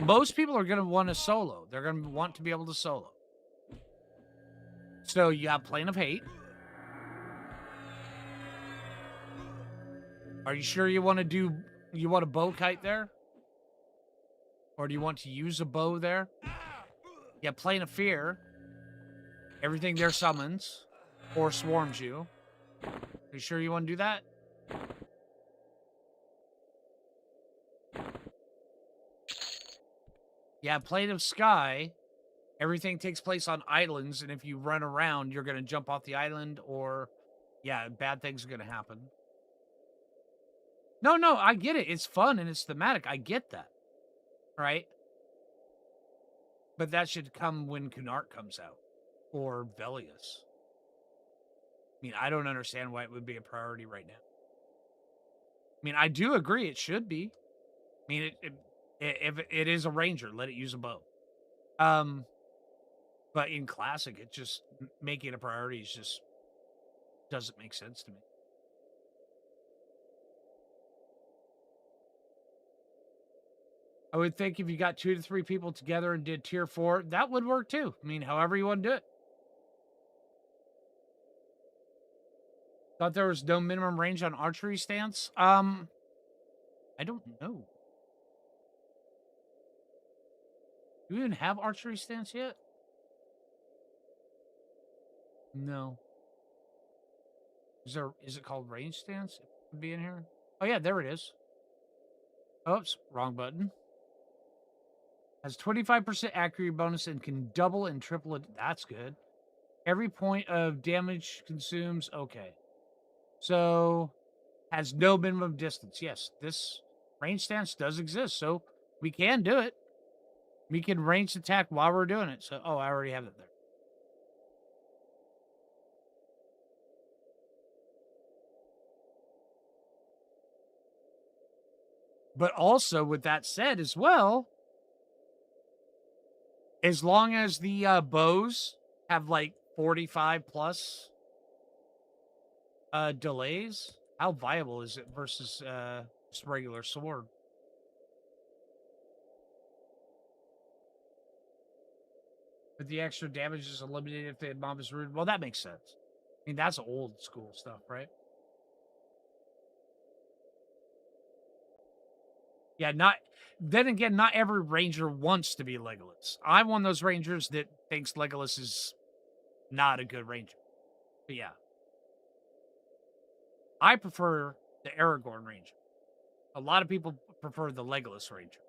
most people are gonna want to solo. They're gonna want to be able to solo. So you have Plane of Hate. Are you sure you want a bow kite there? Or do you want to use a bow there? Yeah, Plane of Fear. Everything there summons or swarms you. Are you sure you want to do that? Yeah, Plane of Sky. Everything takes place on islands, and if you run around, you're going to jump off the island, or, yeah, bad things are going to happen. No, I get it. It's fun and it's thematic. I get that. Right? But that should come when Cunart comes out, or Velius. I mean, I don't understand why it would be a priority right now. I mean, I do agree it should be. I mean, if it is a ranger, let it use a bow. But in classic, it just making it a priority is just doesn't make sense to me. I would think if you got 2 to 3 people together and did tier 4, that would work too. I mean, however you want to do it. Thought there was no minimum range on archery stance. I don't know. Do we even have archery stance yet? No. Is it called range stance? It would be in here. Oh yeah, there it is. Oops, wrong button. Has 25% accuracy bonus and can double and triple it. That's good. Every point of damage consumes. Okay. So has no minimum distance. Yes, this range stance does exist, so we can do it. We can range attack while we're doing it. So, oh, I already have it there. But also, with that said as well, as long as the bows have like 45 plus delays, how viable is it versus just regular sword? But the extra damage is eliminated if the mob is rude. Well, that makes sense. I mean, that's old school stuff, right? Yeah, then again, not every ranger wants to be Legolas. I'm one of those rangers that thinks Legolas is not a good ranger. But yeah. I prefer the Aragorn ranger. A lot of people prefer the Legolas ranger.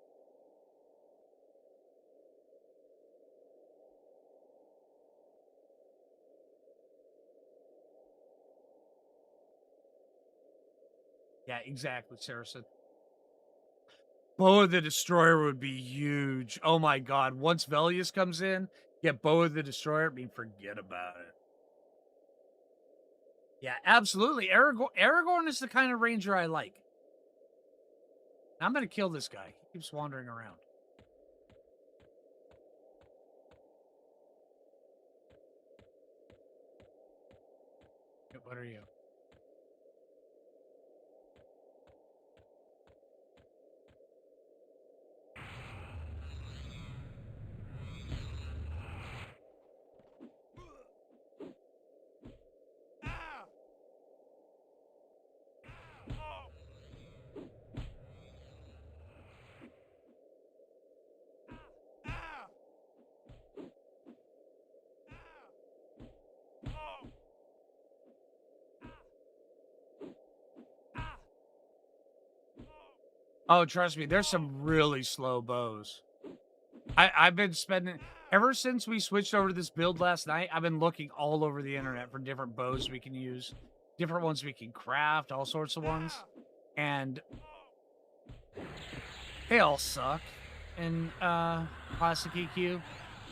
Yeah, exactly, Sarah said. Bow of the Destroyer would be huge. Oh my god. Once Velius comes in, get Bow of the Destroyer, I mean, forget about it. Yeah, absolutely. Aragorn is the kind of ranger I like. I'm going to kill this guy. He keeps wandering around. What are you? Oh, trust me, there's some really slow bows. I've been spending ever since we switched over to this build last night. I've been looking all over the internet for different bows we can use, different ones we can craft, all sorts of ones, and they all suck. In classic EQ,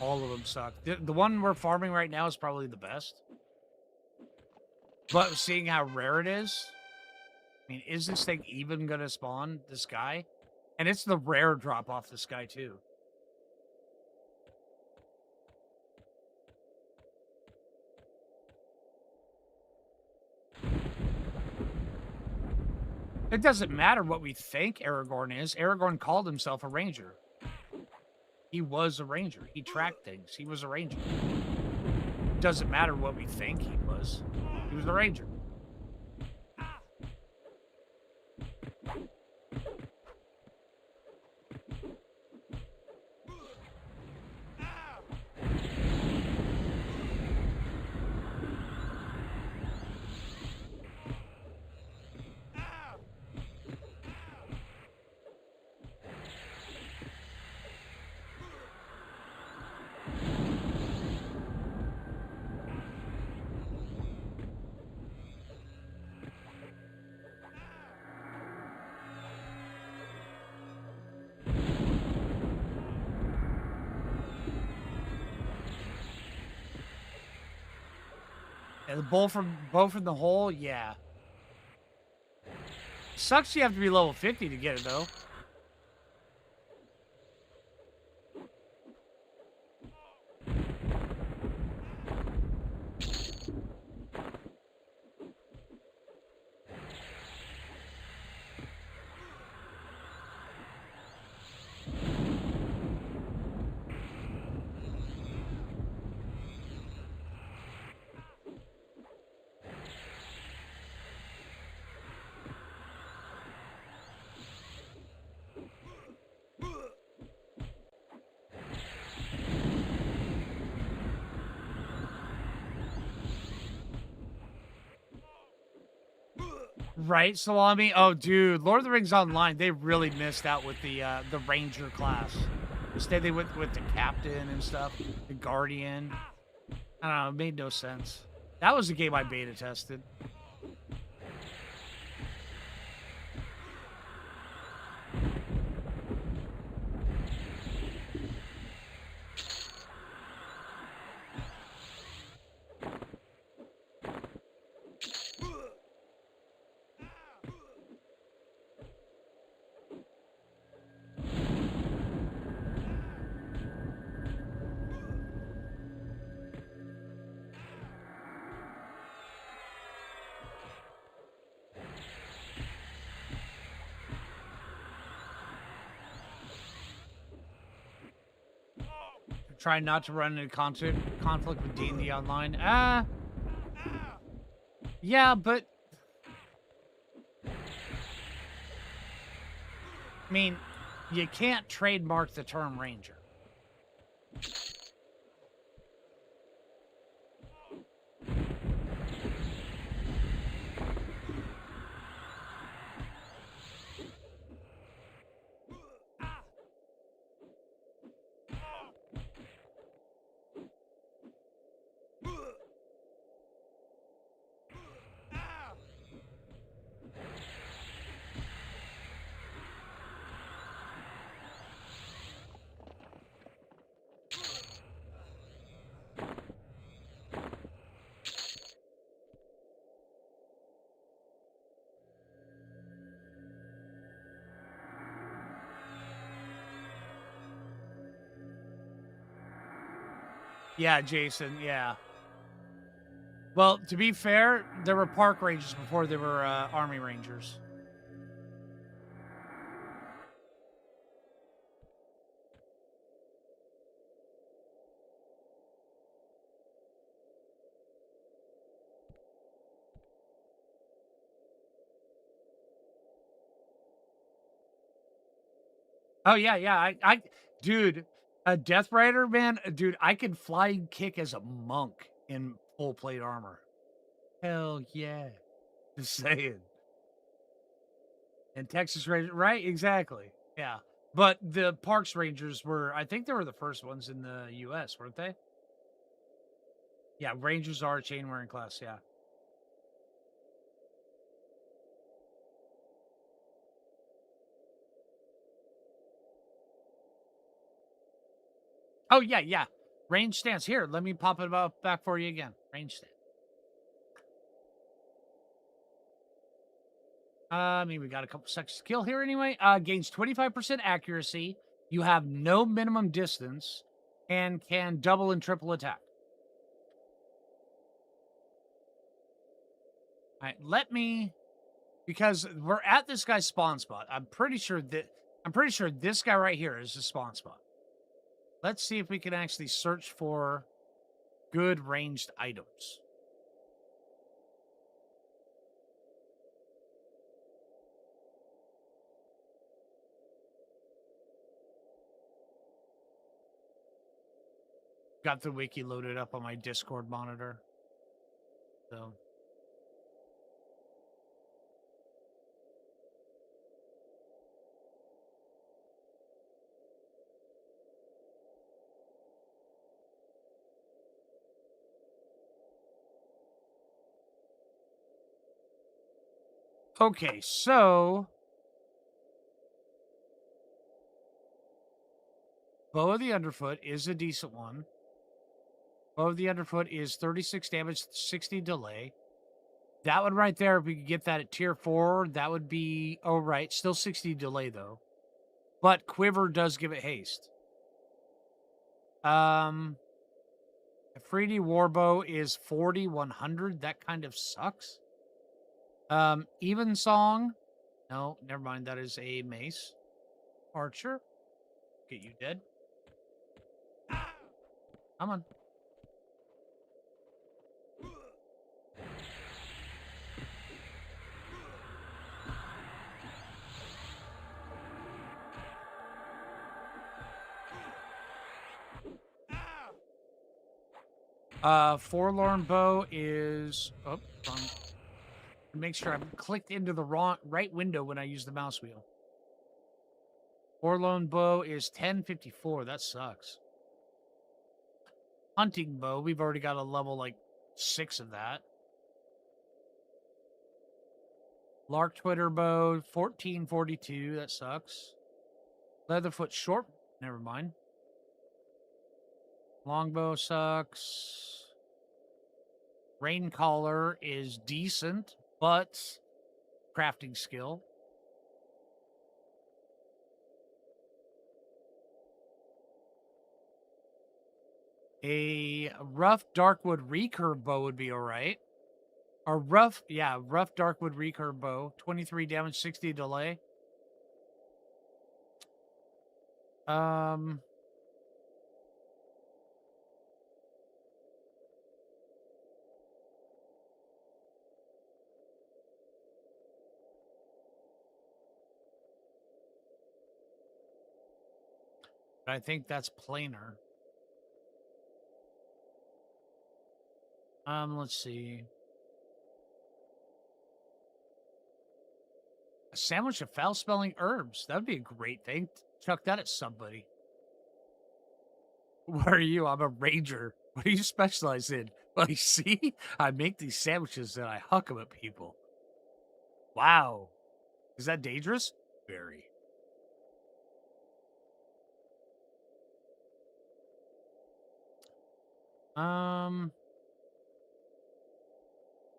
all of them suck. The one we're farming right now is probably the best. But seeing how rare it is, I mean, is this thing even going to spawn this guy? And it's the rare drop off the sky, too. It doesn't matter what we think Aragorn is. Aragorn called himself a ranger. He was a ranger. He tracked things. He was a ranger. It doesn't matter what we think he was. He was a ranger. Yeah, the bow from the hole, yeah. Sucks you have to be level 50 to get it, though. Right, Salami? Oh, dude, Lord of the Rings Online, they really missed out with the Ranger class. Instead, they went with the Captain and stuff, the Guardian. I don't know, it made no sense. That was the game I beta tested. Trying not to run into conflict with D&D Online. Yeah, but I mean, you can't trademark the term Ranger. Yeah, Jason, yeah. Well, to be fair, there were park rangers before there were army rangers. Oh, yeah, yeah. Dude, a Death Rider, man, dude, I could flying kick as a monk in full plate armor. Hell yeah. Just saying. And Texas Ranger, right? Exactly. Yeah. But the Parks Rangers were, I think they were the first ones in the US, weren't they? Yeah, Rangers are a chain wearing class, yeah. Oh, yeah, yeah. Range stance. Here, let me pop it back for you again. Range stance. I mean, we got a couple seconds to kill here anyway. Gains 25% accuracy. You have no minimum distance and can double and triple attack. All right, because we're at this guy's spawn spot. I'm pretty sure this guy right here is the spawn spot. Let's see if we can actually search for good ranged items. Got the wiki loaded up on my Discord monitor. So okay, so Bow of the Underfoot is a decent one. Bow of the Underfoot is 36 damage, 60 delay. That one right there, if we could get that at tier 4, that would be... Oh, right. Still 60 delay, though. But Quiver does give it haste. A 3D Warbow is 40, 100. That kind of sucks. Even Song. No, never mind. That is a mace. Archer. Get you dead. Come on. Forlorn Bow is... Oh, wrong. Make sure I'm clicked into the right window when I use the mouse wheel. Forlorn Bow is 1054. That sucks. Hunting Bow, we've already got a level like 6 of that. Lark Twitter Bow, 1442. That sucks. Leatherfoot Short, never mind. Longbow sucks. Rain Collar is decent, but crafting skill. A rough Darkwood recurve bow would be all right. A rough Darkwood recurve bow, 23 damage, 60 delay. I think that's planar. Let's see. A sandwich of foul-smelling herbs. That would be a great thing. Chuck that at somebody. What are you? I'm a ranger. What do you specialize in? Well, you see, I make these sandwiches and I huck them at people. Wow. Is that dangerous? Very.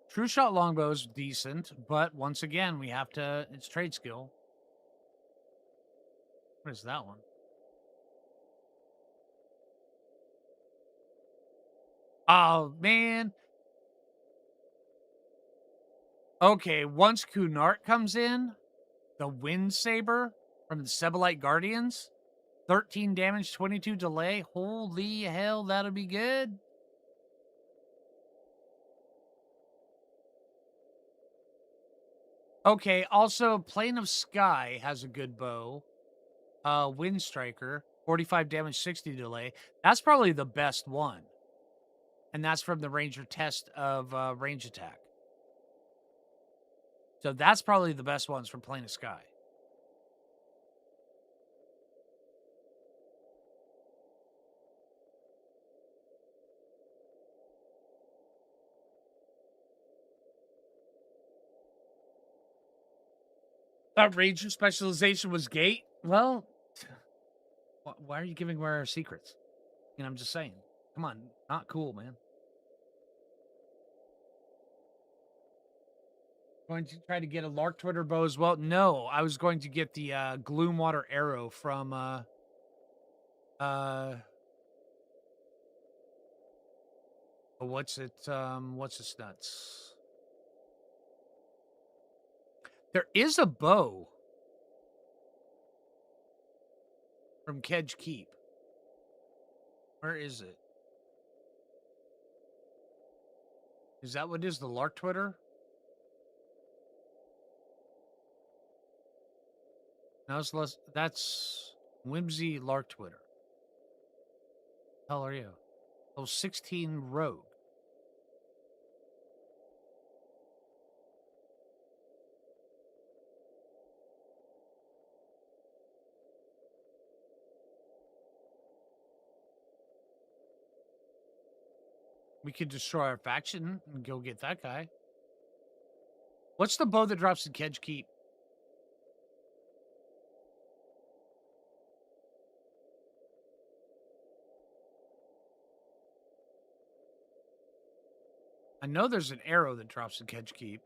True Shot Longbow is decent, but once again, we have to... It's trade skill. What is that one? Oh, man. Okay, once Kunart comes in, the Wind Saber from the Sebelite Guardians, 13 damage, 22 delay. Holy hell, that'll be good. Okay, also, Plane of Sky has a good bow. Wind Striker, 45 damage, 60 delay. That's probably the best one. And that's from the Ranger test of range attack. So that's probably the best ones from Plane of Sky. That Ranger specialization was gate? Well, why are you giving away our secrets? You know, I'm just saying. Come on, not cool, man. Going to try to get a Lark Twitter bow as well. No, I was going to get the Gloomwater arrow from what's it? What's its nuts? There is a bow from Kedge Keep. Where is it? Is that what is the Lark Twitter? No, it's less. That's Whimsy Lark Twitter. Hell are you? Oh, 16 Rogue. We could destroy our faction and go get that guy. What's the bow that drops in Kedge Keep? I know there's an arrow that drops in Kedge Keep.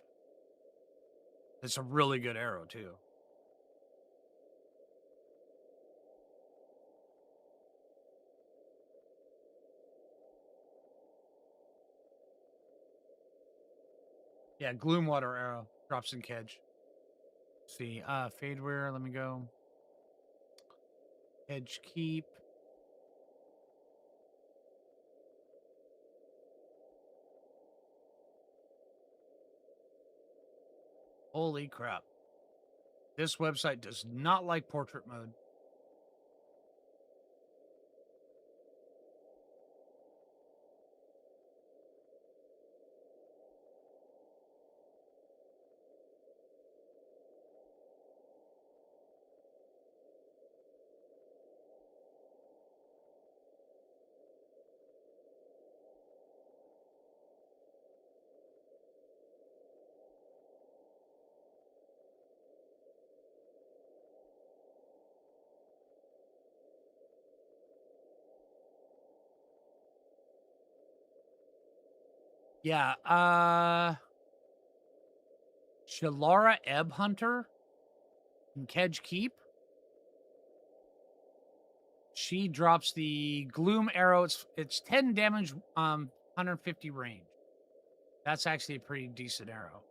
It's a really good arrow, too. Yeah, Gloomwater arrow drops in Kedge. Let's see, Fadeware, let me go. Kedge Keep. Holy crap. This website does not like portrait mode. Yeah, Shalara Ebb Hunter in Kedge Keep. She drops the Gloom arrow. It's 10 damage, 150 range. That's actually a pretty decent arrow.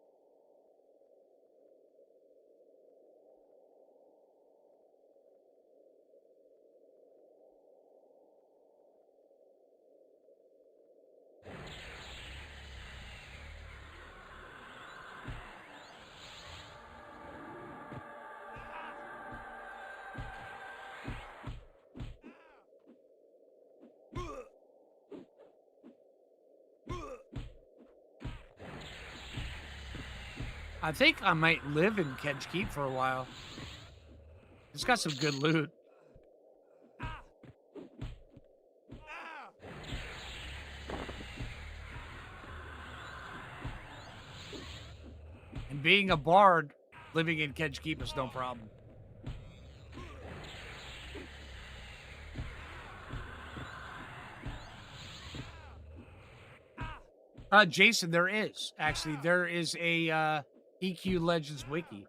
I think I might live in Kedge Keep for a while. It's got some good loot. And being a bard, living in Kedge Keep is no problem. Jason, there is. Actually, there is a EQ Legends wiki.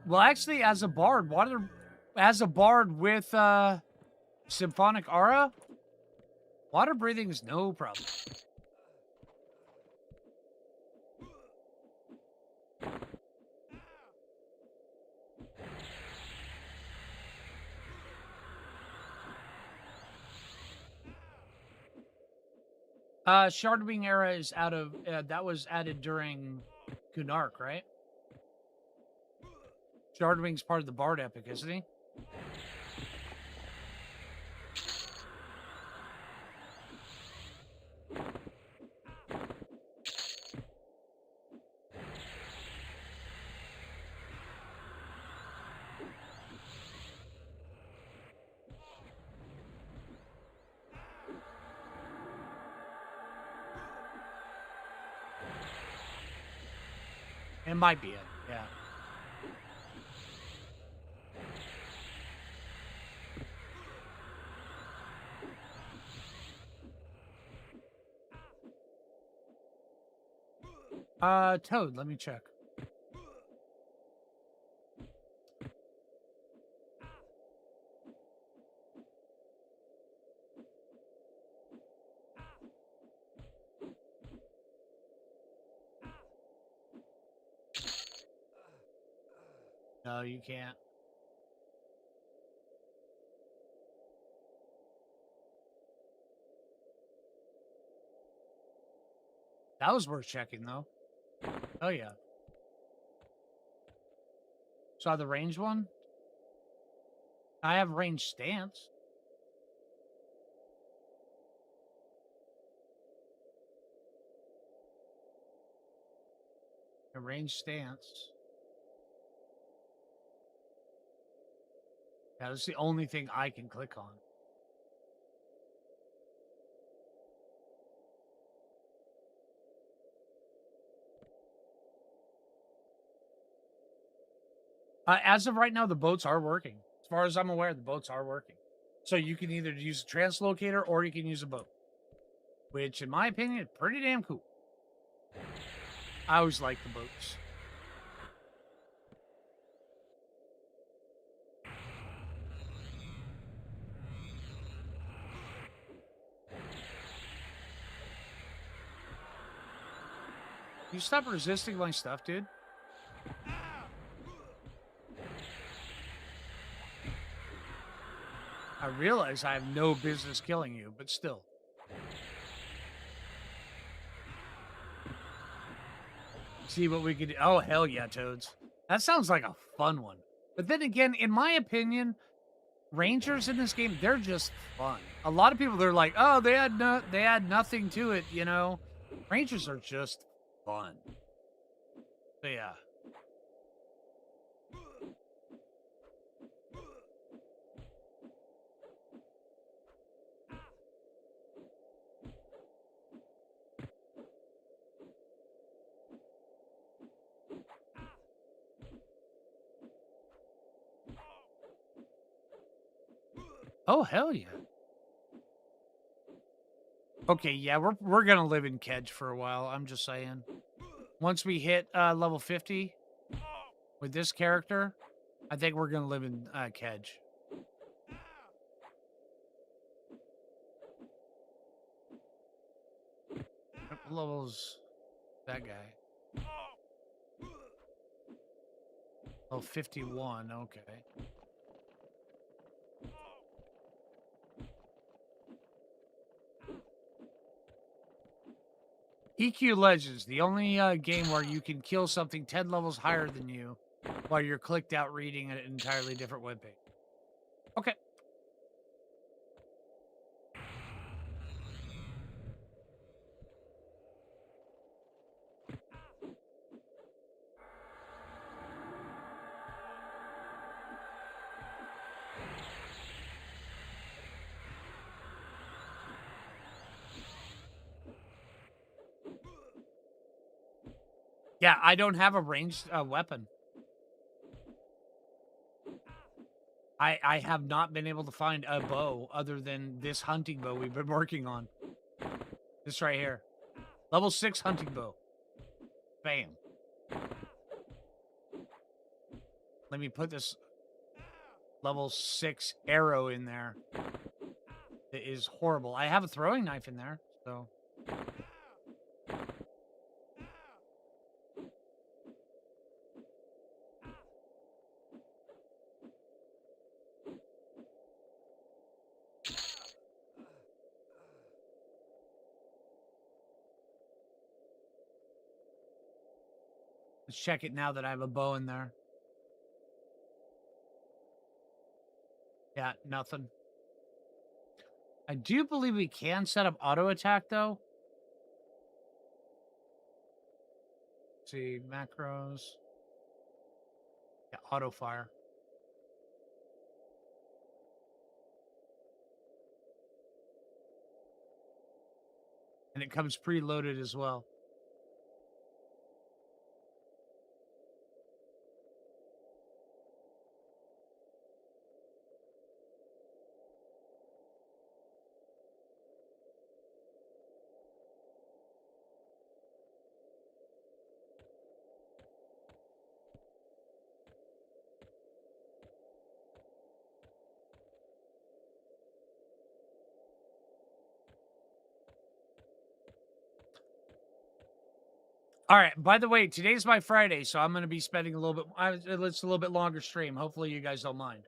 Well, actually, as a bard, with symphonic aura, water breathing is no problem. Shardwing era is out of that was added during Gunark, right? Shardwing's part of the Bard epic, isn't he? It might be it. Yeah. Toad, let me check. No, you can't. That was worth checking, though. Oh, yeah. Saw the range one? I have range stance. A range stance. Yeah, that's the only thing I can click on. As of right now, the boats are working. As far as I'm aware, the boats are working. So you can either use a translocator or you can use a boat. Which, in my opinion, is pretty damn cool. I always like the boats. You stop resisting my stuff, dude? I realize I have no business killing you, but still. See what we could do. Oh, hell yeah, Toads. That sounds like a fun one. But then again, in my opinion, Rangers in this game, they're just fun. A lot of people, they're like, oh, they had nothing to it, you know? Rangers are just fun. So yeah. Oh, hell yeah. Okay, yeah, we're gonna live in Kedge for a while, I'm just saying. Once we hit level 50 with this character, I think we're gonna live in Kedge. What level's that guy? Oh, 51, okay. EQ Legends, the only game where you can kill something 10 levels higher than you while you're clicked out reading an entirely different webpage. Okay. Yeah, I don't have a ranged weapon. I have not been able to find a bow other than this hunting bow we've been working on. This right here. Level 6 hunting bow. Bam. Let me put this level 6 arrow in there. It is horrible. I have a throwing knife in there, so... Let's check it now that I have a bow in there. Yeah, nothing. I do believe we can set up auto attack, though. Let's see, macros. Yeah, auto fire. And it comes preloaded as well. All right. By the way, today's my Friday, so I'm going to be spending a little bit. It's a little bit longer stream. Hopefully, you guys don't mind.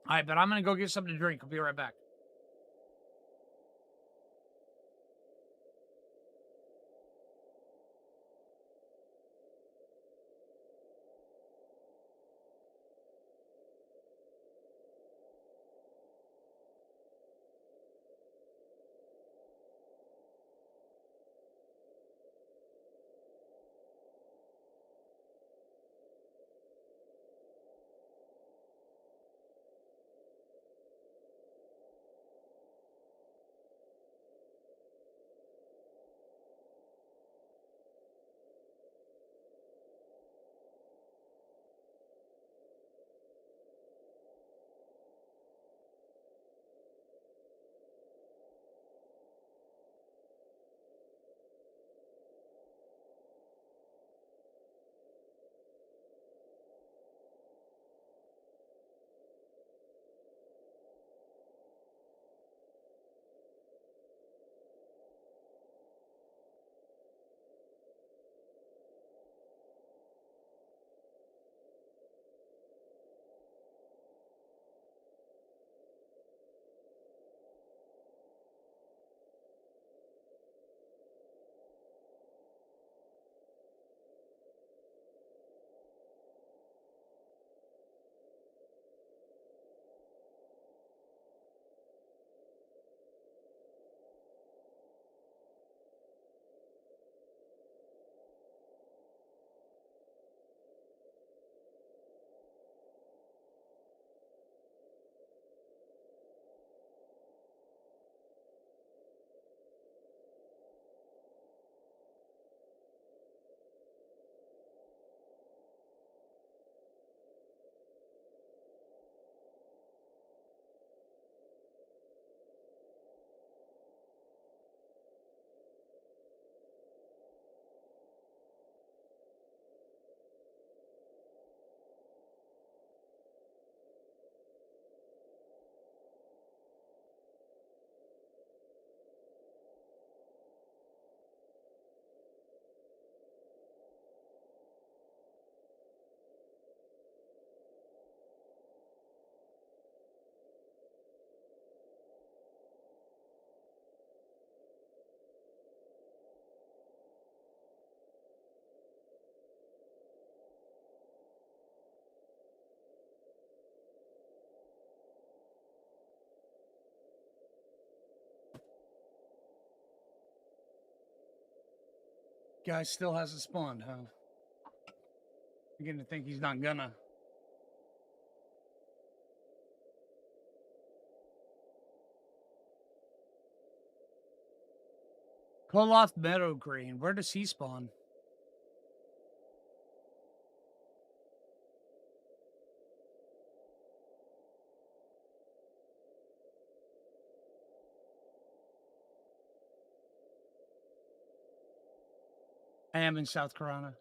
All right, but I'm going to go get something to drink. I'll be right back. Guy still hasn't spawned, huh? Beginning to think he's not gonna. Koloth Meadow Green. Where does he spawn? I am in South Carolina.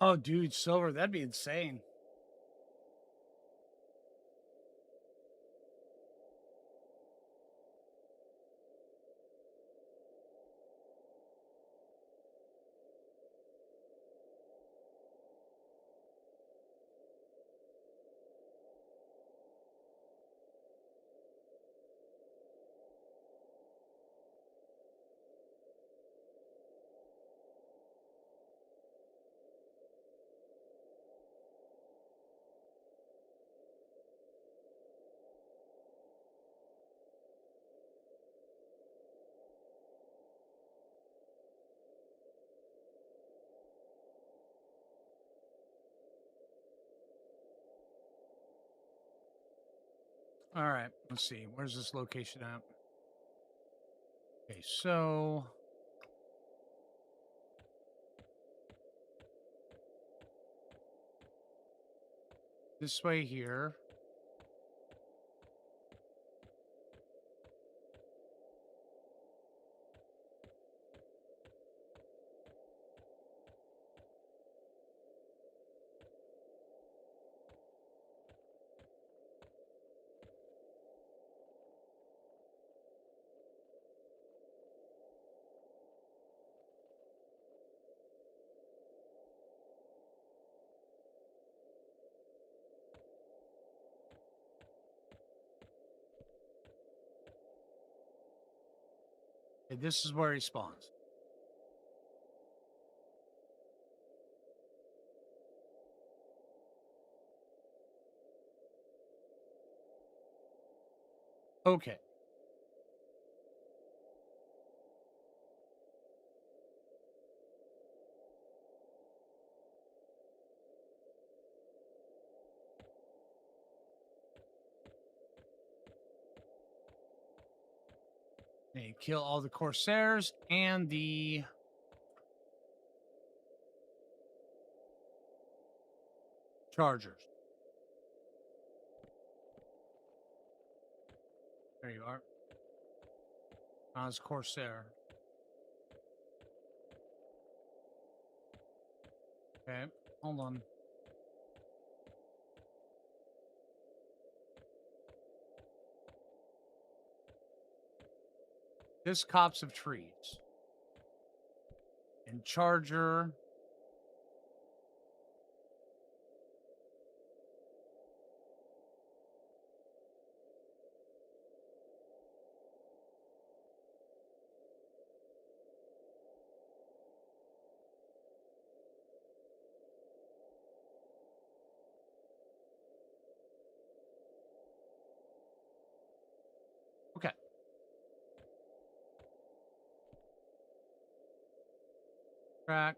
Oh, dude, silver. That'd be insane. All right, let's see. Where's this location at? Okay, so this way here. Okay, this is where he spawns. Okay. And you kill all the Corsairs and the Chargers. There you are. As Corsair. Okay, hold on. This copse of trees. And Charger. Okay. Track.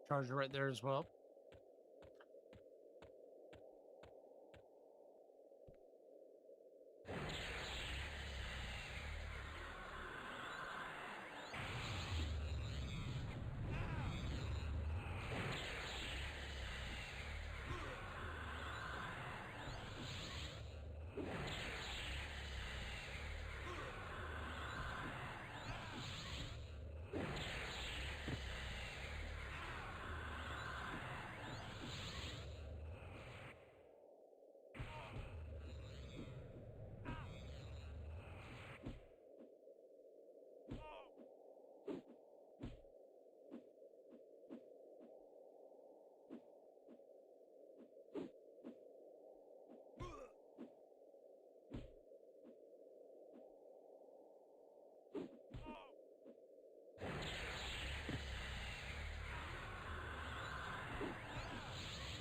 Charger right there as well.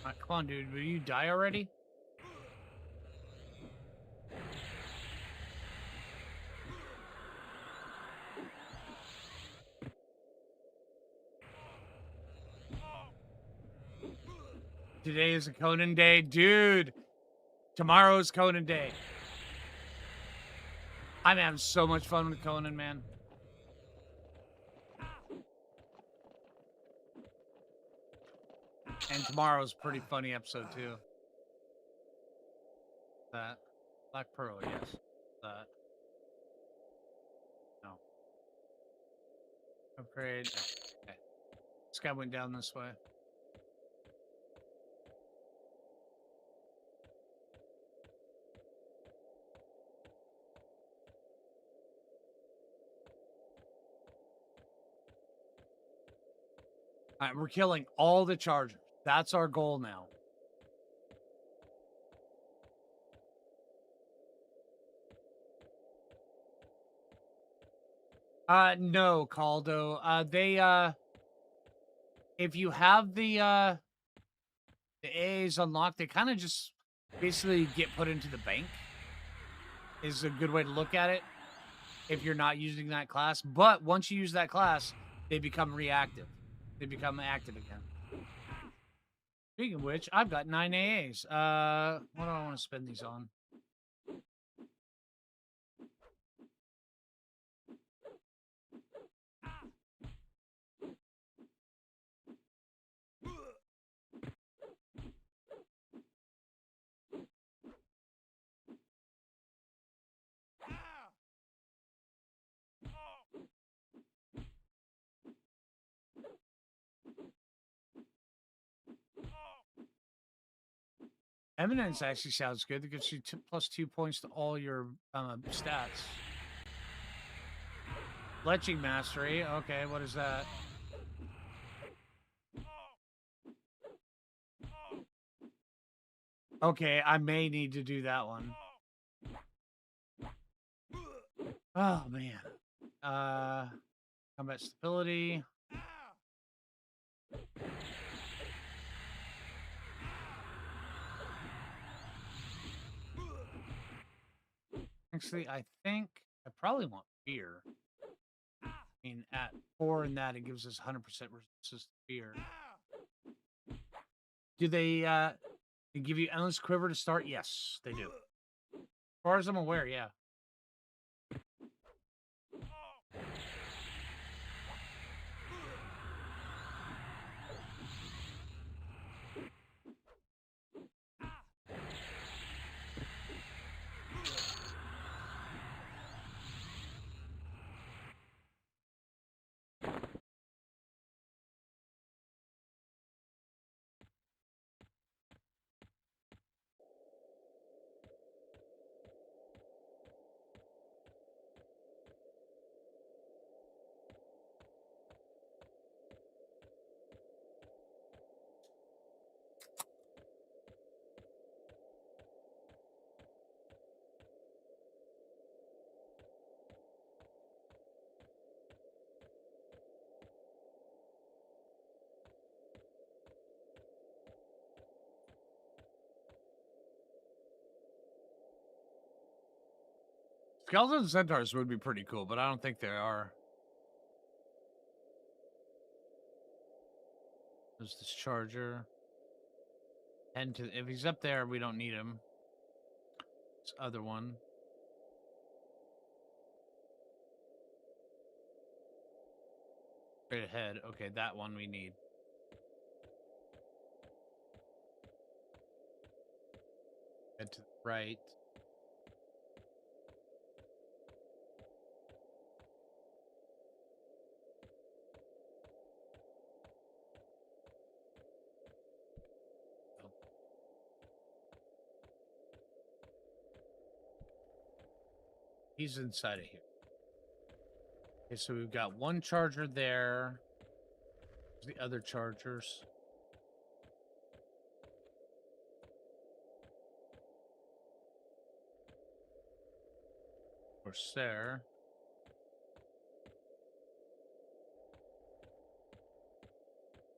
Right, come on, dude. Will you die already? Today is a Conan day. Dude, tomorrow's Conan day. I'm having so much fun with Conan, man. And tomorrow's a pretty funny episode, too. That. Black Pearl, yes. That. No. Upgrade. Okay. This guy went down this way. All right, we're killing all the Chargers. That's our goal now. No, Caldo. If you have the A's unlocked, they kind of just basically get put into the bank. Is a good way to look at it if you're not using that class. But once you use that class, they become reactive. They become active again. Speaking of which, I've got 9 AAs. What do I want to spend these on? Eminence actually sounds good. It gives you +2 points to all your stats. Fletching Mastery. Okay, what is that? Okay, I may need to do that one. Oh, man. Combat Stability. Actually, I think I probably want Fear. I mean, at 4 in that, it gives us 100% resistance to Fear. Do they give you Endless Quiver to start? Yes, they do. As far as I'm aware, yeah. Skeleton Centaurs would be pretty cool, but I don't think they are. There's this Charger. And if he's up there, we don't need him. This other one. Straight ahead. Okay, that one we need. Head to the right. He's inside of here. Okay, so we've got one charger there. There's the other chargers. Of course, there.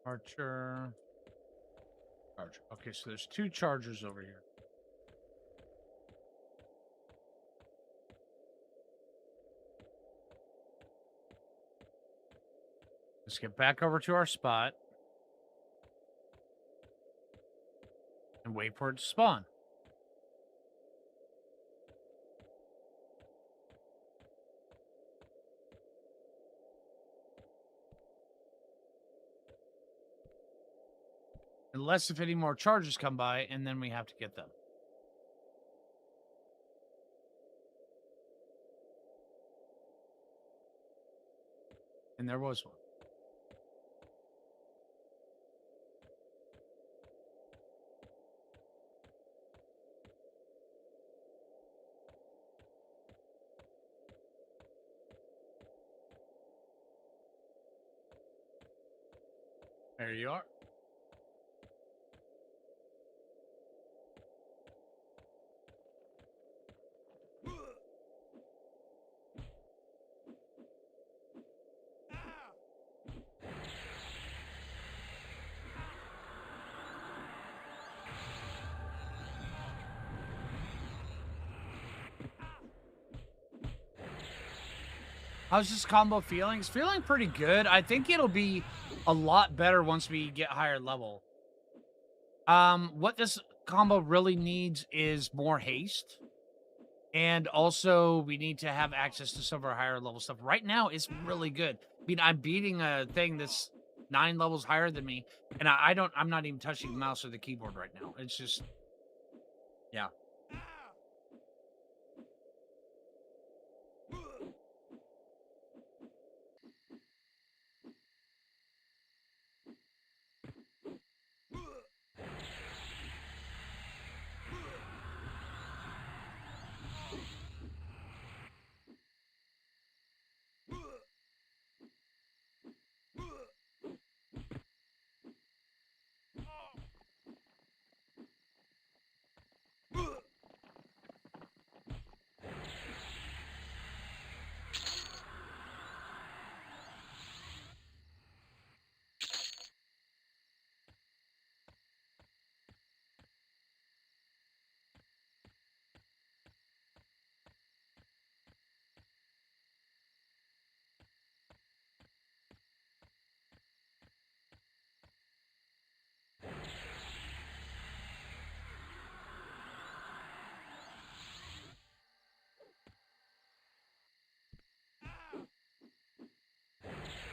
Archer. Charger. Okay, so there's 2 chargers over here. Let's get back over to our spot. And wait for it to spawn. Unless if any more charges come by, and then we have to get them. And there was one. There you are. How's this combo feeling? It's feeling pretty good. I think it'll be a lot better once we get higher level. What this combo really needs is more haste. And also, we need to have access to some of our higher level stuff. Right now, it's really good. I mean, I'm beating a thing that's 9 levels higher than me, and I'm not even touching the mouse or the keyboard right now. It's just, yeah.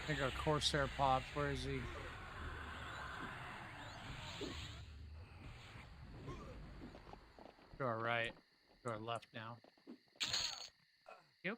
I think our Corsair pops. Where is he? To our right. To our left now. Yep.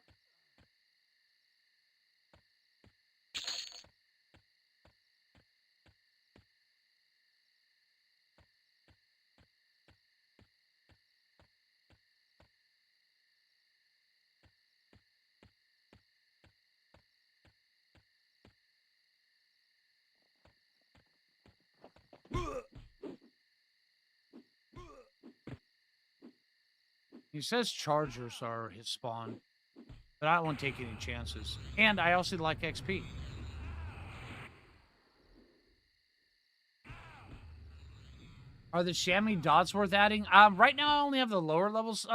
He says chargers are his spawn, but I don't want to take any chances. And I also like XP. Are the chamois dots worth adding? Right now I only have the lower levels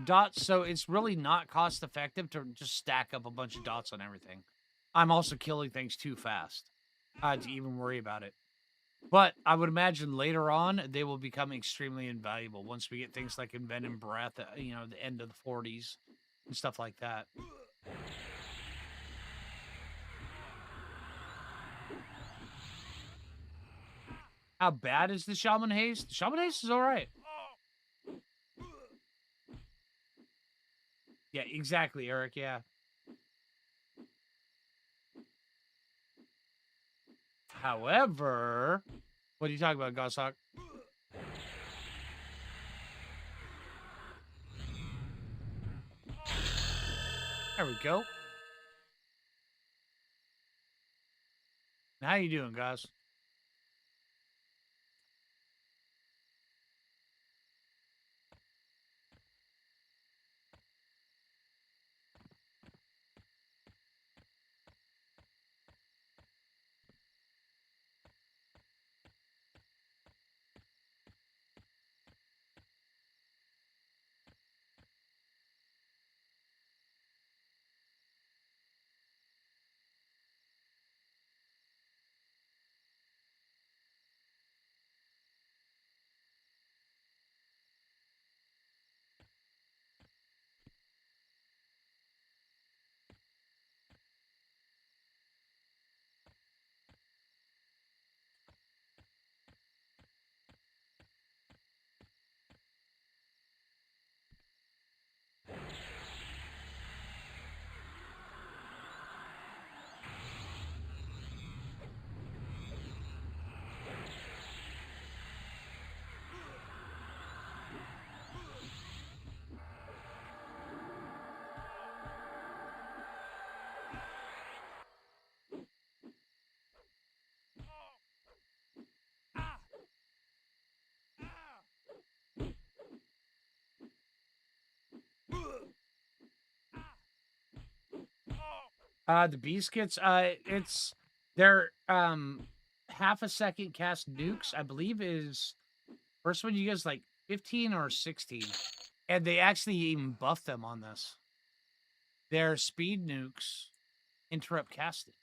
dots, so it's really not cost effective to just stack up a bunch of dots on everything. I'm also killing things too fast to even worry about it. But I would imagine later on they will become extremely invaluable once we get things like Envenom Breath, the end of the 40s and stuff like that. How bad is the Shaman Haste? The Shaman Haste is all right. Yeah, exactly, Eric. Yeah. However, what are you talking about, Goshawk? There we go. How you doing, guys? The beast kits, they're half a second cast nukes, I believe is first one you guys like 15 or 16. And they actually even buff them on this. their speed nukes interrupt casting,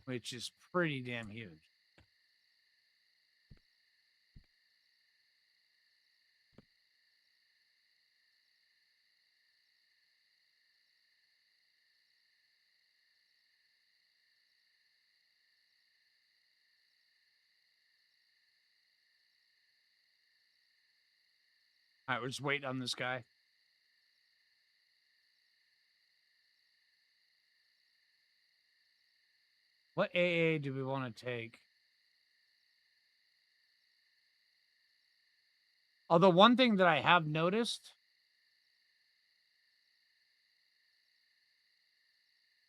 which is pretty damn huge. All right, we're just waiting on this guy. What AA do we want to take? Although one thing that I have noticed,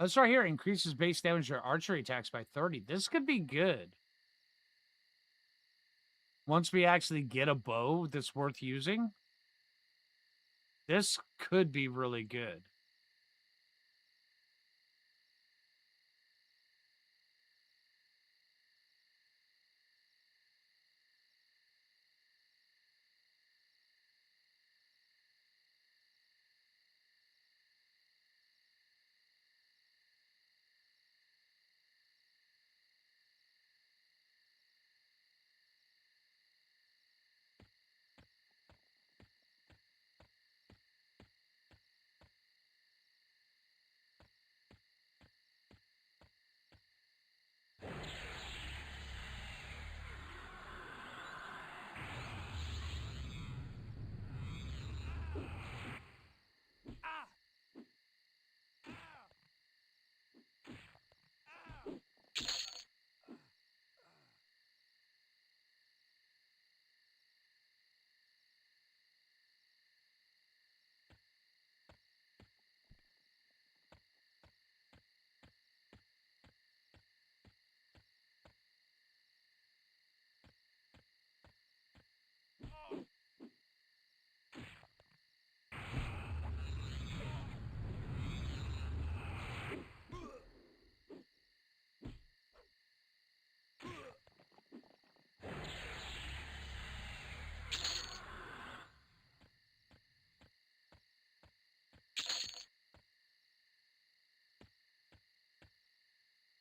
this right here increases base damage or archery attacks by 30. This could be good. Once we actually get a bow that's worth using, this could be really good.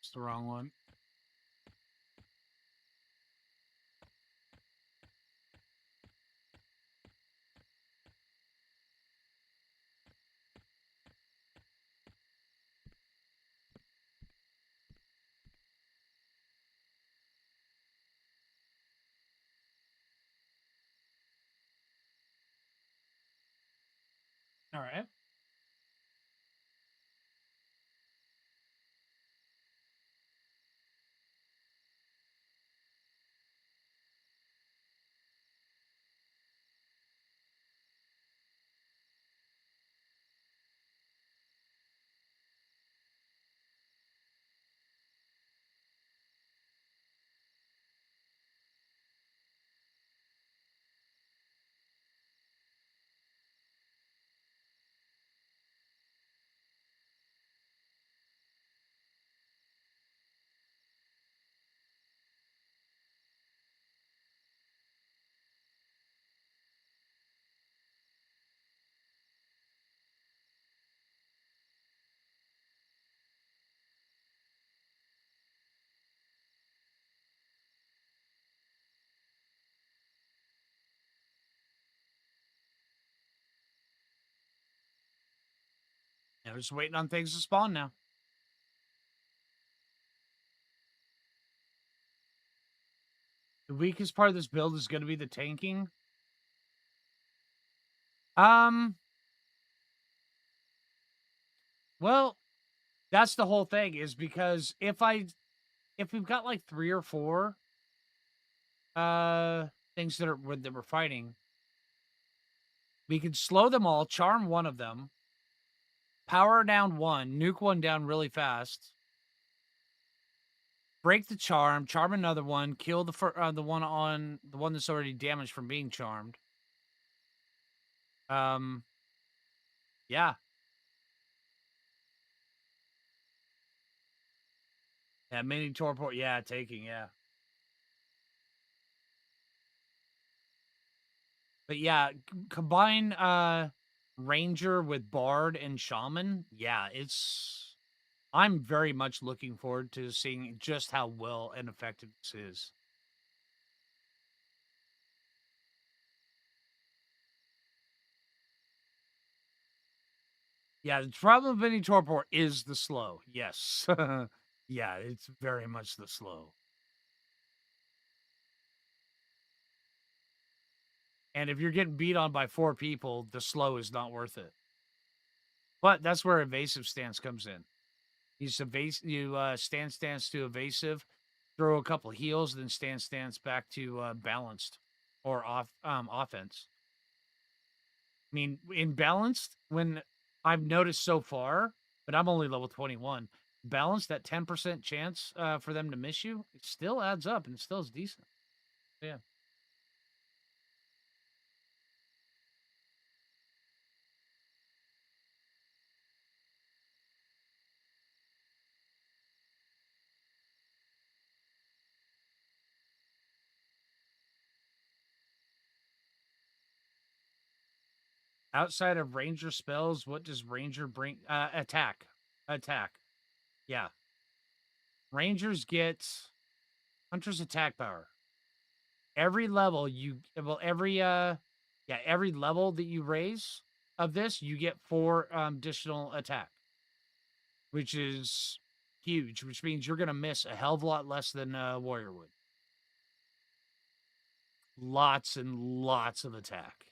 It's the wrong one. All right. Yeah, we're just waiting on things to spawn now. The weakest part of this build is going to be the tanking. Well, that's the whole thing, is because if we've got like 3 or 4 things that we're fighting, we can slow them all, charm one of them, power down one, nuke one down really fast, break the charm, charm another one, kill the one that's already damaged from being charmed. Yeah. Yeah, mini torpor, yeah, taking, yeah. But yeah, combine Ranger with Bard and Shaman, yeah, I'm very much looking forward to seeing just how well and effective this is. Yeah, the problem of any torpor is the slow. Yes. Yeah, it's very much the slow. And if you're getting beat on by 4 people, the slow is not worth it. But that's where evasive stance comes in. You stand stance to evasive, throw a couple heals, then stand stance back to balanced or offense. I mean, in balanced, when I've noticed so far, but I'm only level 21, balanced, that 10% chance for them to miss you, it still adds up and it still is decent. Yeah. Outside of ranger spells, what does ranger bring? Attack. Attack. Yeah. Rangers get hunter's attack power. Every level every level that you raise of this, you get 4 additional attack, which is huge, which means you're gonna miss a hell of a lot less than warrior would. Lots and lots of attack.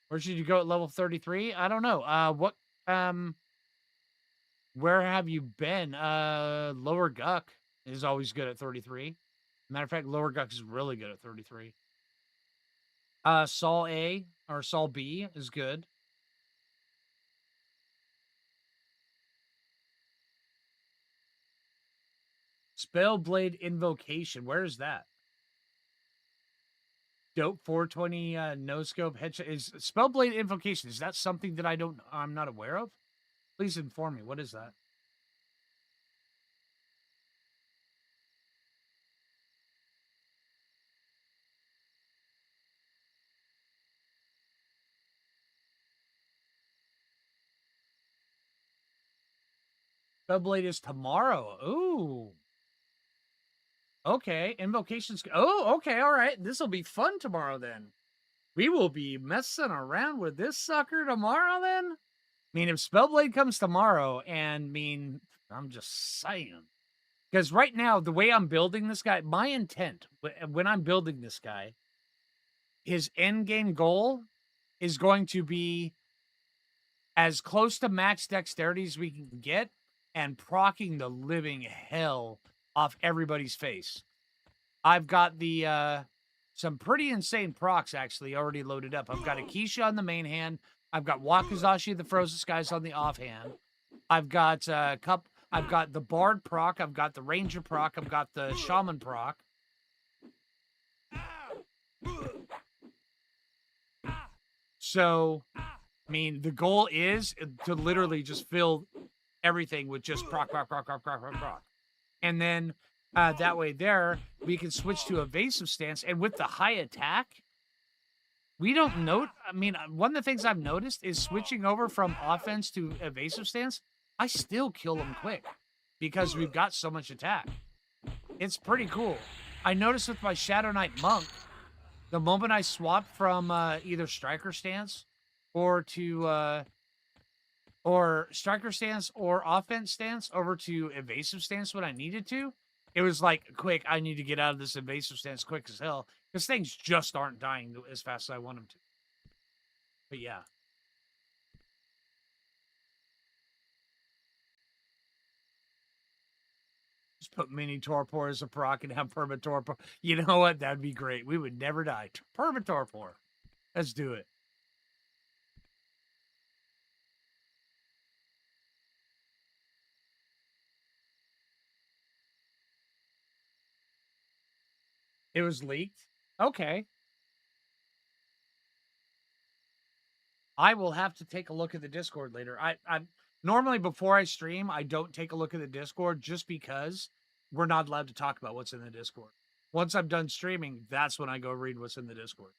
Where should you go at level 33? I don't know. Where have you been? Lower Guck is always good at 33. Matter of fact, Lower Guck is really good at 33. Sol A or Sol B is good. Spellblade Invocation. Where is that? Dope 420 no scope headshot. Is Spellblade Invocation, is that something that I'm not aware of? Please inform me. What is that? Spellblade is tomorrow. Ooh. Okay. Invocations. Oh, okay. All right. This will be fun tomorrow then. We will be messing around with this sucker tomorrow then? I mean, if Spellblade comes tomorrow, I'm just saying. Because right now, the way I'm building this guy, my intent when I'm building this guy, his end game goal is going to be as close to max dexterity as we can get and procking the living hell off everybody's face. I've got some pretty insane procs actually already loaded up. I've got Akisha on the main hand. I've got Wakizashi the Frozen Skies on the offhand. I've got I've got the Bard proc. I've got the Ranger proc. I've got the Shaman proc. So, the goal is to literally just fill everything with just proc. And then that way we can switch to evasive stance. And with the high attack, we don't know. One of the things I've noticed is switching over from offense to evasive stance, I still kill them quick because we've got so much attack. It's pretty cool. I noticed with my Shadow Knight Monk, the moment I swapped from either striker stance or striker stance or offense stance over to evasive stance when I needed to, it was like, quick, I need to get out of this evasive stance quick as hell because things just aren't dying as fast as I want them to. But yeah. Just put mini torpor as a proc and have perma torpor. You know what? That'd be great. We would never die. Perma torpor. Let's do it. It was leaked. Okay. I will have to take a look at the Discord later. I normally before I stream, I don't take a look at the Discord just because we're not allowed to talk about what's in the Discord. Once I'm done streaming, that's when I go read what's in the Discord.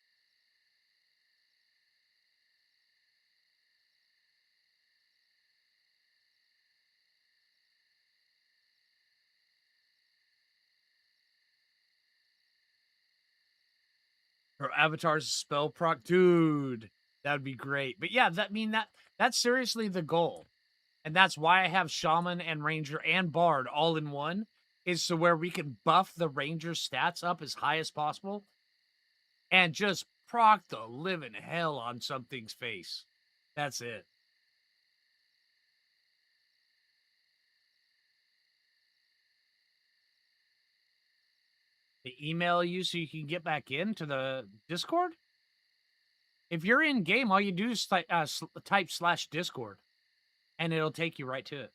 Her avatar's spell proc, dude. That would be great. But yeah, that's seriously the goal. And that's why I have Shaman and Ranger and Bard all in one, is so where we can buff the Ranger stats up as high as possible and just proc the living hell on something's face. That's it. They email you so you can get back into the Discord? If you're in game, all you do is type /Discord and it'll take you right to it.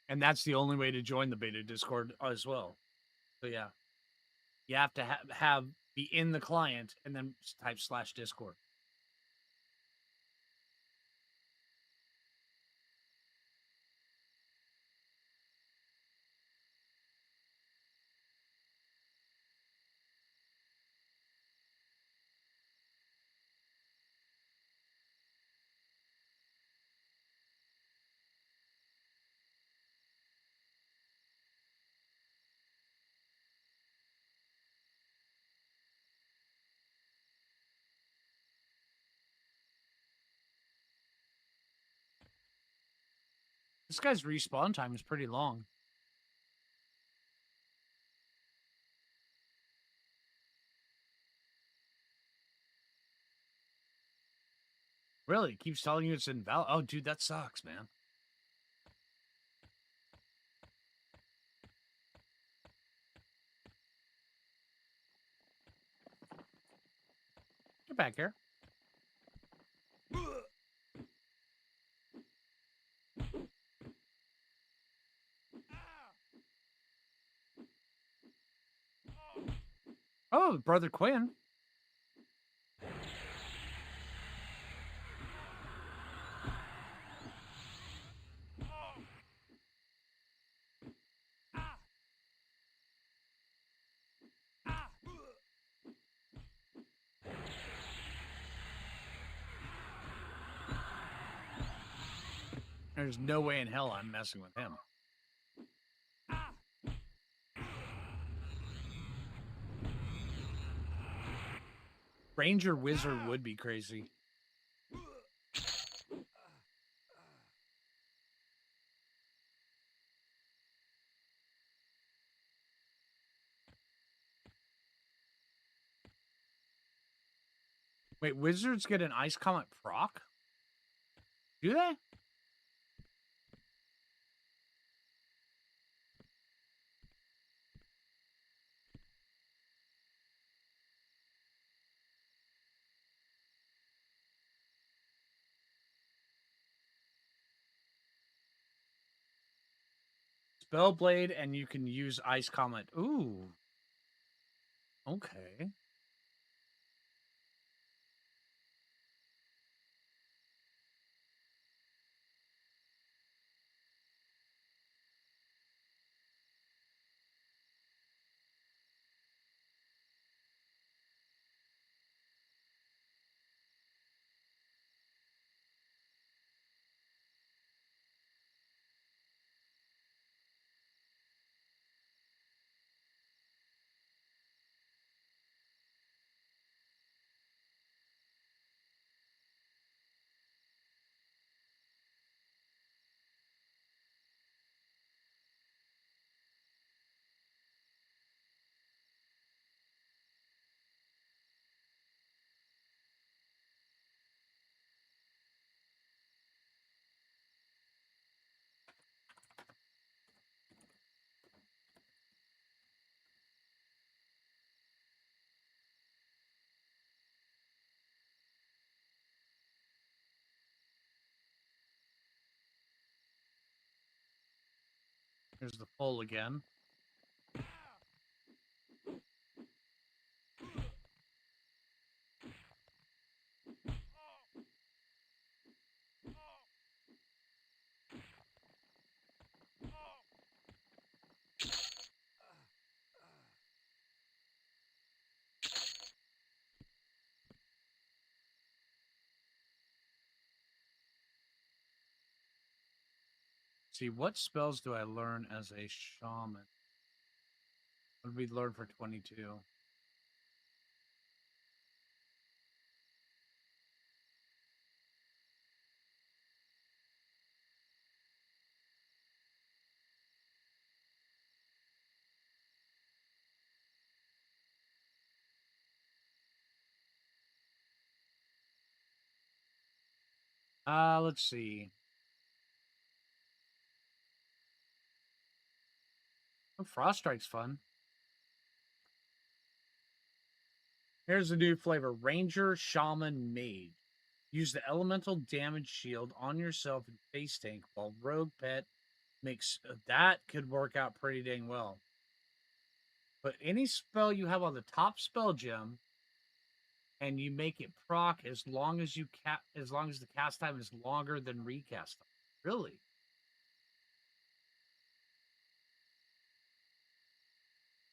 And that's the only way to join the beta Discord as well. So yeah, you have to be in the client and then type /Discord. This guy's respawn time is pretty long. Really? It keeps telling you it's invalid. Oh, dude, that sucks, man. Get back here. Oh, Brother Quinn. There's no way in hell I'm messing with him. Ranger Wizard would be crazy. Wait, wizards get an ice comet proc? Do they? Spellblade, and you can use ice comet. Ooh. Okay. Here's the pull again. See, what spells do I learn as a shaman? What did we learn for 22? Let's see. Oh, Frost Strike's fun. Here's a new flavor: Ranger, Shaman, Mage. Use the elemental damage shield on yourself and face tank, while Rogue Pet makes that could work out pretty dang well. But any spell you have on the top spell gem, and you make it proc as long as as long as the cast time is longer than recast time. Really?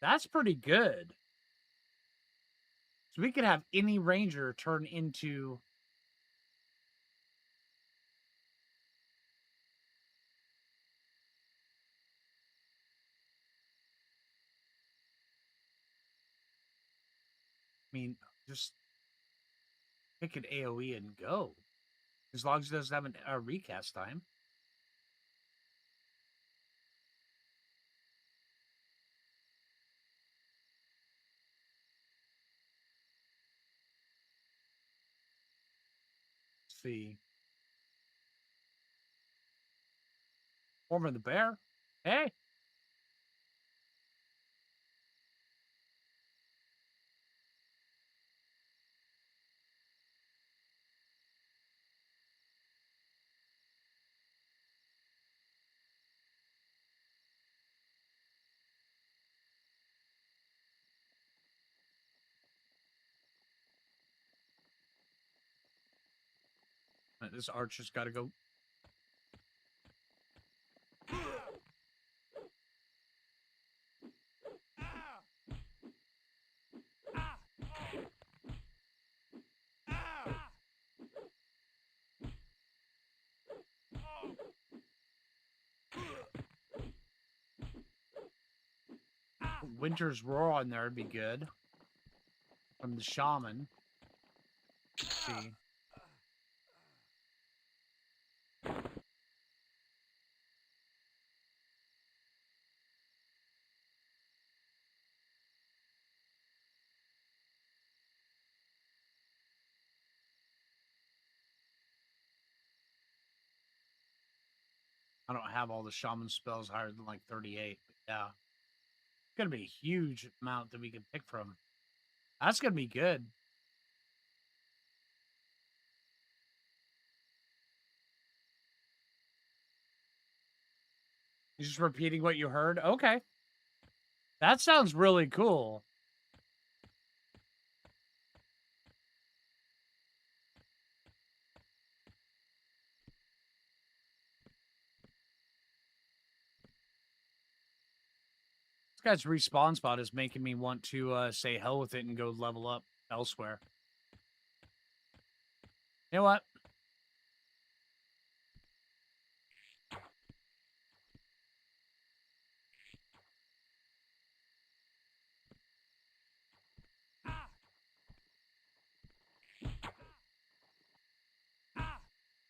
That's pretty good. So we could have any ranger turn into I mean, just pick an AoE and go. As long as it doesn't have a recast time. Let's see. Form of the bear. Hey. This archer's got to go. Winter's Roar on there would be good. From the shaman. Let's see. I don't have all the shaman spells higher than like 38. But yeah. It's going to be a huge amount that we can pick from. That's going to be good. You're just repeating what you heard? Okay. That sounds really cool. This guy's respawn spot is making me want to say hell with it and go level up elsewhere. You know what?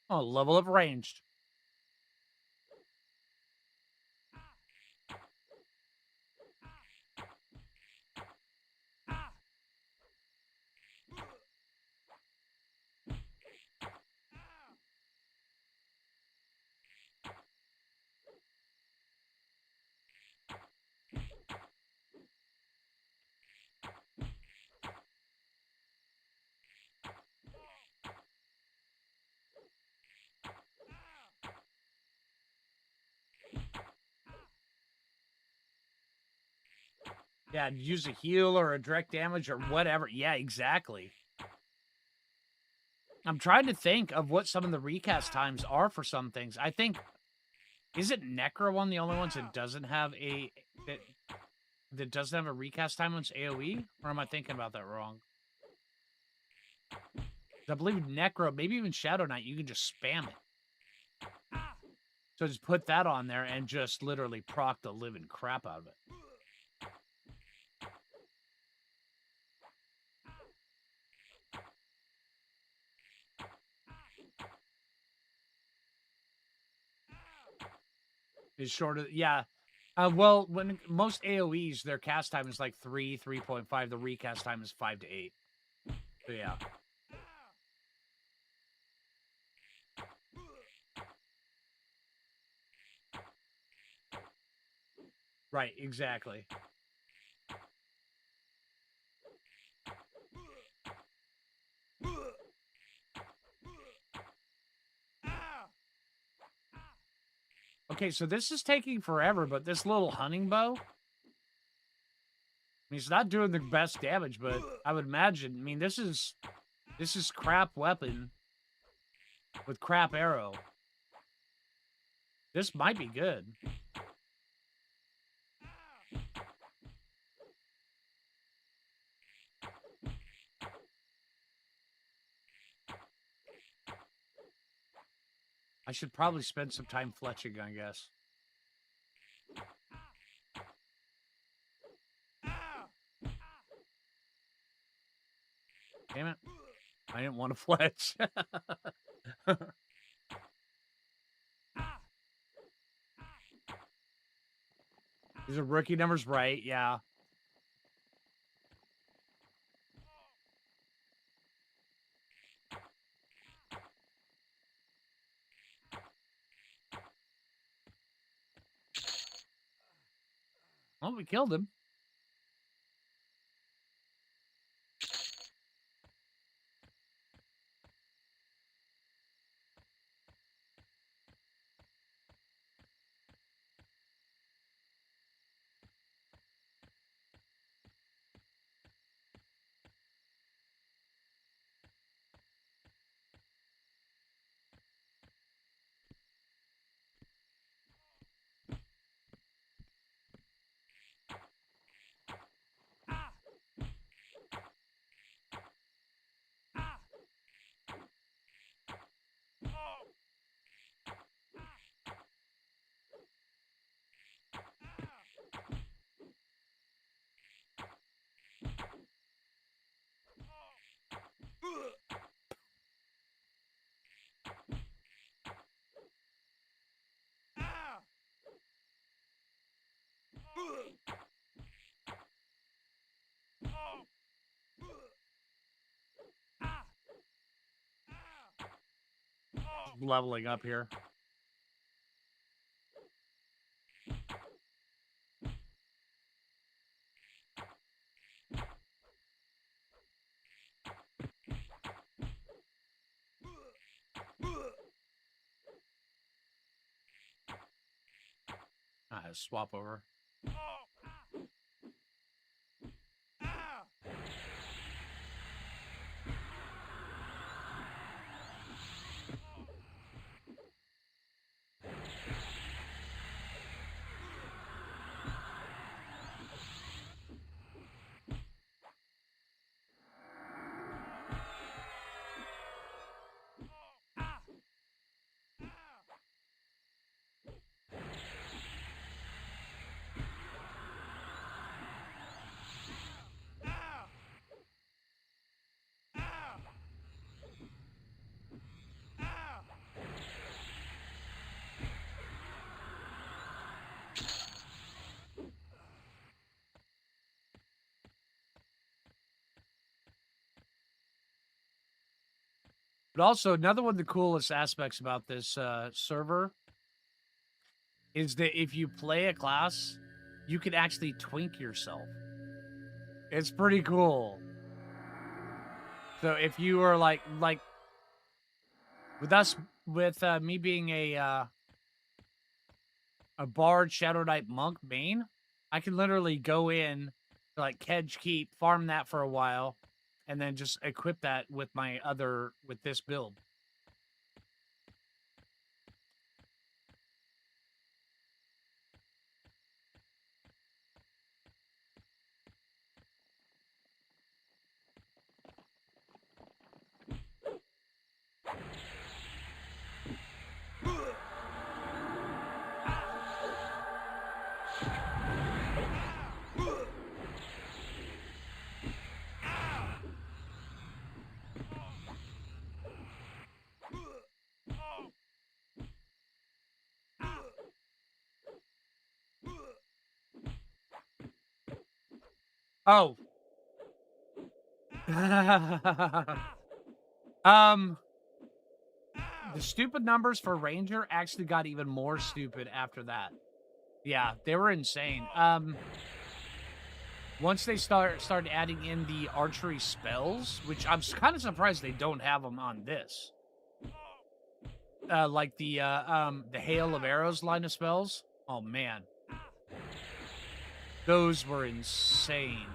Oh, level up ranged. Yeah, use a heal or a direct damage or whatever. Yeah, exactly. I'm trying to think of what some of the recast times are for some things. I think, isn't Necro one the only ones that doesn't have that doesn't have a recast time when it's AoE? Or am I thinking about that wrong? I believe Necro, maybe even Shadow Knight, you can just spam it. So just put that on there and just literally proc the living crap out of it. Is shorter, yeah. Well, when most AoEs, their cast time is like 3.5. The recast time is 5 to 8. So yeah. Right, exactly. Okay, so this is taking forever, but this little hunting bow, I mean, it's not doing the best damage, but I would imagine, I mean, this is crap weapon with crap arrow. This might be good. I should probably spend some time fletching, I guess. Damn it. I didn't want to fletch. These are rookie numbers, right? Yeah. Well, we killed him. Leveling up here. Swap over. But also, another one of the coolest aspects about this server is that if you play a class, you can actually twink yourself. It's pretty cool. So if you are like with us, with me being a bard Shadow Knight monk main, I can literally go in, like Kedge Keep, farm that for a while, and then just equip that with my with this build. Oh. um, the stupid numbers for Ranger actually got even more stupid after that. Yeah, they were insane. Once they started adding in the archery spells, which I'm kind of surprised they don't have them on this. Like the hail of arrows line of spells. Oh man, those were insane.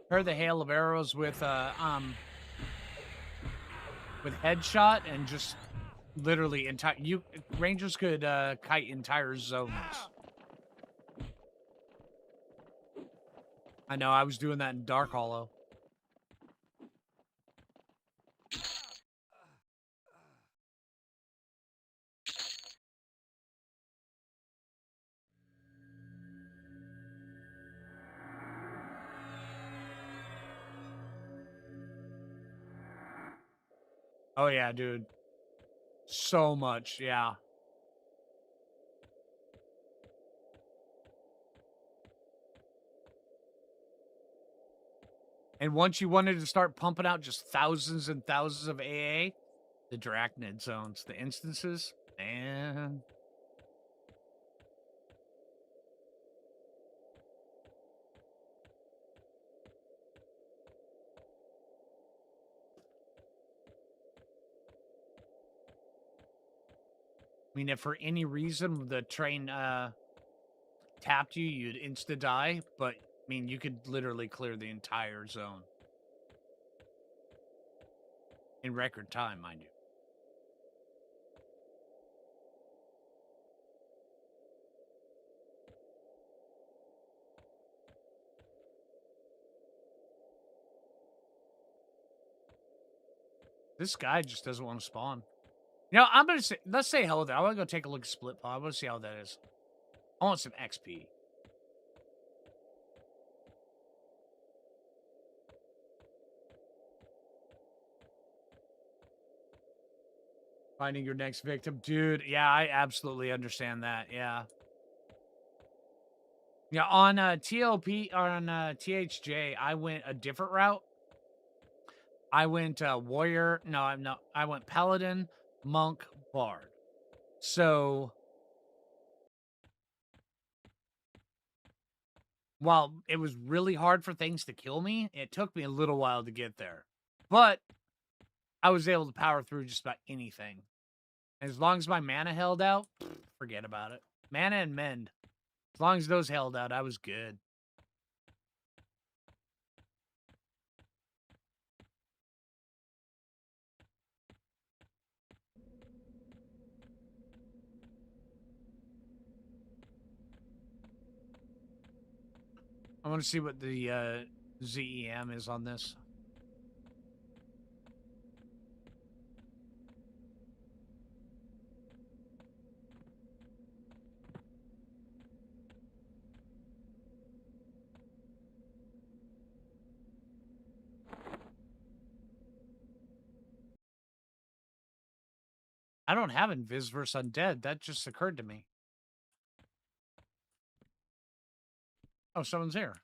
Pair the hail of arrows with headshot and just literally entire rangers could kite entire zones. I know, I was doing that in Dark Hollow. Oh yeah, dude. So much, yeah. And once you wanted to start pumping out just thousands and thousands of AA, the Drachnid zones, the instances, man. I mean, if for any reason the train tapped you, you'd insta-die, but, I mean, you could literally clear the entire zone. In record time, mind you. This guy just doesn't want to spawn. You know, I'm gonna say, let's say hello there. I want to go take a look at Split Pod. I want to see how that is. I want some XP. Finding your next victim. Dude, yeah, I absolutely understand that. Yeah. Yeah, on TOP, on THJ, I went a different route. I went warrior. No, I'm not. I went paladin, monk, bard. So while it was really hard for things to kill me, it took me a little while to get there. But I was able to power through just about anything. As long as my mana held out, forget about it. Mana and mend. As long as those held out, I was good. I want to see what the ZEM is on this. I don't have Invis versus Undead. That just occurred to me. Oh, someone's here.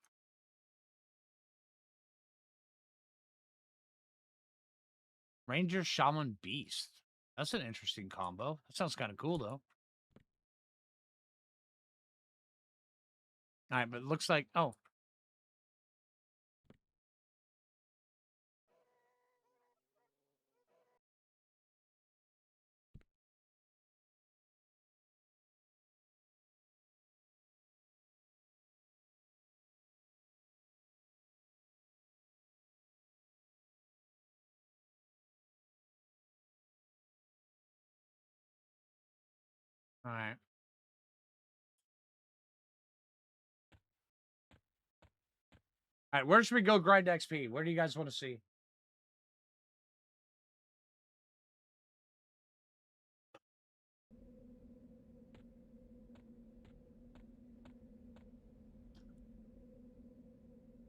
Ranger, Shaman, Beast. That's an interesting combo. That sounds kind of cool, though. All right, but it looks like... Oh. All right. All right, where should we go grind XP? Where do you guys want to see?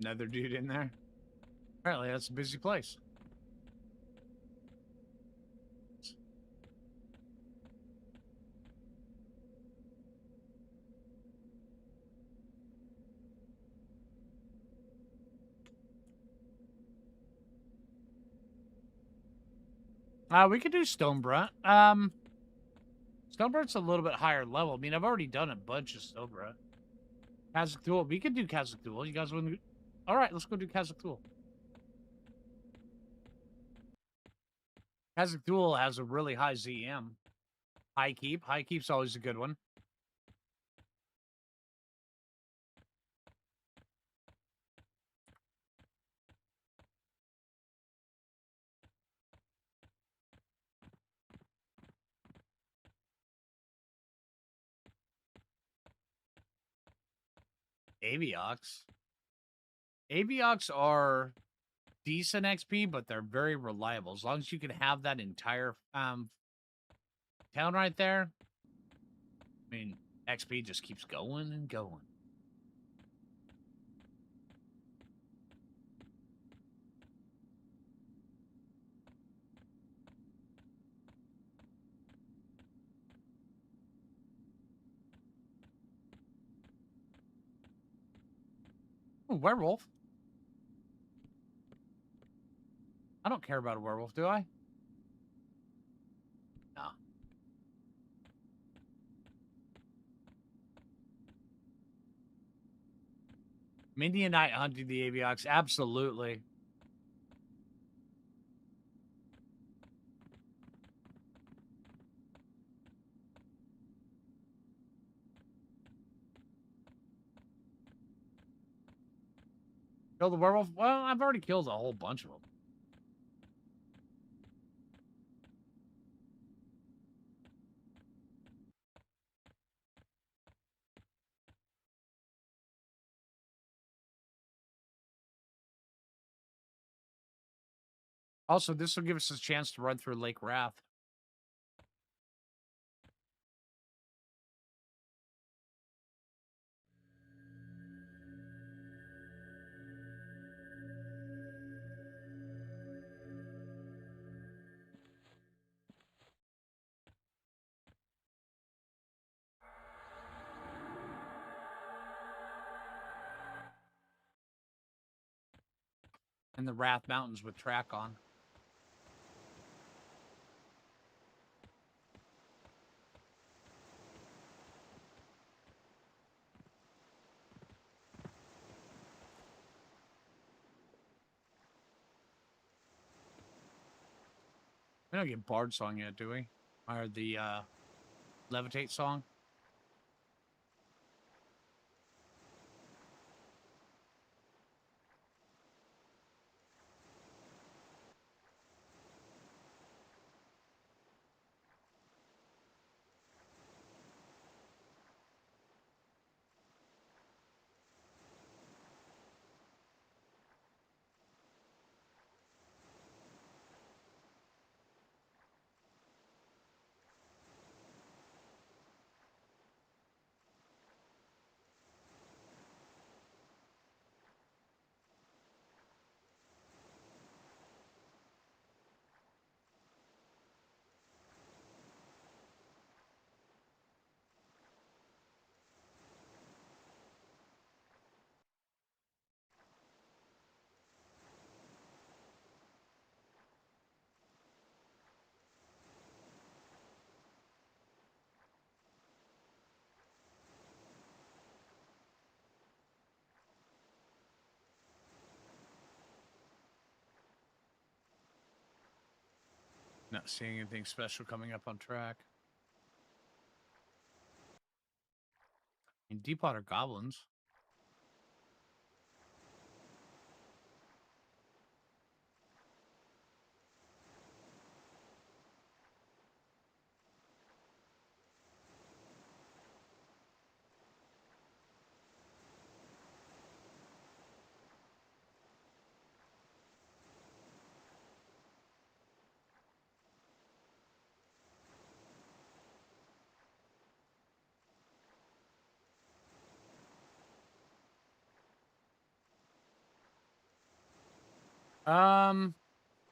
Another dude in there? Apparently, that's a busy place. We could do Stonebrunt. Stonebrunt's a little bit higher level. I mean, I've already done a bunch of Stonebrunt. Kazakh Duel. We could do Kazakh Duel. You guys want to? All right, let's go do Kazakh Duel. Kazakh Duel has a really high ZM. High keep. High keep's always a good one. Aviox. Aviox are decent XP, but they're very reliable. As long as you can have that entire town right there, I mean, XP just keeps going and going. Ooh, werewolf. I don't care about a werewolf, do I? No. Mindy and I hunting the Aviox, absolutely. Kill the werewolf? Well, I've already killed a whole bunch of them. Also, this will give us a chance to run through Lake Wrath. And the Wrath Mountains with track on. We don't get Bard song yet, do we? Or the Levitate song? Not seeing anything special coming up on track. And Deepwater Goblins.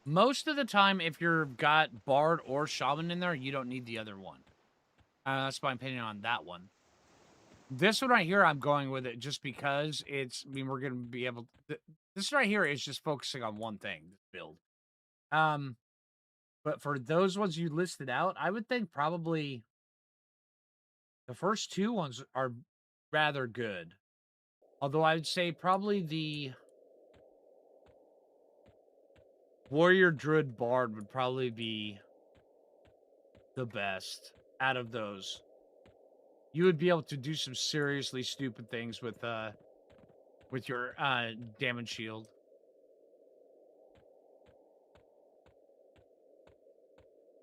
Most of the time, if you've got Bard or Shaman in there, you don't need the other one. That's my opinion on that one. This one right here, I'm going with it just because it's, I mean, we're going to be able to, this right here is just focusing on one thing, this build. But for those ones you listed out, I would think probably the first two ones are rather good. Although I would say probably the Warrior Druid Bard would probably be the best out of those. You would be able to do some seriously stupid things with your damage shield.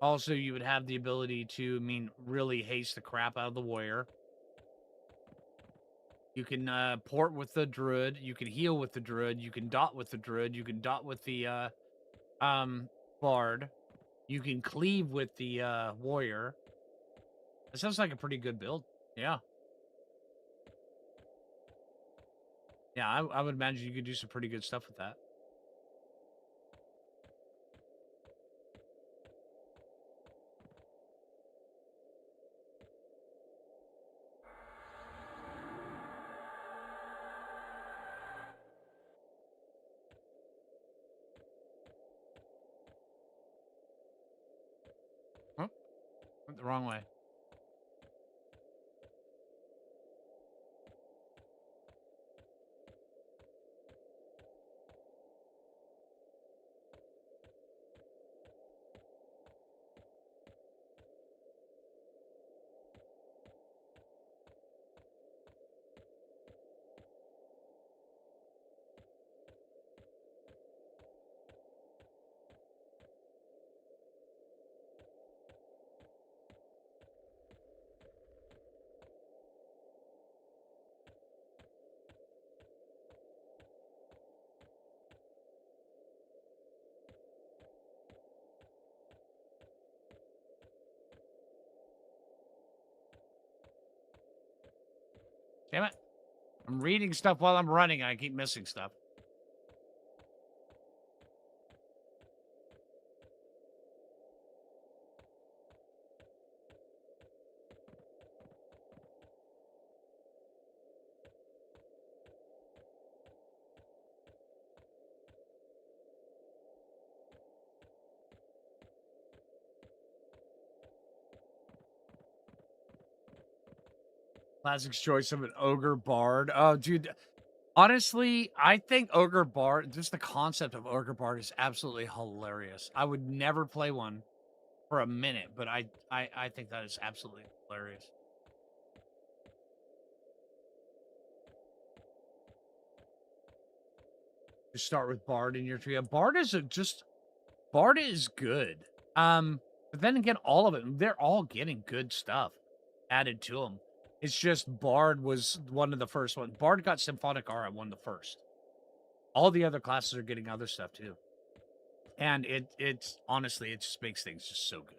Also, you would have the ability to, really haste the crap out of the warrior. You can port with the druid. You can heal with the druid. You can dot with the druid. You can dot with the bard. You can cleave with the warrior. That sounds like a pretty good build. Yeah. Yeah, I would imagine you could do some pretty good stuff with that. Oh, went the wrong way. Damn it. I'm reading stuff while I'm running. I keep missing stuff. Classic's choice of an ogre bard. Oh, dude. Honestly, I think ogre bard, just the concept of ogre bard is absolutely hilarious. I would never play one for a minute, but I think that is absolutely hilarious. Just start with bard in your tree. Bard is bard is good. But then again, all of it, they're all getting good stuff added to them. It's just Bard was one of the first ones. Bard got Symphonic Aura, one of the first. All the other classes are getting other stuff too. And it's honestly, it just makes things just so good.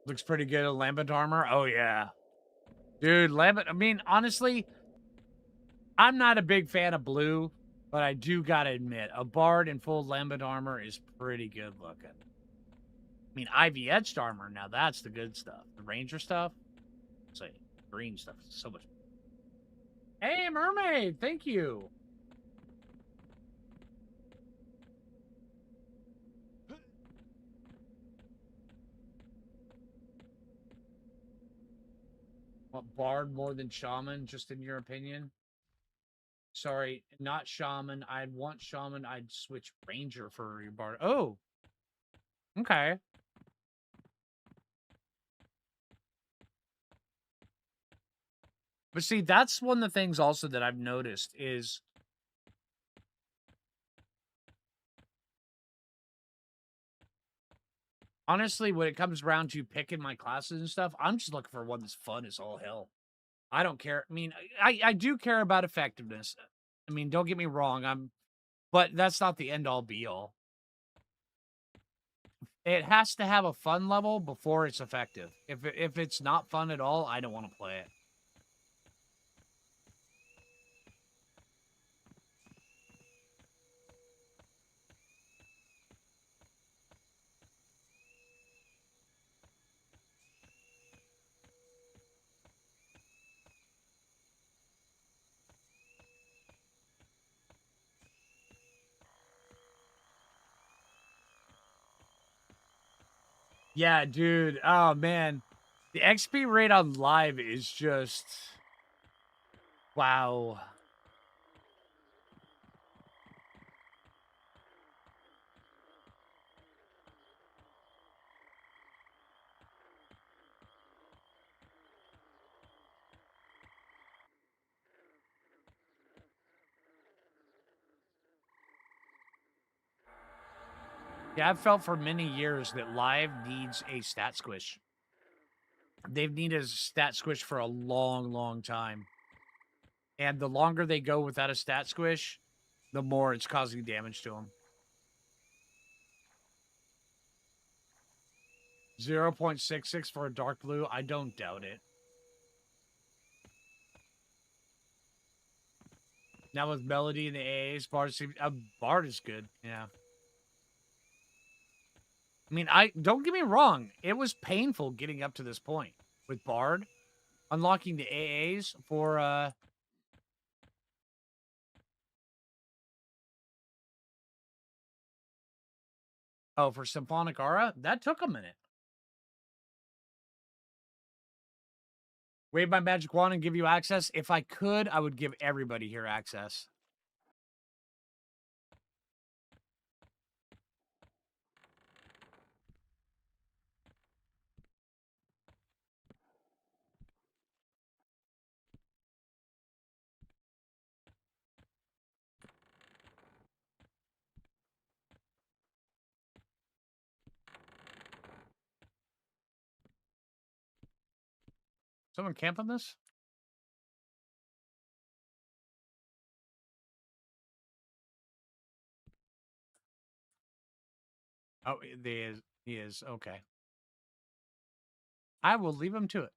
Looks pretty good. Lambent armor. Oh yeah. Dude, Lambent, honestly, I'm not a big fan of blue, but I do gotta admit, a Bard in full Lambent armor is pretty good looking. Ivy Edged armor, now that's the good stuff. The Ranger stuff, say green stuff is so much. Hey, Mermaid, thank you. Want Bard more than Shaman, just in your opinion? Sorry, not Shaman. I'd want Shaman. I'd switch Ranger for your Bard. Oh, okay. But see, that's one of the things also that I've noticed is honestly, when it comes around to picking my classes and stuff, I'm just looking for one that's fun as all hell. I don't care. I do care about effectiveness. Don't get me wrong. But that's not the end all be all. It has to have a fun level before it's effective. If it's not fun at all, I don't want to play it. Yeah, dude. Oh, man. The XP rate on live is just... Wow. Yeah, I've felt for many years that live needs a stat squish. They've needed a stat squish for a long, long time. And the longer they go without a stat squish, the more it's causing damage to them. 0.66 for a dark blue? I don't doubt it. Now with Melody and the AAs, Bard is good. Yeah. I mean, don't get me wrong. It was painful getting up to this point with Bard. Unlocking the AAs for, oh, for Symphonic Aura? That took a minute. Wave my magic wand and give you access? If I could, I would give everybody here access. Someone camp on this? Oh, he is. Okay. I will leave him to it.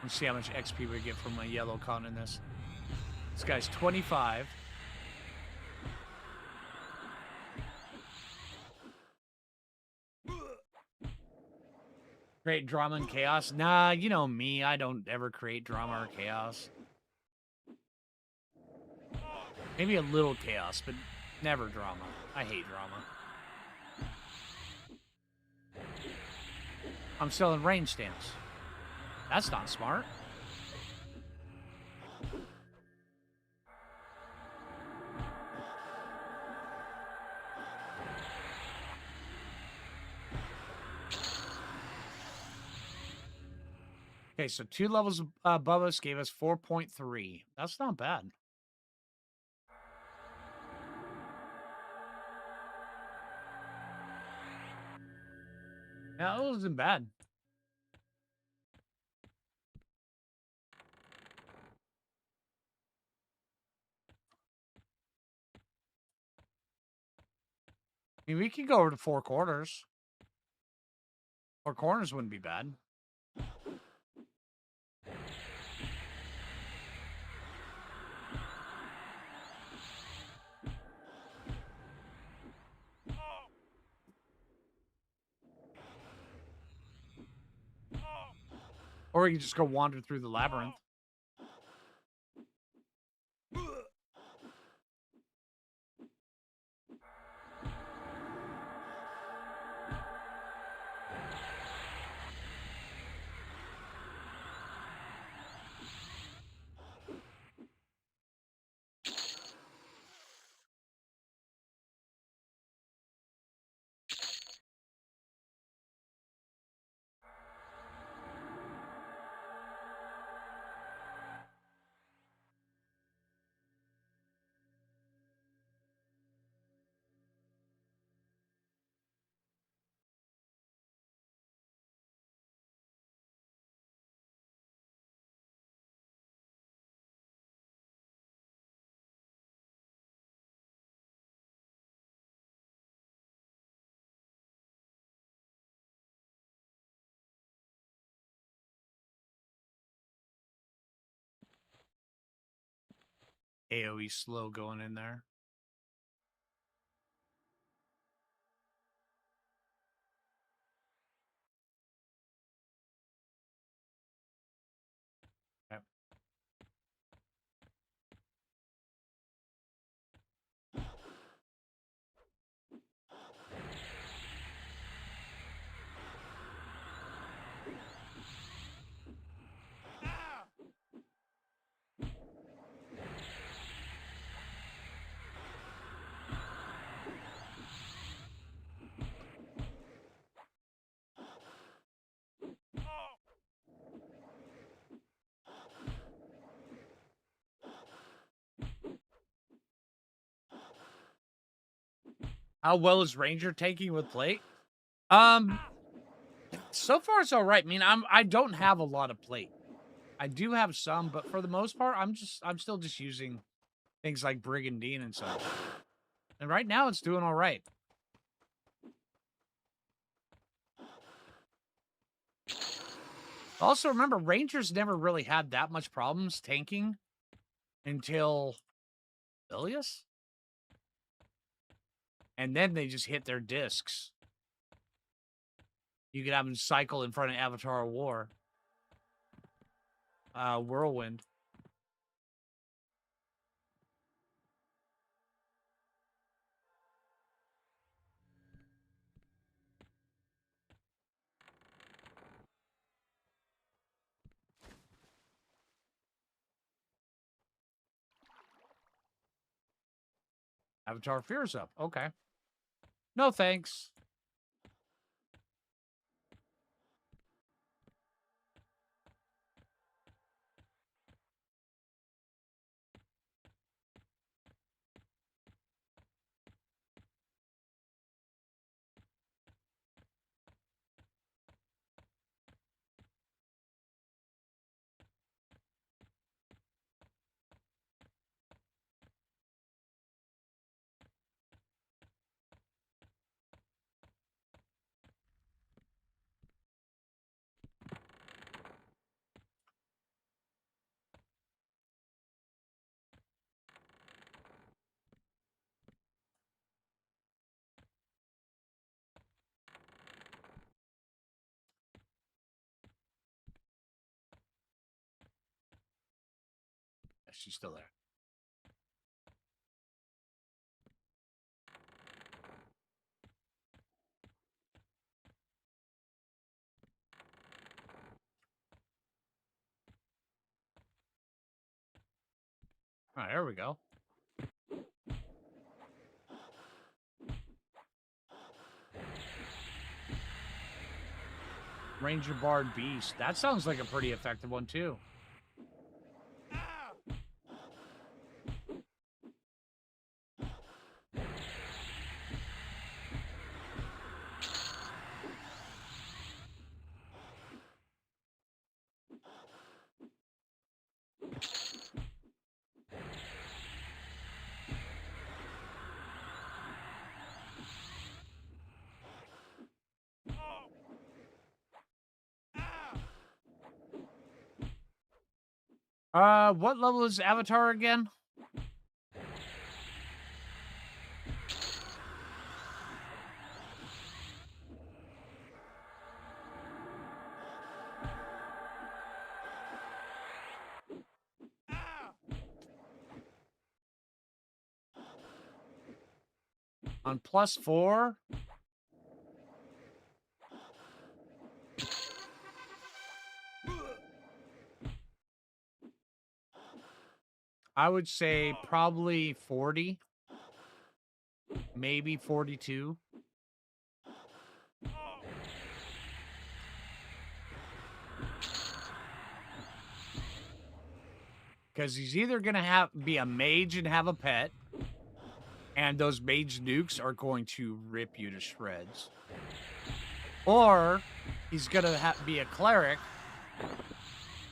Let's see how much XP we get from my yellow con in this. This guy's 25. Create drama and chaos? Nah, you know me. I don't ever create drama or chaos. Maybe a little chaos, but never drama. I hate drama. I'm selling range stamps. That's not smart. Okay, so 2 levels above us gave us 4.3. That's not bad. Yeah, that wasn't bad. I mean, we could go over to 4 corners. 4 corners wouldn't be bad. Or we could just go wander through the labyrinth. AoE slow going in there. Yep. How well is Ranger taking with plate? So far it's all right. I mean, I don't have a lot of plate. I do have some, but for the most part, I'm still just using things like Brigandine and such. And right now it's doing all right. Also, remember, Rangers never really had that much problems tanking until Ilias. And then they just hit their discs. You could have them cycle in front of Avatar War. Whirlwind. Avatar Fear's up. Okay. No thanks. Yeah, she's still there. All right, there we go. Ranger Bard Beast. That sounds like a pretty effective one, too. What level is Avatar again? On +4? I would say probably 40. Maybe 42. Because he's either going to be a mage and have a pet, and those mage nukes are going to rip you to shreds. Or he's going to be a cleric,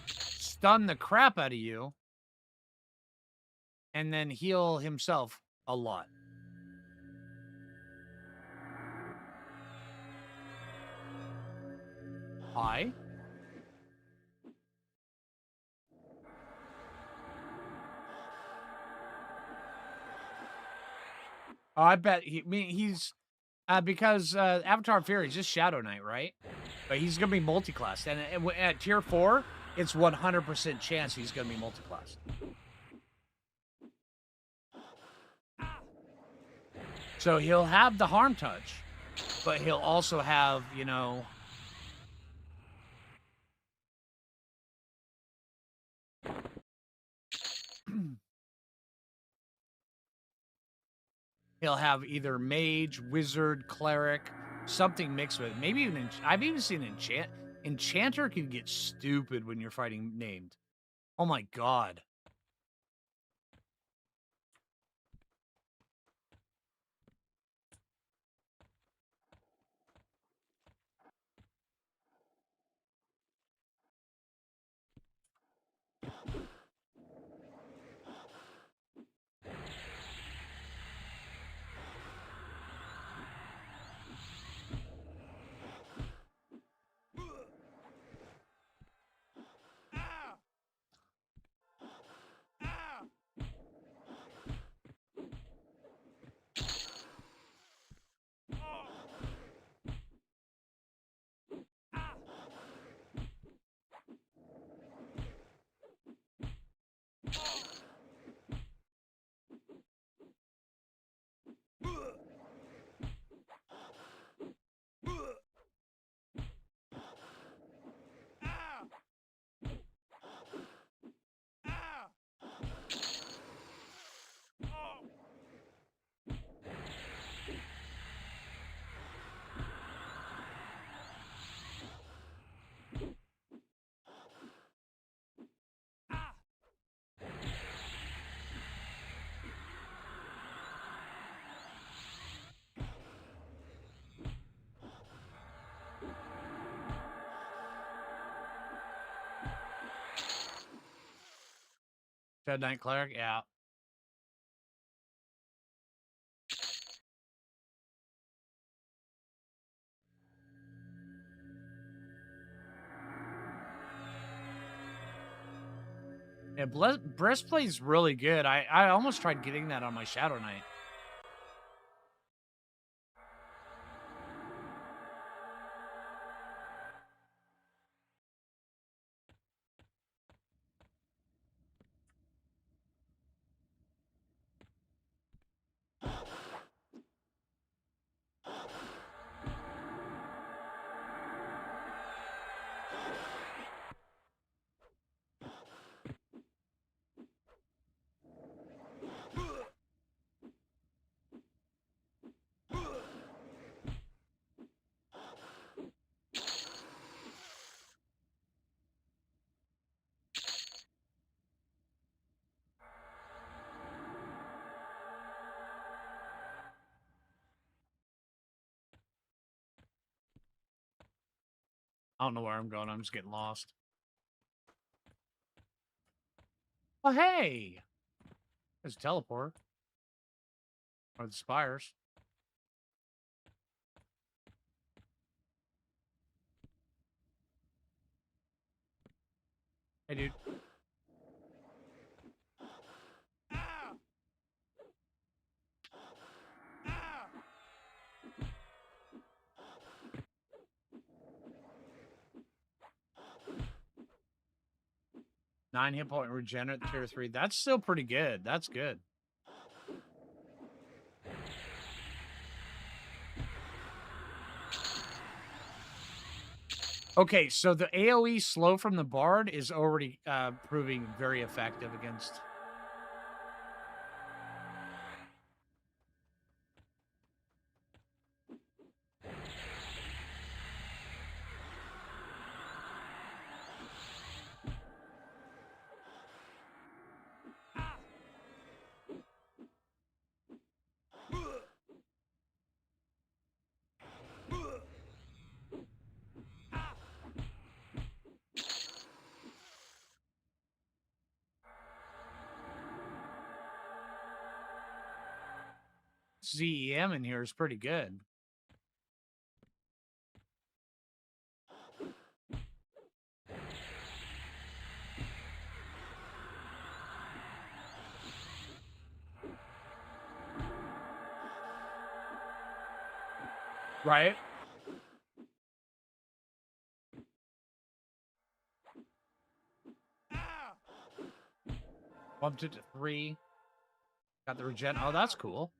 stun the crap out of you, and then heal himself a lot. Hi. Oh, I bet he's because Avatar of Fear is just Shadow Knight, right? But he's gonna be multi-classed, and at tier 4, it's 100% chance he's gonna be multi-classed. So he'll have the harm touch, but he'll also have, you know, he'll have either mage, wizard, cleric, something mixed with it. Maybe even I've even seen enchanter can get stupid when you're fighting named. Oh my god. Dead Knight Cleric, yeah. Yeah, Breastplate's really good. I almost tried getting that on my Shadow Knight. I don't know where I'm going. I'm just getting lost. Oh, hey! There's a teleport. Or the spires. Hey, dude. 9 hit point regenerate tier 3. That's still pretty good. That's good. Okay, so the AoE slow from the Bard is already proving very effective against... ZEM in here is pretty good. Right? Bumped it to 3. Got the regen. Oh, that's cool.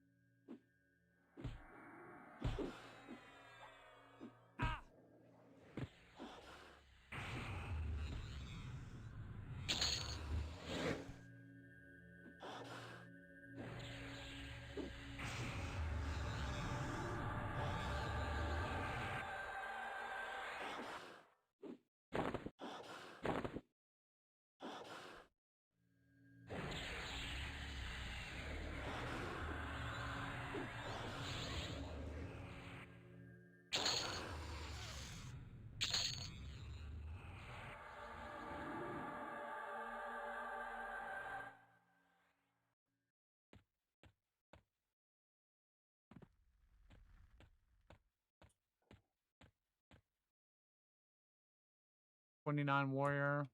$29 warrior.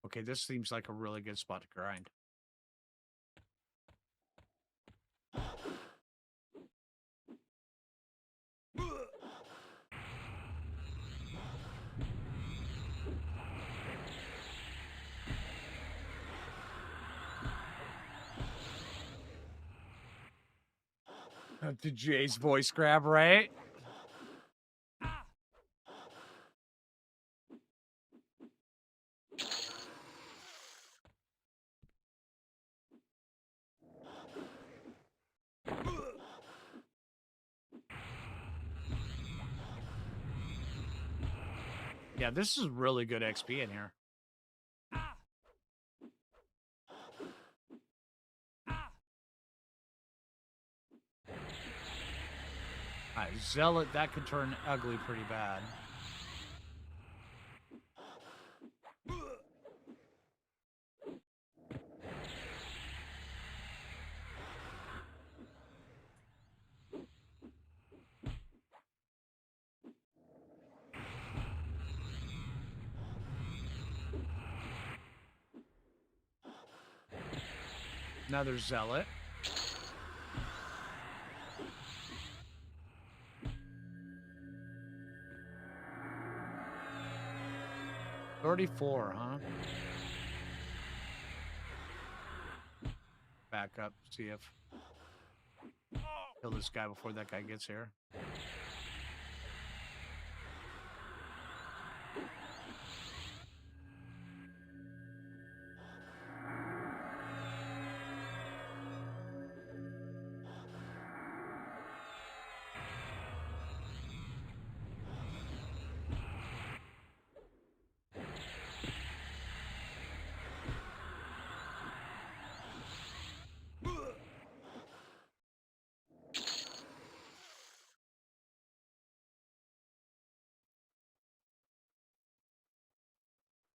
Okay, this seems like a really good spot to grind. Did Jay's voice grab right? Yeah, this is really good XP in here. Alright, Zealot, that could turn ugly pretty bad. Another Zealot. $34, huh? Back up, see if... Kill this guy before that guy gets here.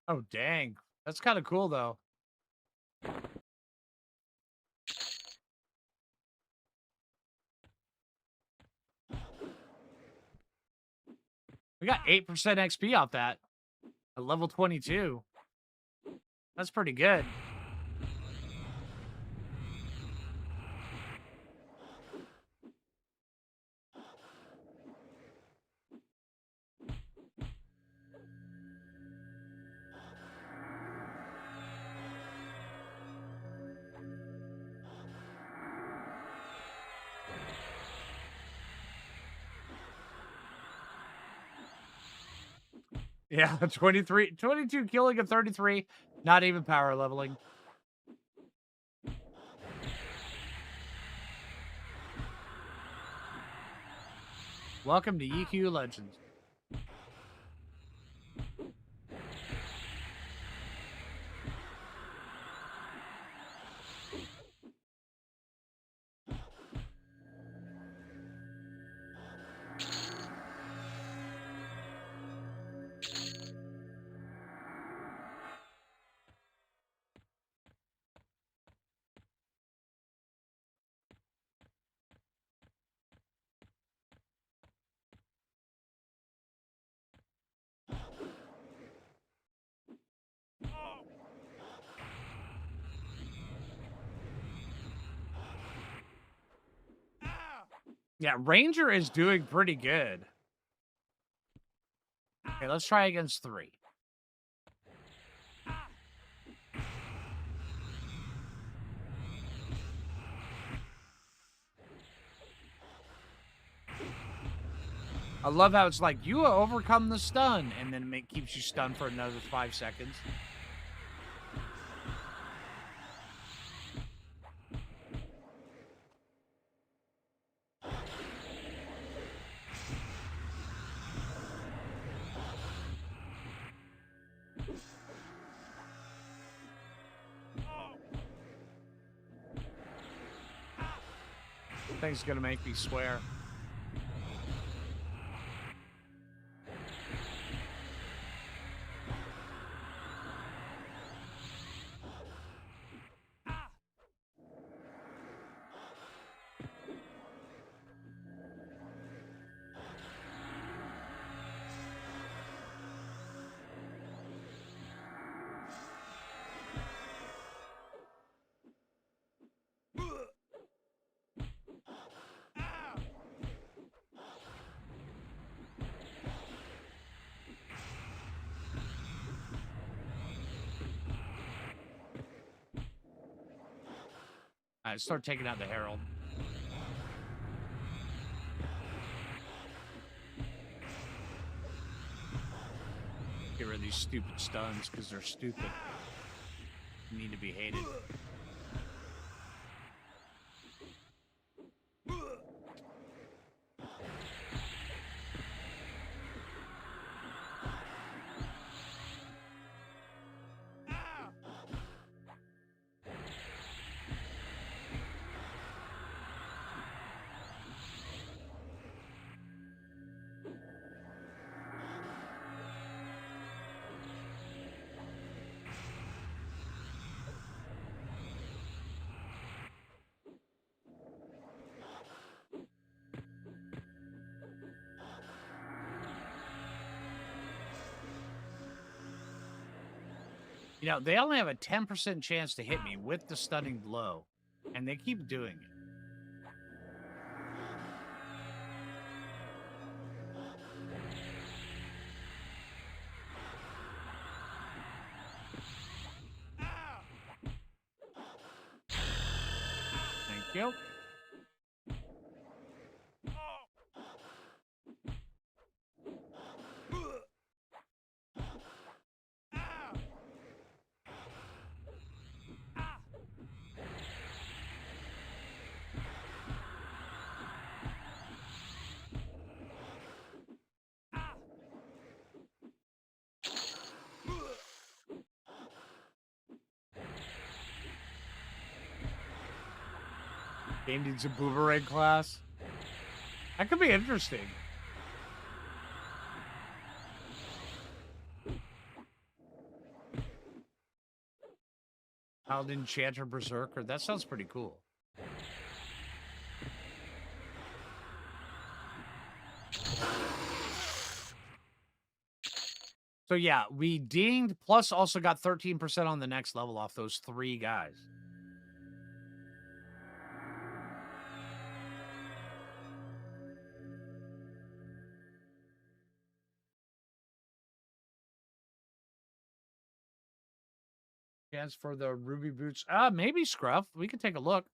Oh, dang. That's kind of cool, though. We got 8% XP off that. At level 22. That's pretty good. Yeah, 22 killing of 33. Not even power leveling. Welcome to EQ Legends. Yeah, Ranger is doing pretty good. Okay, let's try against 3. I love how it's like, you overcome the stun, and then it keeps you stunned for another 5 seconds. Thing's gonna make me swear. Alright, start taking out the Herald. Get rid of these stupid stuns, because they're stupid. Need to be hated. You know, they only have a 10% chance to hit me with the stunning blow, and they keep doing it. Thank you. Game needs a boomerang class. That could be interesting. Paladin, Enchanter, Berserker. That sounds pretty cool. So yeah, we dinged, plus also got 13% on the next level off those 3 guys. Chance for the Ruby Boots. Maybe Scruff. We could take a look.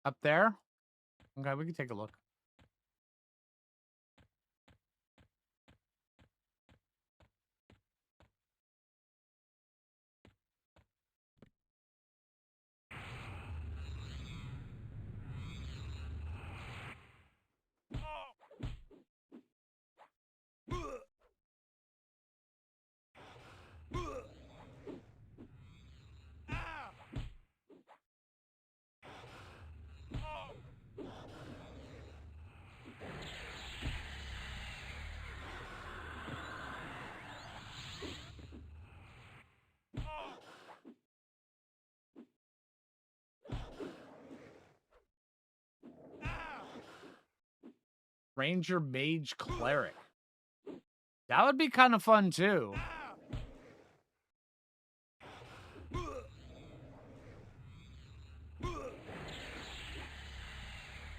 Up there? Okay, we can take a look. Ranger, Mage, Cleric. That would be kind of fun, too.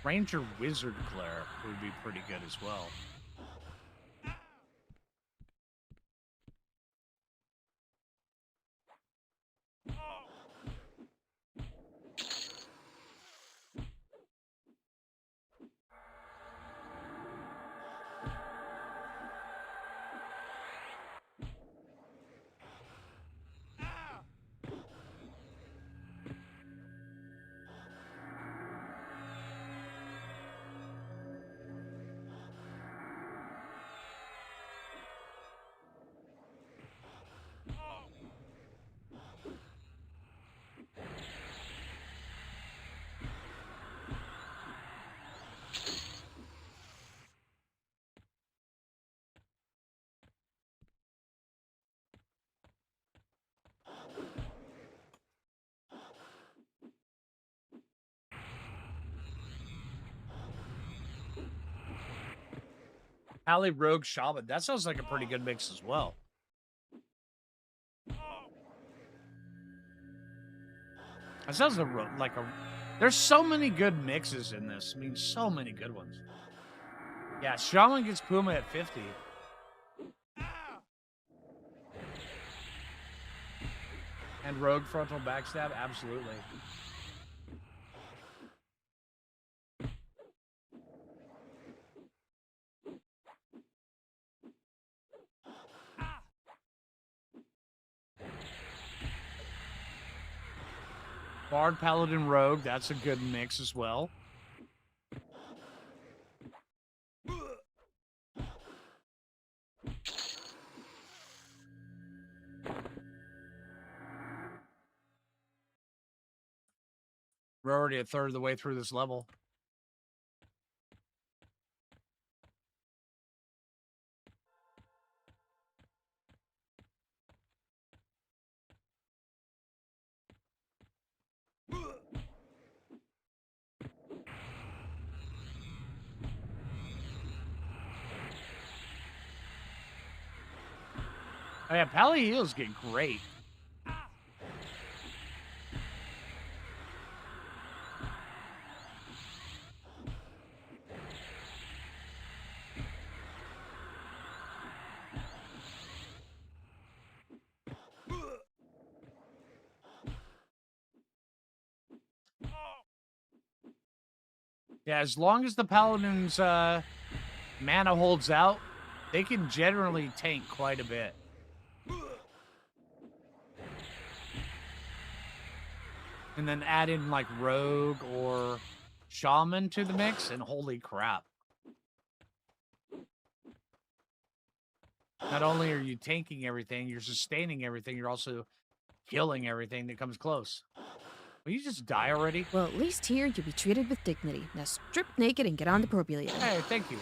Ranger, Wizard, Cleric would be pretty good as well. Pally, Rogue, Shaman. That sounds like a pretty good mix as well. That sounds like a... There's so many good mixes in this. I mean, so many good ones. Yeah, Shaman gets Puma at 50. And Rogue frontal backstab, absolutely. Bard, Paladin, Rogue, that's a good mix as well. We're already a third of the way through this level. Oh yeah, Pally heals get great. Yeah, as long as the Paladin's mana holds out, they can generally tank quite a bit. And then add in like Rogue or Shaman to the mix, and holy crap. Not only are you tanking everything, you're sustaining everything, you're also killing everything that comes close. Will you just die already? Well, at least here you'll be treated with dignity. Now strip naked and get on the defibrillator. Hey, thank you.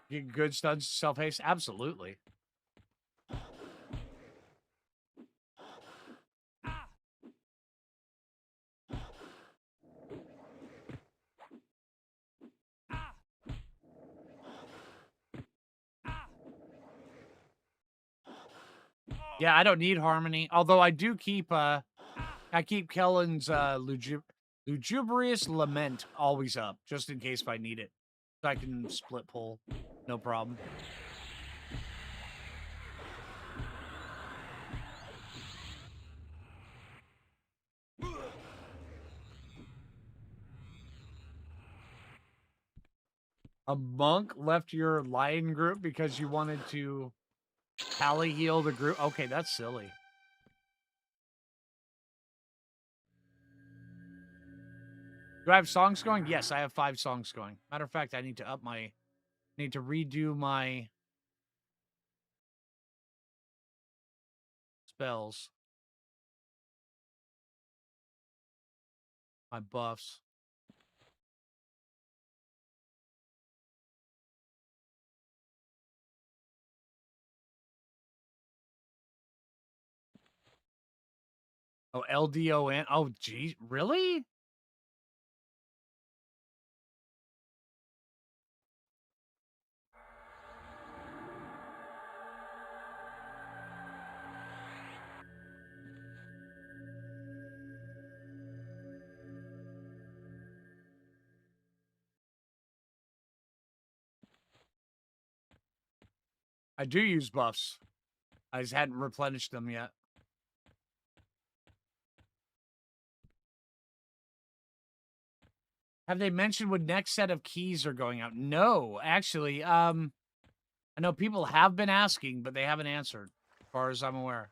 Get good stuns, self-haste? Absolutely. Yeah, I don't need Harmony. Although I do keep, I keep Kellen's Lugubrious Lament always up, just in case if I need it. So I can split pull. No problem. A monk left your lion group because you wanted to pally heal the group? Okay, that's silly. Do I have songs going? Yes, I have 5 songs going. Matter of fact, I need to need to redo my spells. My buffs. Oh, LDON. Oh, geez. Really? I do use buffs. I just hadn't replenished them yet. Have they mentioned when next set of keys are going out? No, actually. I know people have been asking, but they haven't answered, as far as I'm aware.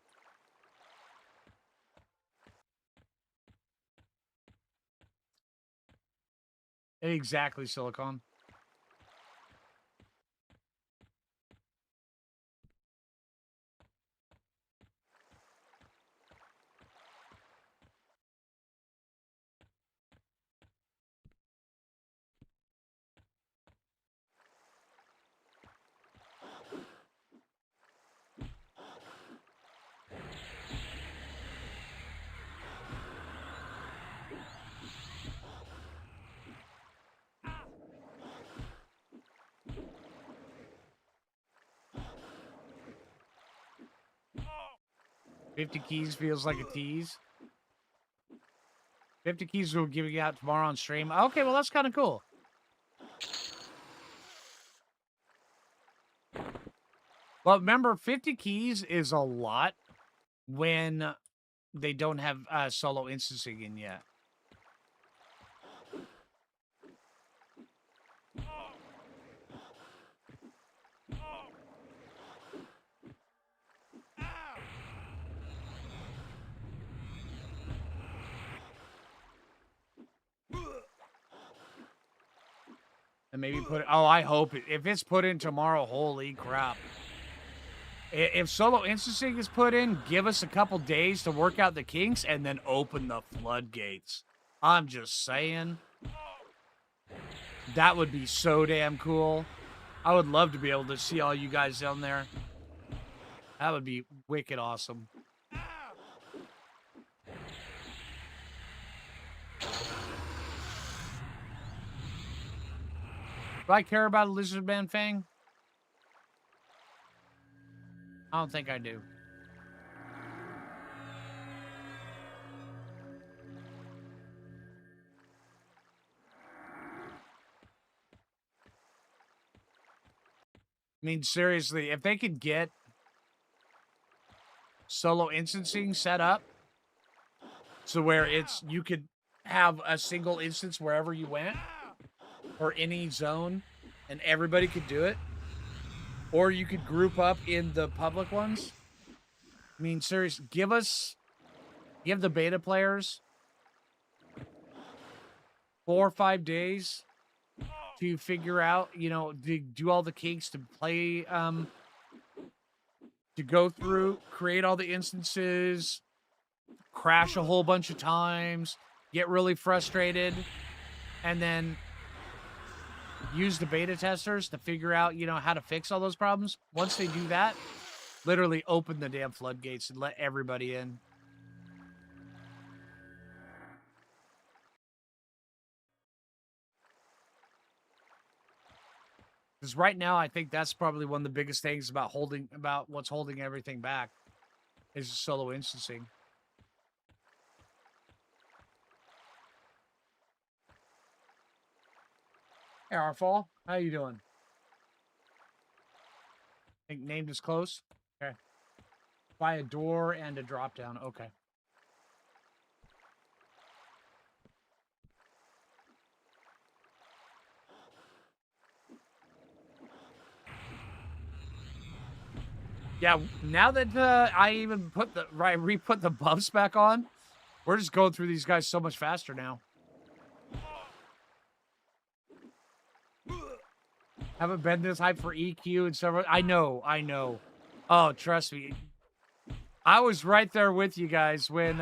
Exactly, Silicon. $50 keys feels like a tease. 50 keys we're giving out tomorrow on stream. Okay, well, that's kind of cool. Well, remember, 50 keys is a lot when they don't have solo instancing in yet. And maybe put it... Oh, I hope it. If it's put in tomorrow, holy crap. If solo instancing is put in, give us a couple days to work out the kinks and then open the floodgates. I'm just saying. That would be so damn cool. I would love to be able to see all you guys down there. That would be wicked awesome. Do I care about a lizard man fang? I don't think I do. I mean, seriously, if they could get solo instancing set up so where it's you could have a single instance wherever you went or any zone and everybody could do it, or you could group up in the public ones. I mean, seriously, give the beta players 4 or 5 days to figure out, you know, to do all the kinks, to play, to go through, create all the instances, crash a whole bunch of times, get really frustrated, and then use the beta testers to figure out, you know, how to fix all those problems. Once they do that, literally open the damn floodgates and let everybody in. Because right now, I think that's probably one of the biggest things about what's holding everything back is solo instancing. Hey, Arfall, how you doing? I think named is close. Okay. Buy a door and a drop down. Okay. Yeah, now that I even re-put the buffs back on, we're just going through these guys so much faster now. Haven't been this hype for EQ and several. I know. Oh, trust me. I was right there with you guys when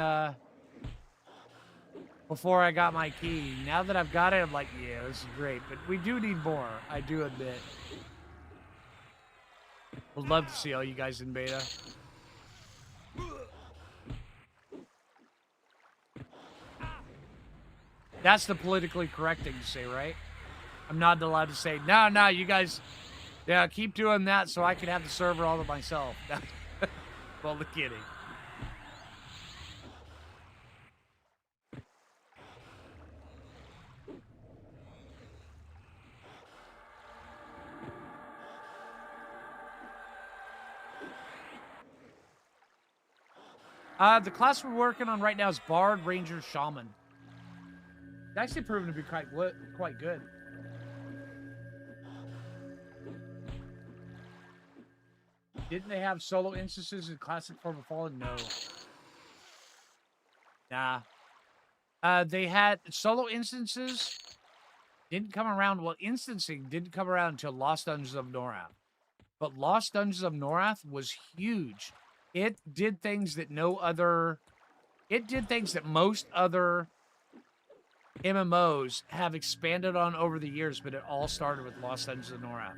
before I got my key. Now that I've got it, I'm like, yeah, this is great. But we do need more, I do admit. Would love to see all you guys in beta. That's the politically correct thing to say, right? I'm not allowed to say, no, no, you guys, yeah, keep doing that so I can have the server all to myself. Well, the kidding. The class we're working on right now is Bard, Ranger, Shaman. It's actually proven to be quite good. Didn't they have solo instances in Classic Form of Fallen? No. Nah. They had solo instances didn't come around. Well, instancing didn't come around until Lost Dungeons of Norath. But Lost Dungeons of Norath was huge. It did things that it did things that most other MMOs have expanded on over the years, but it all started with Lost Dungeons of Norath.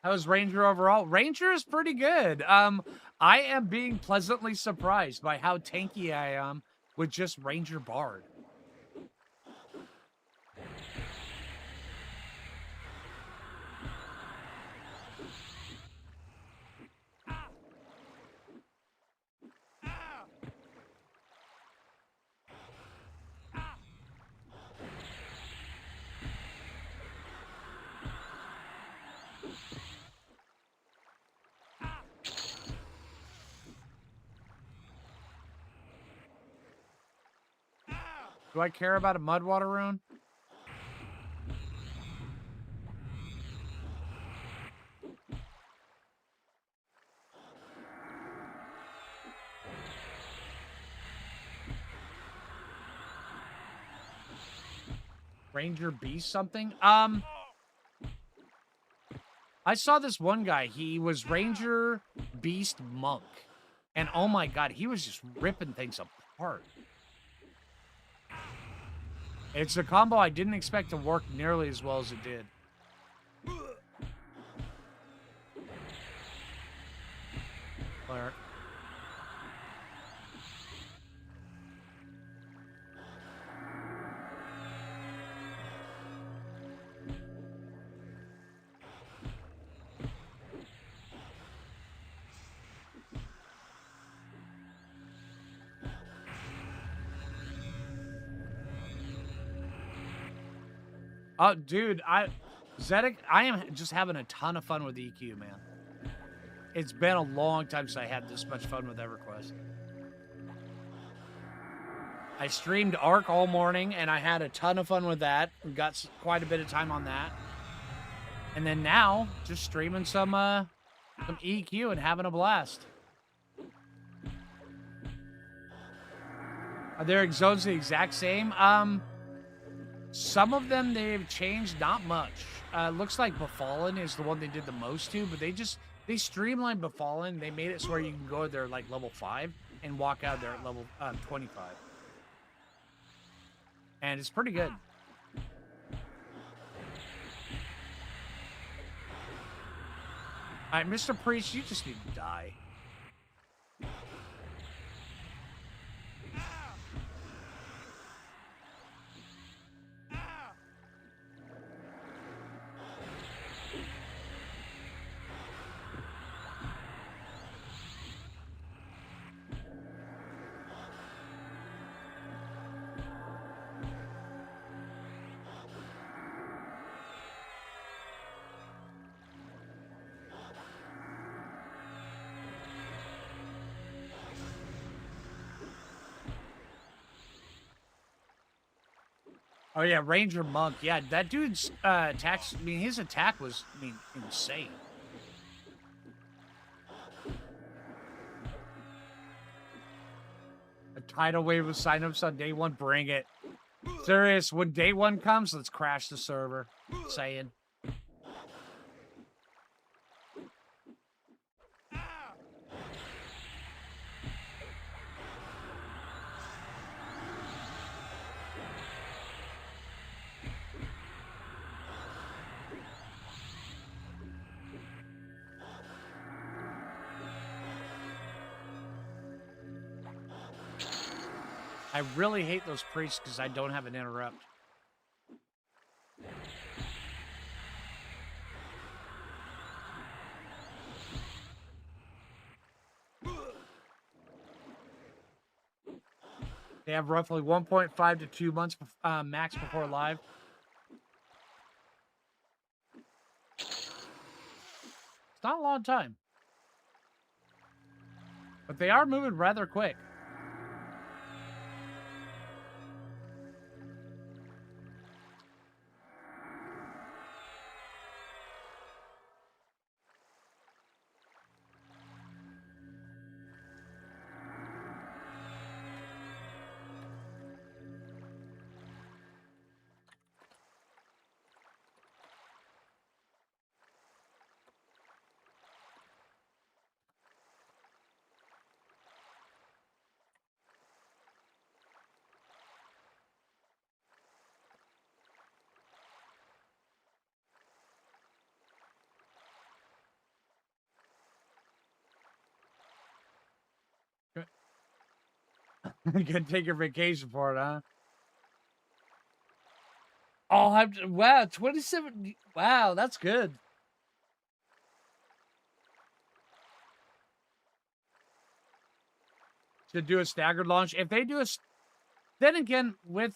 How's Ranger overall? Ranger is pretty good. I am being pleasantly surprised by how tanky I am with just Ranger Bard. Do I care about a Mudwater rune? Ranger Beast something? I saw this one guy. He was Ranger Beast Monk. And oh my god, he was just ripping things apart. It's a combo I didn't expect to work nearly as well as it did. Claire. Oh, dude, Zedek, I am just having a ton of fun with EQ, man. It's been a long time since I had this much fun with Everquest. I streamed Arc all morning, and I had a ton of fun with that. We got quite a bit of time on that. And then now, just streaming some EQ and having a blast. Are their zones the exact same? Some of them they've changed, not much. Looks like Befallen is the one they did the most to, but they streamlined Befallen. They made it so where you can go there like level 5 and walk out there at level 25. And it's pretty good. All right, Mr. Priest, you just need to die. Oh yeah, Ranger Monk. Yeah, that dude's attacks. I mean, his attack was, insane. A tidal wave of signups on day 1. Bring it. Serious. When day 1 comes, let's crash the server. Saying. I really hate those priests because I don't have an interrupt. They have roughly 1.5 to 2 months max before live. It's not a long time. But they are moving rather quick. You can take your vacation for it, huh? Oh, wow, 27. Wow, that's good. To do a staggered launch. If they do then again, I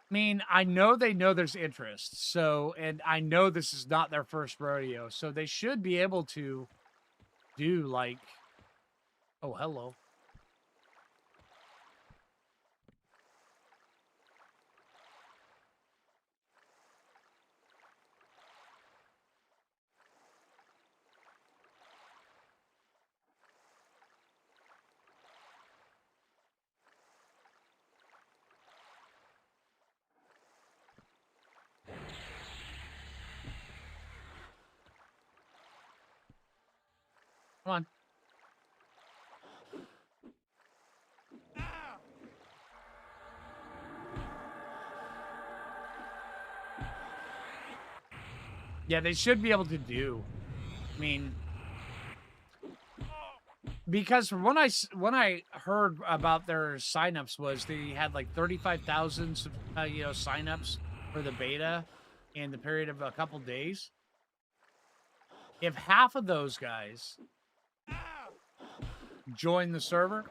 mean, I know they know there's interest. So, and I know this is not their first rodeo. So they should be able to do like, oh, hello. Come on. Yeah, they should be able to do. I mean, because from when I heard about their signups was they had like 35,000 signups for the beta in the period of a couple days. If half of those guys join the server,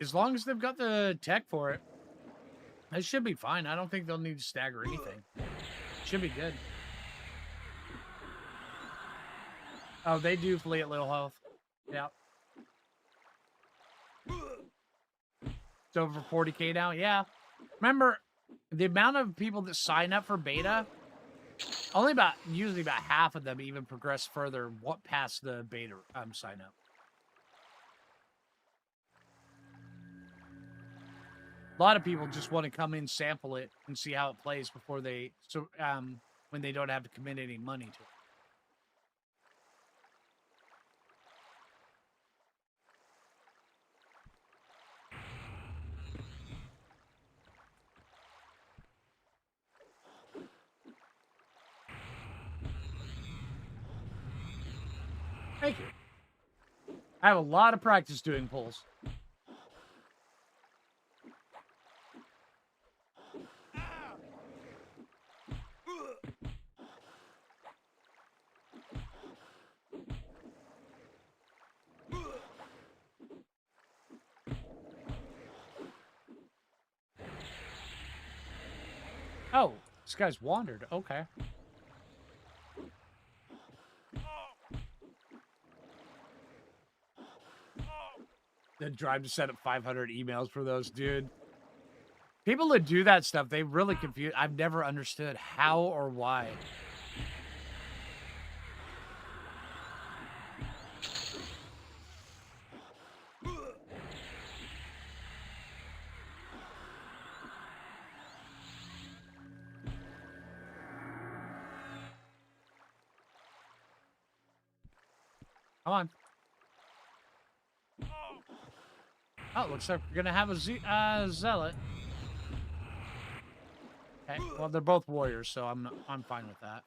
as long as they've got the tech for it, it should be fine. I don't think they'll need to stagger anything. Should be good. Oh, they do flee at little health. Yeah. It's over 40K now. Yeah. Remember, the amount of people that sign up for beta, usually about half of them even progress further past the beta sign up. A lot of people just want to come in, sample it, and see how it plays before when they don't have to commit any money to it. Thank you. I have a lot of practice doing pulls. Oh, this guy's wandered. Okay. The drive to set up 500 emails for those, dude. People that do that stuff, they really confuse. I've never understood how or why. Come on. Oh, looks like we're gonna have a zealot. Okay. Well, they're both warriors, so I'm fine with that.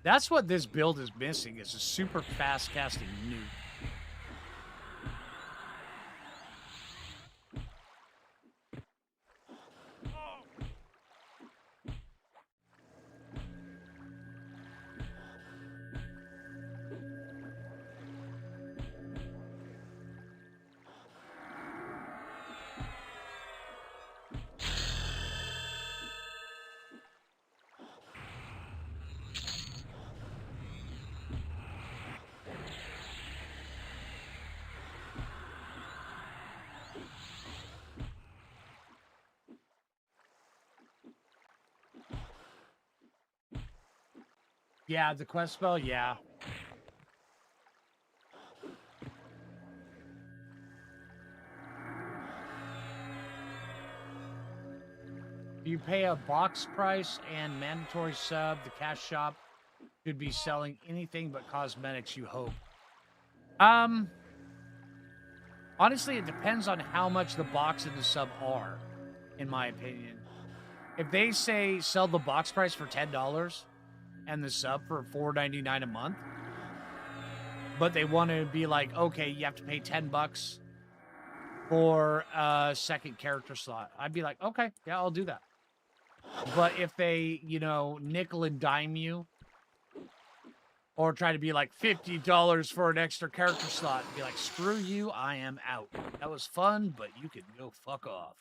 That's what this build is missing, is a super fast casting nuke. Yeah, the quest spell, yeah. You pay a box price and mandatory sub. The cash shop should be selling anything but cosmetics, you hope. Honestly, it depends on how much the box and the sub are, in my opinion. If they say sell the box price for $10 and the sub for $4.99 a month, but they want to be like, okay, you have to pay $10 for a second character slot, I'd be like, okay, yeah, I'll do that. But if they, you know, nickel and dime you, or try to be like $50 for an extra character slot, be like, screw you, I am out. That was fun, but you can go fuck off.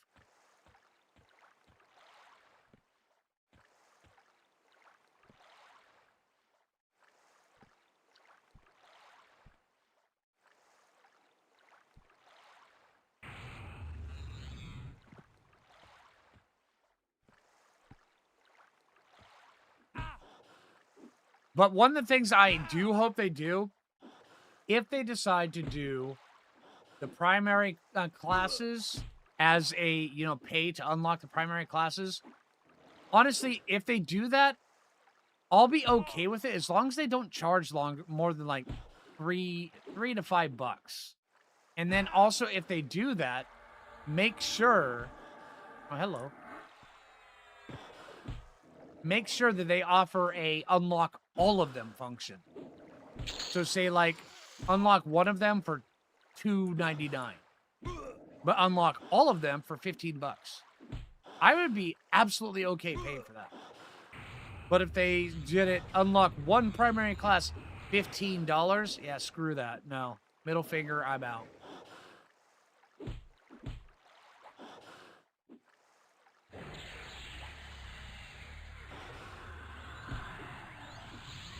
But one of the things I do hope they do, if they decide to do the primary classes as a, you know, pay to unlock the primary classes, honestly, if they do that, I'll be okay with it as long as they don't charge more than like $3 to $5. And then also, if they do that, make sure. Oh, hello. Make sure that they offer a unlock all of them function. So say like unlock one of them for $2.99, but unlock all of them for $15. I would be absolutely okay paying for that. But if they did it, unlock one primary class, $15, yeah, screw that. No. Middle finger, I'm out.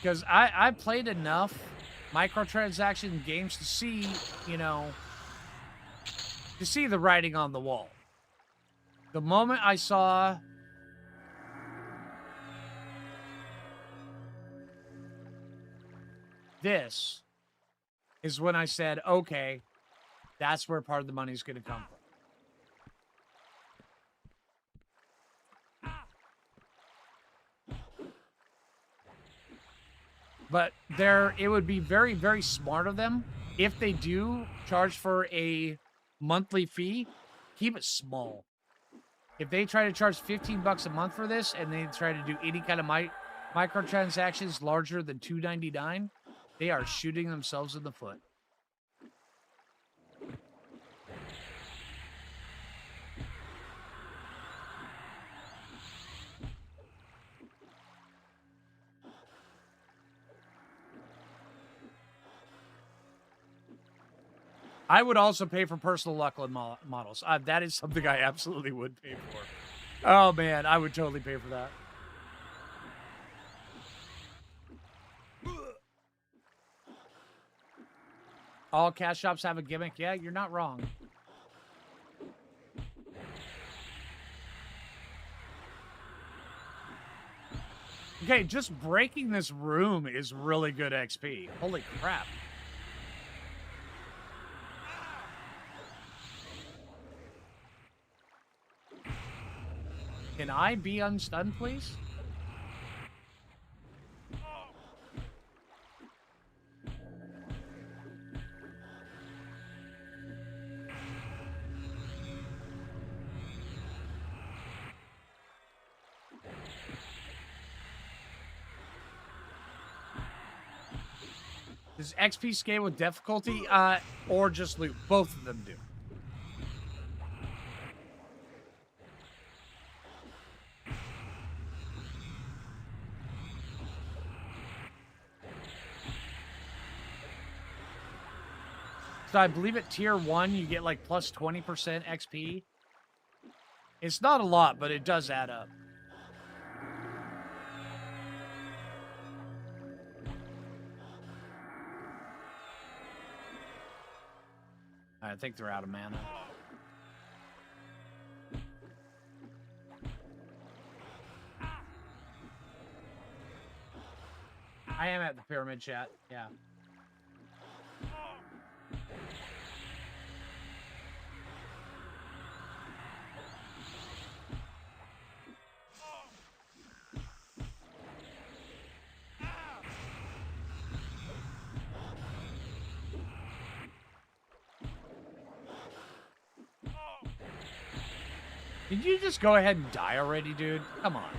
Because I played enough microtransaction games to see, you know, to see the writing on the wall. The moment I saw this is when I said, okay, that's where part of the money is going to come from. But it would be very, very smart of them if they do charge for a monthly fee, keep it small. If they try to charge $15 a month for this and they try to do any kind of microtransactions larger than $2.99, they are shooting themselves in the foot. I would also pay for personal Lucklin models. That is something I absolutely would pay for. Oh, man, I would totally pay for that. All cash shops have a gimmick. Yeah, you're not wrong. Okay, just breaking this room is really good XP. Holy crap. Can I be unstunned, please? Does XP scale with difficulty? Or just loot? Both of them do. So I believe at tier 1, you get like plus 20% XP. It's not a lot, but it does add up. I think they're out of mana. I am at the pyramid, chat. Yeah. Did you just go ahead and die already, dude? Come on, man.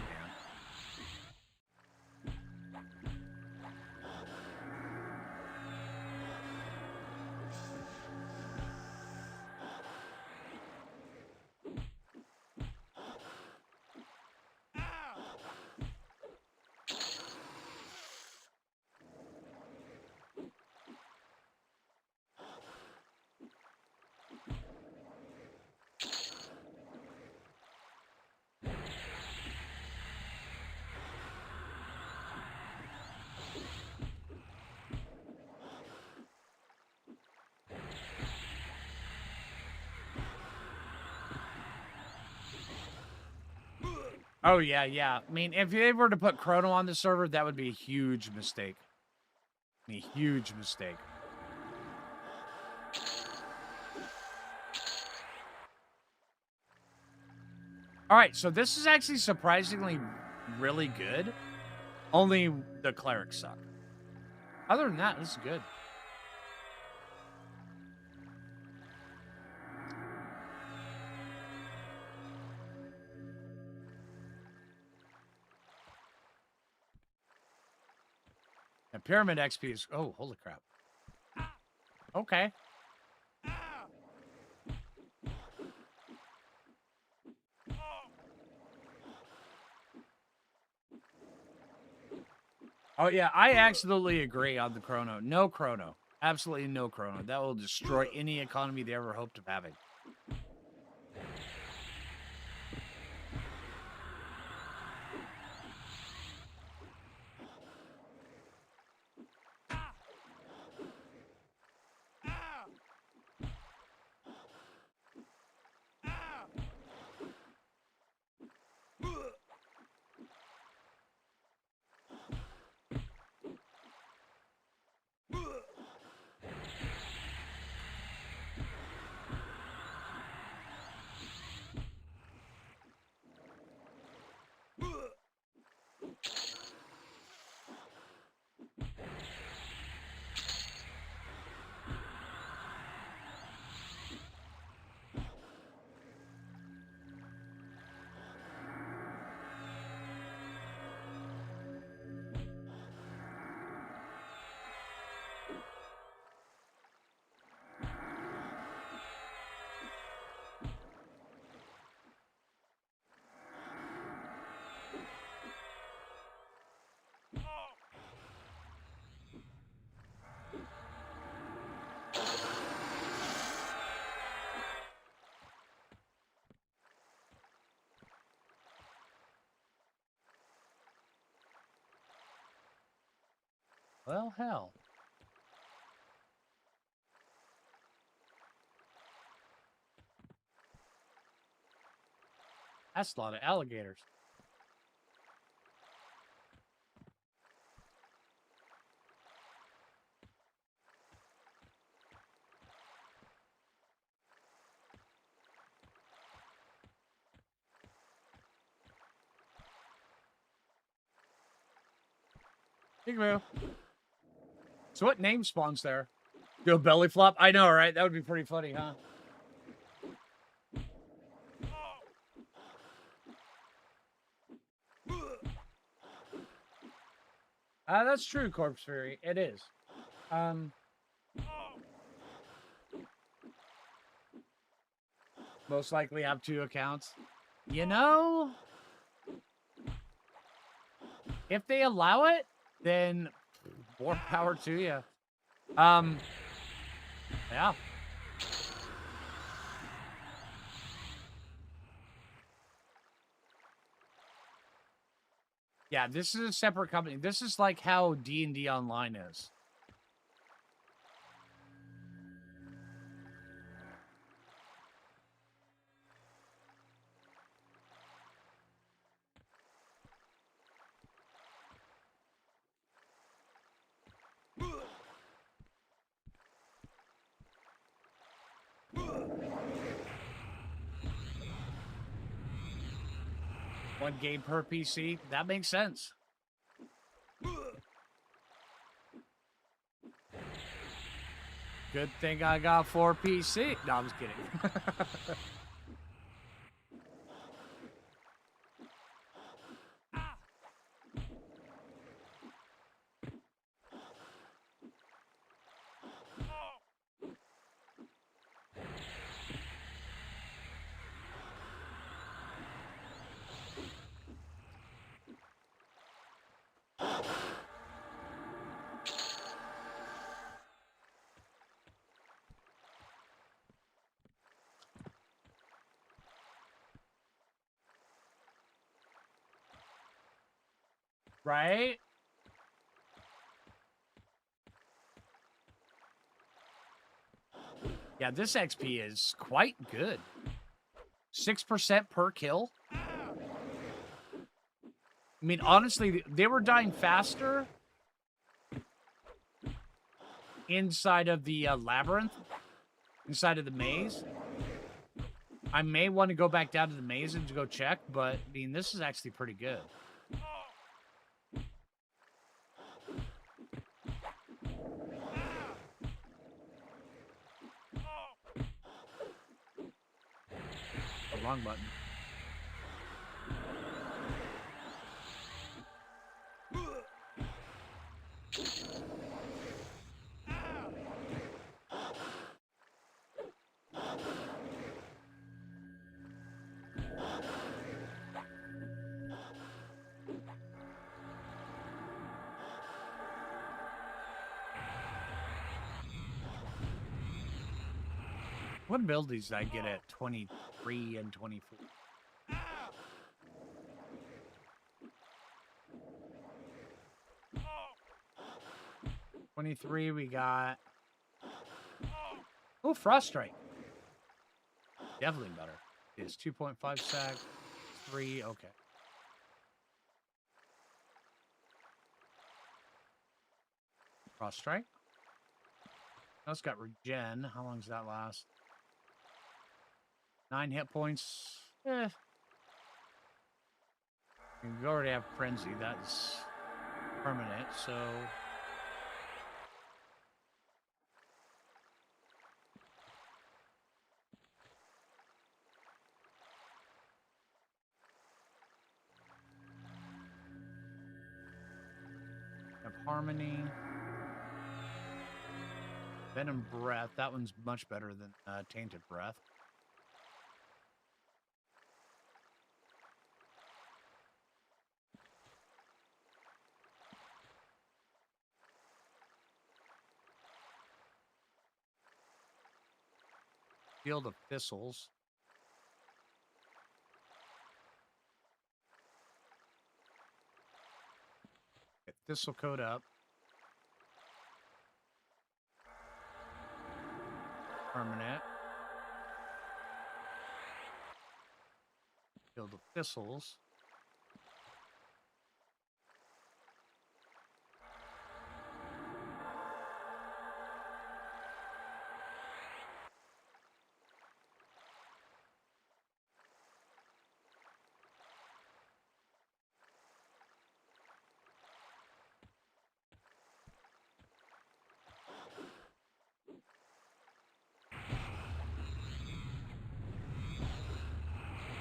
Oh, yeah, yeah. I mean, if they were to put Chrono on the server, that would be a huge mistake. A huge mistake. All right, so this is actually surprisingly really good. Only the clerics suck. Other than that, this is good. And Pyramid XP is... Oh, holy crap. Okay. Oh, yeah, I absolutely agree on the Chrono. No Chrono. Absolutely no Chrono. That will destroy any economy they ever hoped of having. Well, hell. That's a lot of alligators. Peekaboo. So what name spawns there? Do a belly flop? I know, right? That would be pretty funny, huh? That's true, Corpse Fury. It is. Most likely have 2 accounts. You know, if they allow it, then more power to you. Yeah. Yeah, this is a separate company. This is like how D&D Online is. One game per PC. That makes sense. Good thing I got 4 PC. No, I'm just kidding. Right? Yeah, this XP is quite good. 6% per kill. I mean, honestly, they were dying faster inside of the labyrinth, inside of the maze. I may want to go back down to the maze and to go check, but, I mean, this is actually pretty good. The wrong button. What abilities did I get at 23 and 24? We got... Oh, Frost Strike. Definitely better. It's 2.5 stack. 3, okay. Frost Strike. That's got regen. How long does that last? 9 hit points. Eh. We already have Frenzy. That's permanent, so... Have Harmony. Venom Breath. That one's much better than Tainted Breath. Field of Thistles. Get Thistle Coat up. Permanent. Field of Thistles.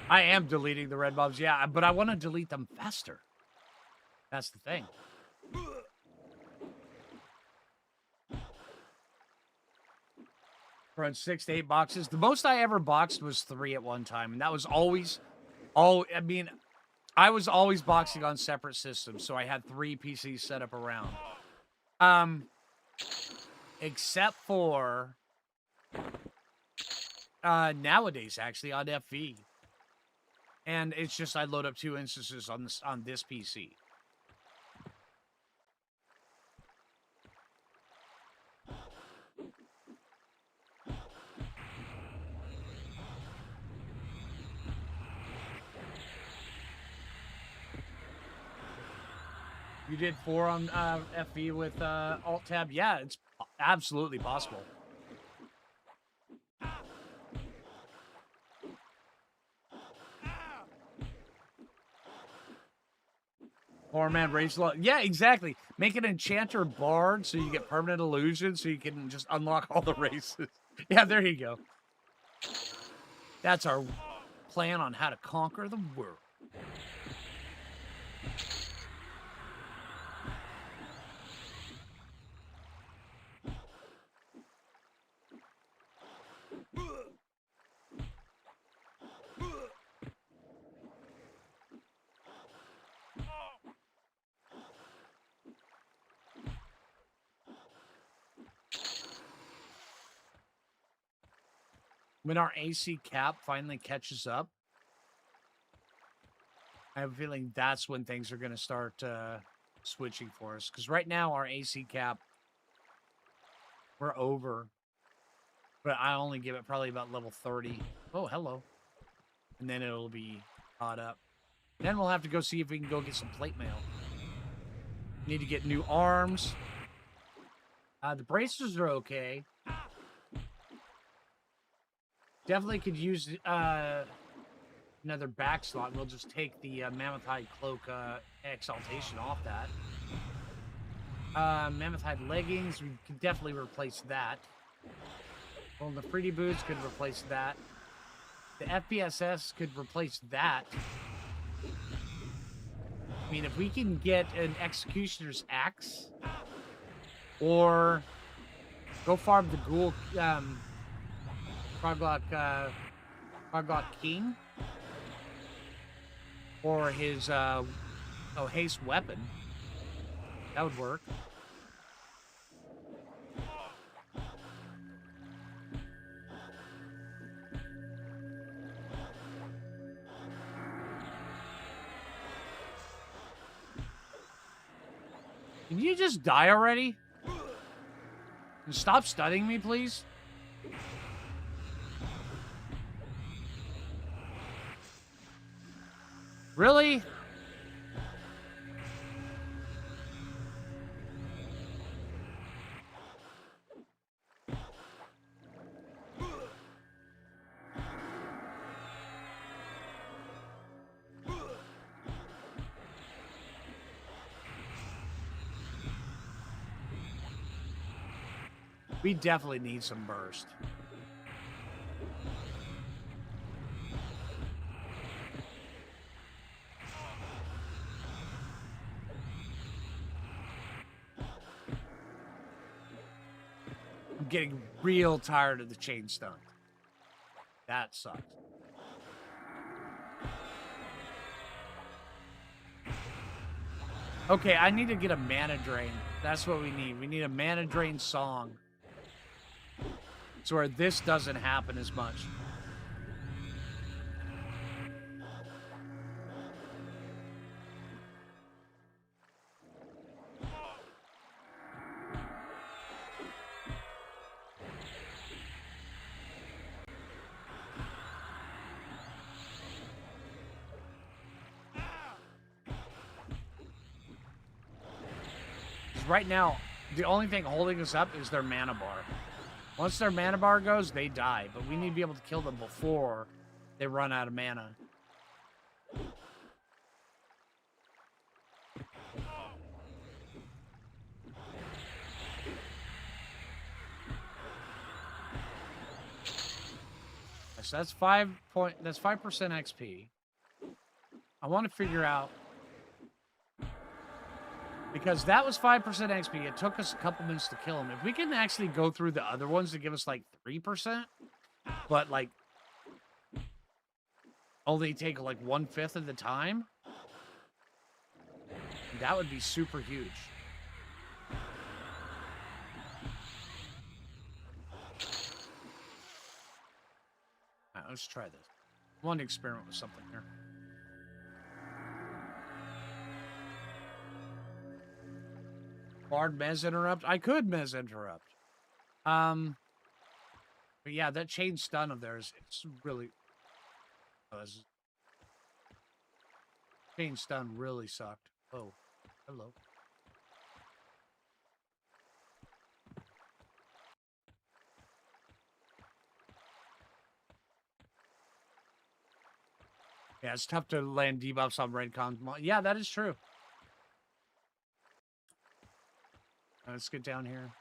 I am deleting the red mobs, yeah, but I want to delete them faster. That's the thing. Run 6 to 8 boxes. The most I ever boxed was 3 at one time, and that was always I mean, I was always boxing on separate systems, so I had 3 PCs set up around. Except for nowadays, actually, on FV. And it's just I load up 2 instances on this PC. You did 4 on FV with Alt Tab? Yeah, it's absolutely possible. Or man, raise low. Yeah, exactly. Make an enchanter bard so you get permanent illusion so you can just unlock all the races. Yeah, there you go. That's our plan on how to conquer the world. When our AC cap finally catches up, I have a feeling that's when things are going to start switching for us. Because right now, our AC cap, we're over. But I only give it probably about level 30. Oh, hello. And then it'll be caught up. Then we'll have to go see if we can go get some plate mail. Need to get new arms. The bracers are okay. Definitely could use another back slot. We'll just take the Mammoth Hide Cloak Exaltation off that. Mammoth Hide Leggings, we can definitely replace that. Well, the Freedy Boots could replace that. The FPSS could replace that. I mean, if we can get an Executioner's Axe, or go farm the Ghoul, Froglock King, or his, haste weapon, that would work. Can you just die already? Stop stunning me, please. Really? We definitely need some burst. I'm getting real tired of the chain stun. That sucks. Okay, I need to get a mana drain. That's what we need. We need a mana drain song. So where this doesn't happen as much. Right now, the only thing holding us up is their mana bar. Once their mana bar goes, they die. But we need to be able to kill them before they run out of mana. So that's 5% XP. I want to figure out Because that was 5% XP. It took us a couple minutes to kill him. If we can actually go through the other ones to give us like 3%, but like only take like 1/5 of the time, that would be super huge. All right, let's try this. I want to experiment with something here. Bard Mez interrupt? I could Mez interrupt. But yeah, that chain stun of theirs, it's really... chain stun really sucked. Oh, hello. Yeah, it's tough to land debuffs on red cons. Yeah, that is true. Let's get down here.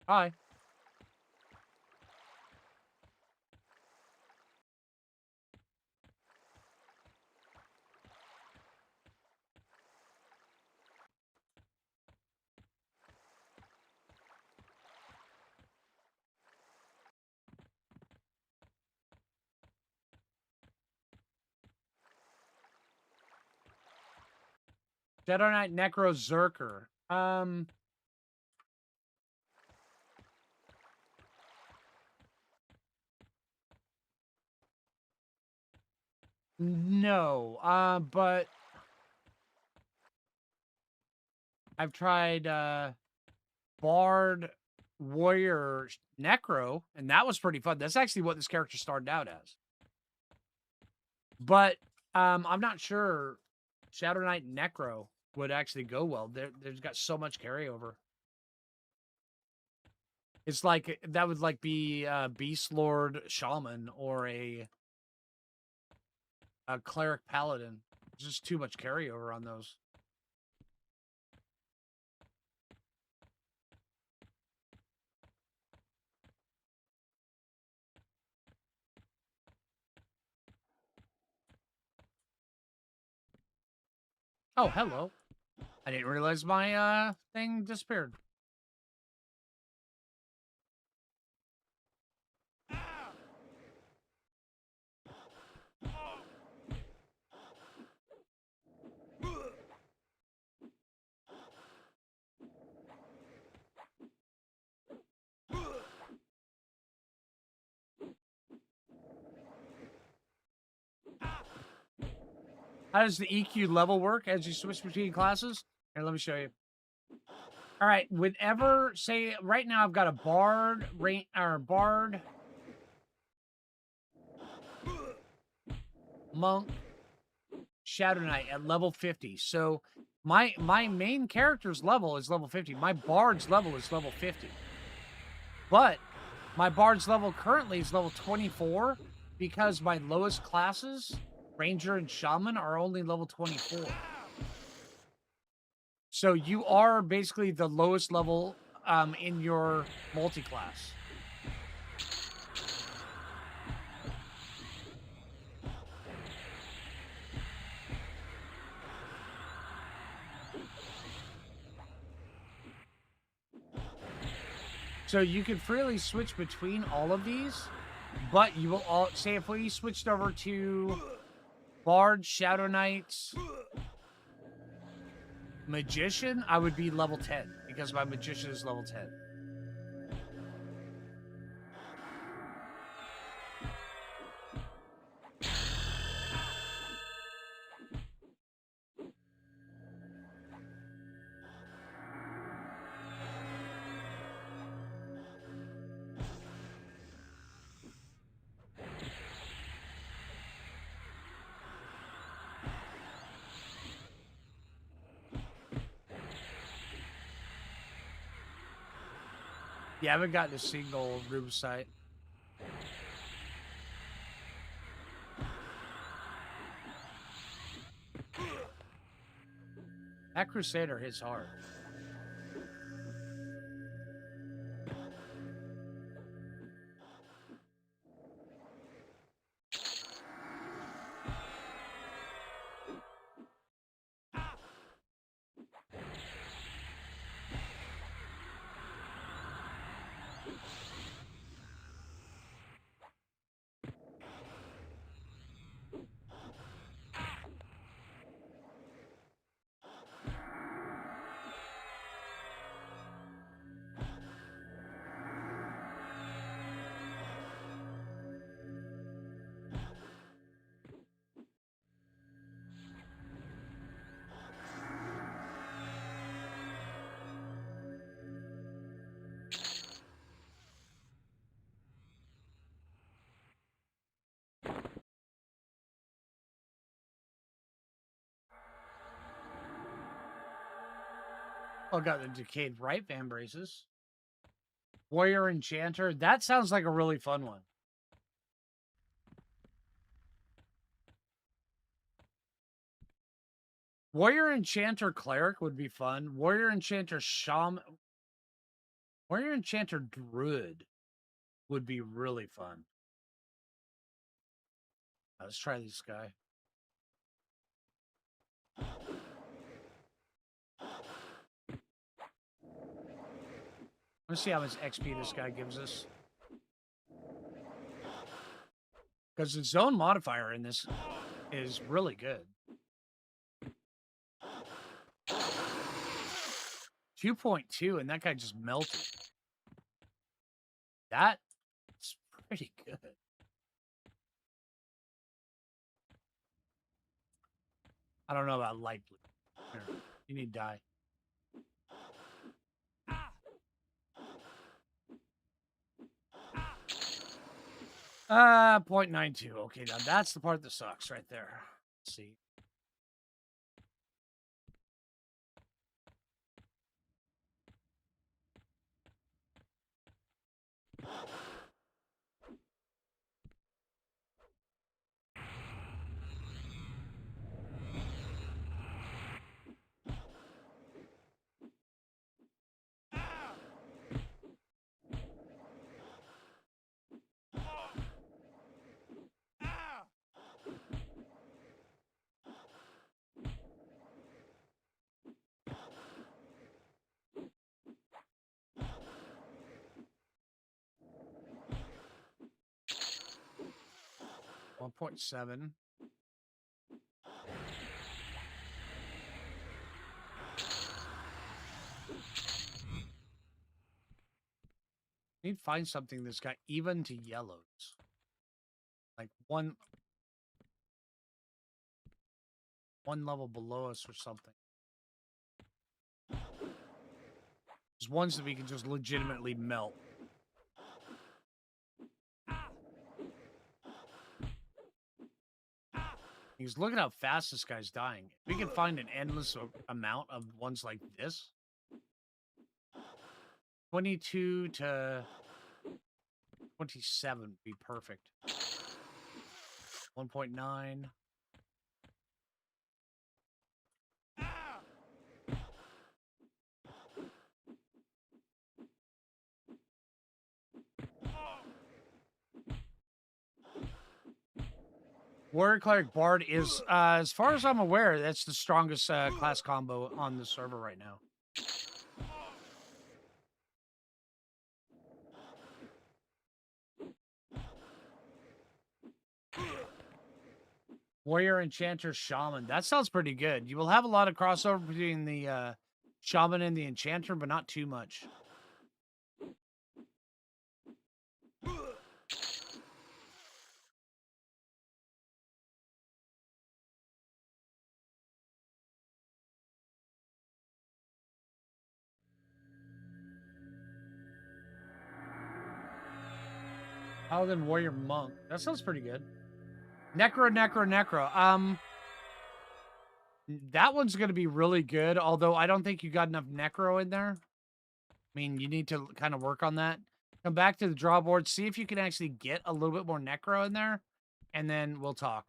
Hi. Shadow Knight Necro Zerker. No. But I've tried Bard Warrior Necro, and that was pretty fun. That's actually what this character started out as. But I'm not sure Shadow Knight Necro would actually go well. There's got so much carryover. It's like that would like be Beast Lord Shaman or a Cleric Paladin. There's just too much carryover on those. Oh, hello. I didn't realize my thing disappeared. How does the EQ level work as you switch between classes? Here, let me show you. All right, whenever, say, right now I've got a Bard, Bard, Monk, Shadow Knight at level 50. So my main character's level is level 50. My Bard's level is level 50. But my Bard's level currently is level 24 because my lowest classes, Ranger and Shaman, are only level 24. So you are basically the lowest level in your multi-class. So you can freely switch between all of these, but you will all say if we switched over to Bard, Shadow Knights, Magician, I would be level 10 because my Magician is level 10. Yeah, I haven't gotten a single room site. That Crusader hits hard. Oh, got the decayed right fan braces. Warrior Enchanter. That sounds like a really fun one. Warrior Enchanter Cleric would be fun. Warrior Enchanter Shaman. Warrior Enchanter Druid would be really fun. Let's try this guy. Let's see how much XP this guy gives us. Because the zone modifier in this is really good. 2.2, and that guy just melted. That's pretty good. I don't know about light blue. Here, you need to die. 0.92. Okay, now that's the part that sucks right there. Let's see. One 1.7. Need to find something that's got even to yellows. Like one level below us or something. There's ones that we can just legitimately melt. Because look at how fast this guy's dying. If we can find an endless amount of ones like this. 22 to 27 would be perfect. 1.9. Warrior Cleric Bard is, as far as I'm aware, that's the strongest class combo on the server right now. Warrior Enchanter Shaman. That sounds pretty good. You will have a lot of crossover between the Shaman and the Enchanter, but not too much. Paladin Warrior Monk. That sounds pretty good. Necro. That one's going to be really good, although I don't think you got enough Necro in there. I mean, you need to kind of work on that. Come back to the draw board, see if you can actually get a little bit more Necro in there, and then we'll talk.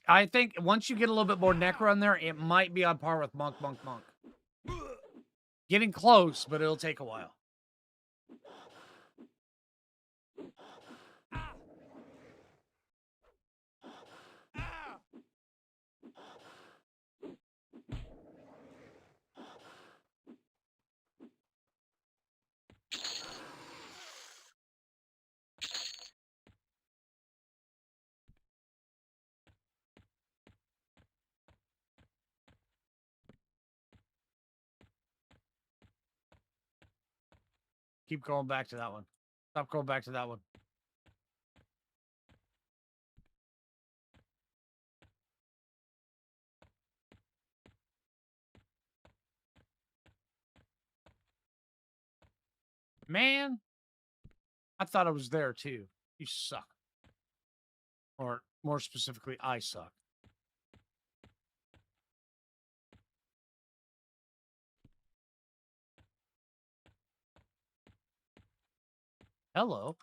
I think once you get a little bit more Necro in there, it might be on par with Monk. Getting close, but it'll take a while. Keep going back to that one. Stop going back to that one. Man, I thought I was there too. You suck. Or more specifically, I suck. Hello.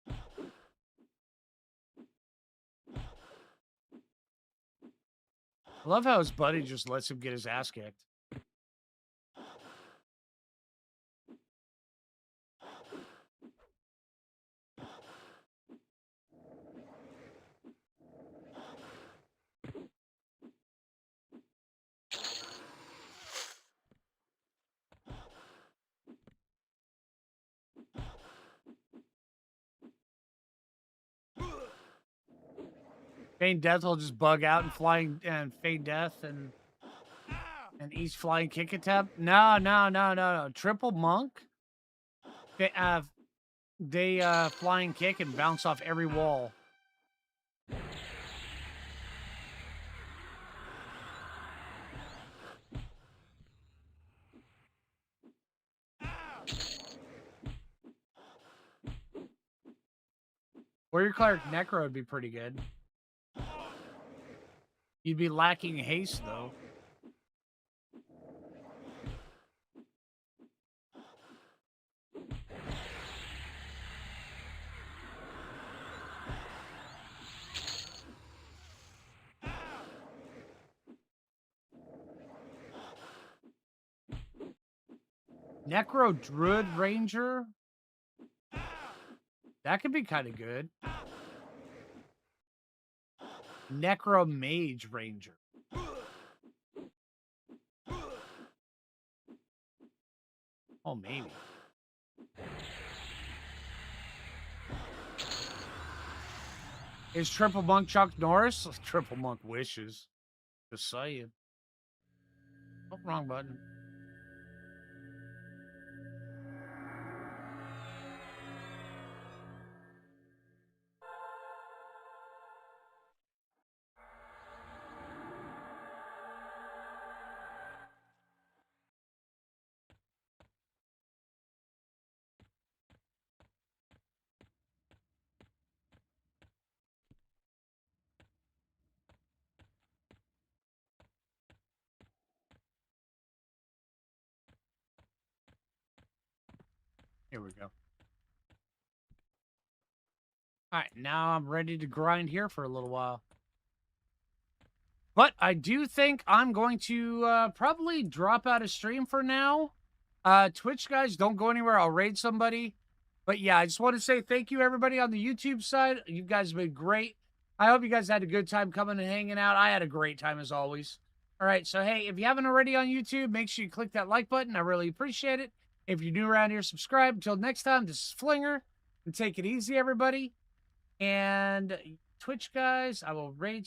I love how his buddy just lets him get his ass kicked. Feign Death will just bug out and feign death and each flying kick attempt. No. Triple monk. They flying kick and bounce off every wall. Warrior Cleric Necro would be pretty good. You'd be lacking haste though. Necro Druid Ranger. That could be kind of good. Necro Mage Ranger. Oh, maybe. Is Triple Monk Chuck Norris? Triple Monk wishes. Just saying. Oh, wrong button. Here we go. All right, now I'm ready to grind here for a little while. But I do think I'm going to probably drop out of stream for now. Twitch guys, don't go anywhere. I'll raid somebody. But yeah, I just want to say thank you, everybody on the YouTube side. You guys have been great. I hope you guys had a good time coming and hanging out. I had a great time as always. All right, so hey, if you haven't already on YouTube, make sure you click that like button. I really appreciate it. If you're new around here, subscribe. Until next time, this is Flinger. And take it easy, everybody. And Twitch guys, I will raid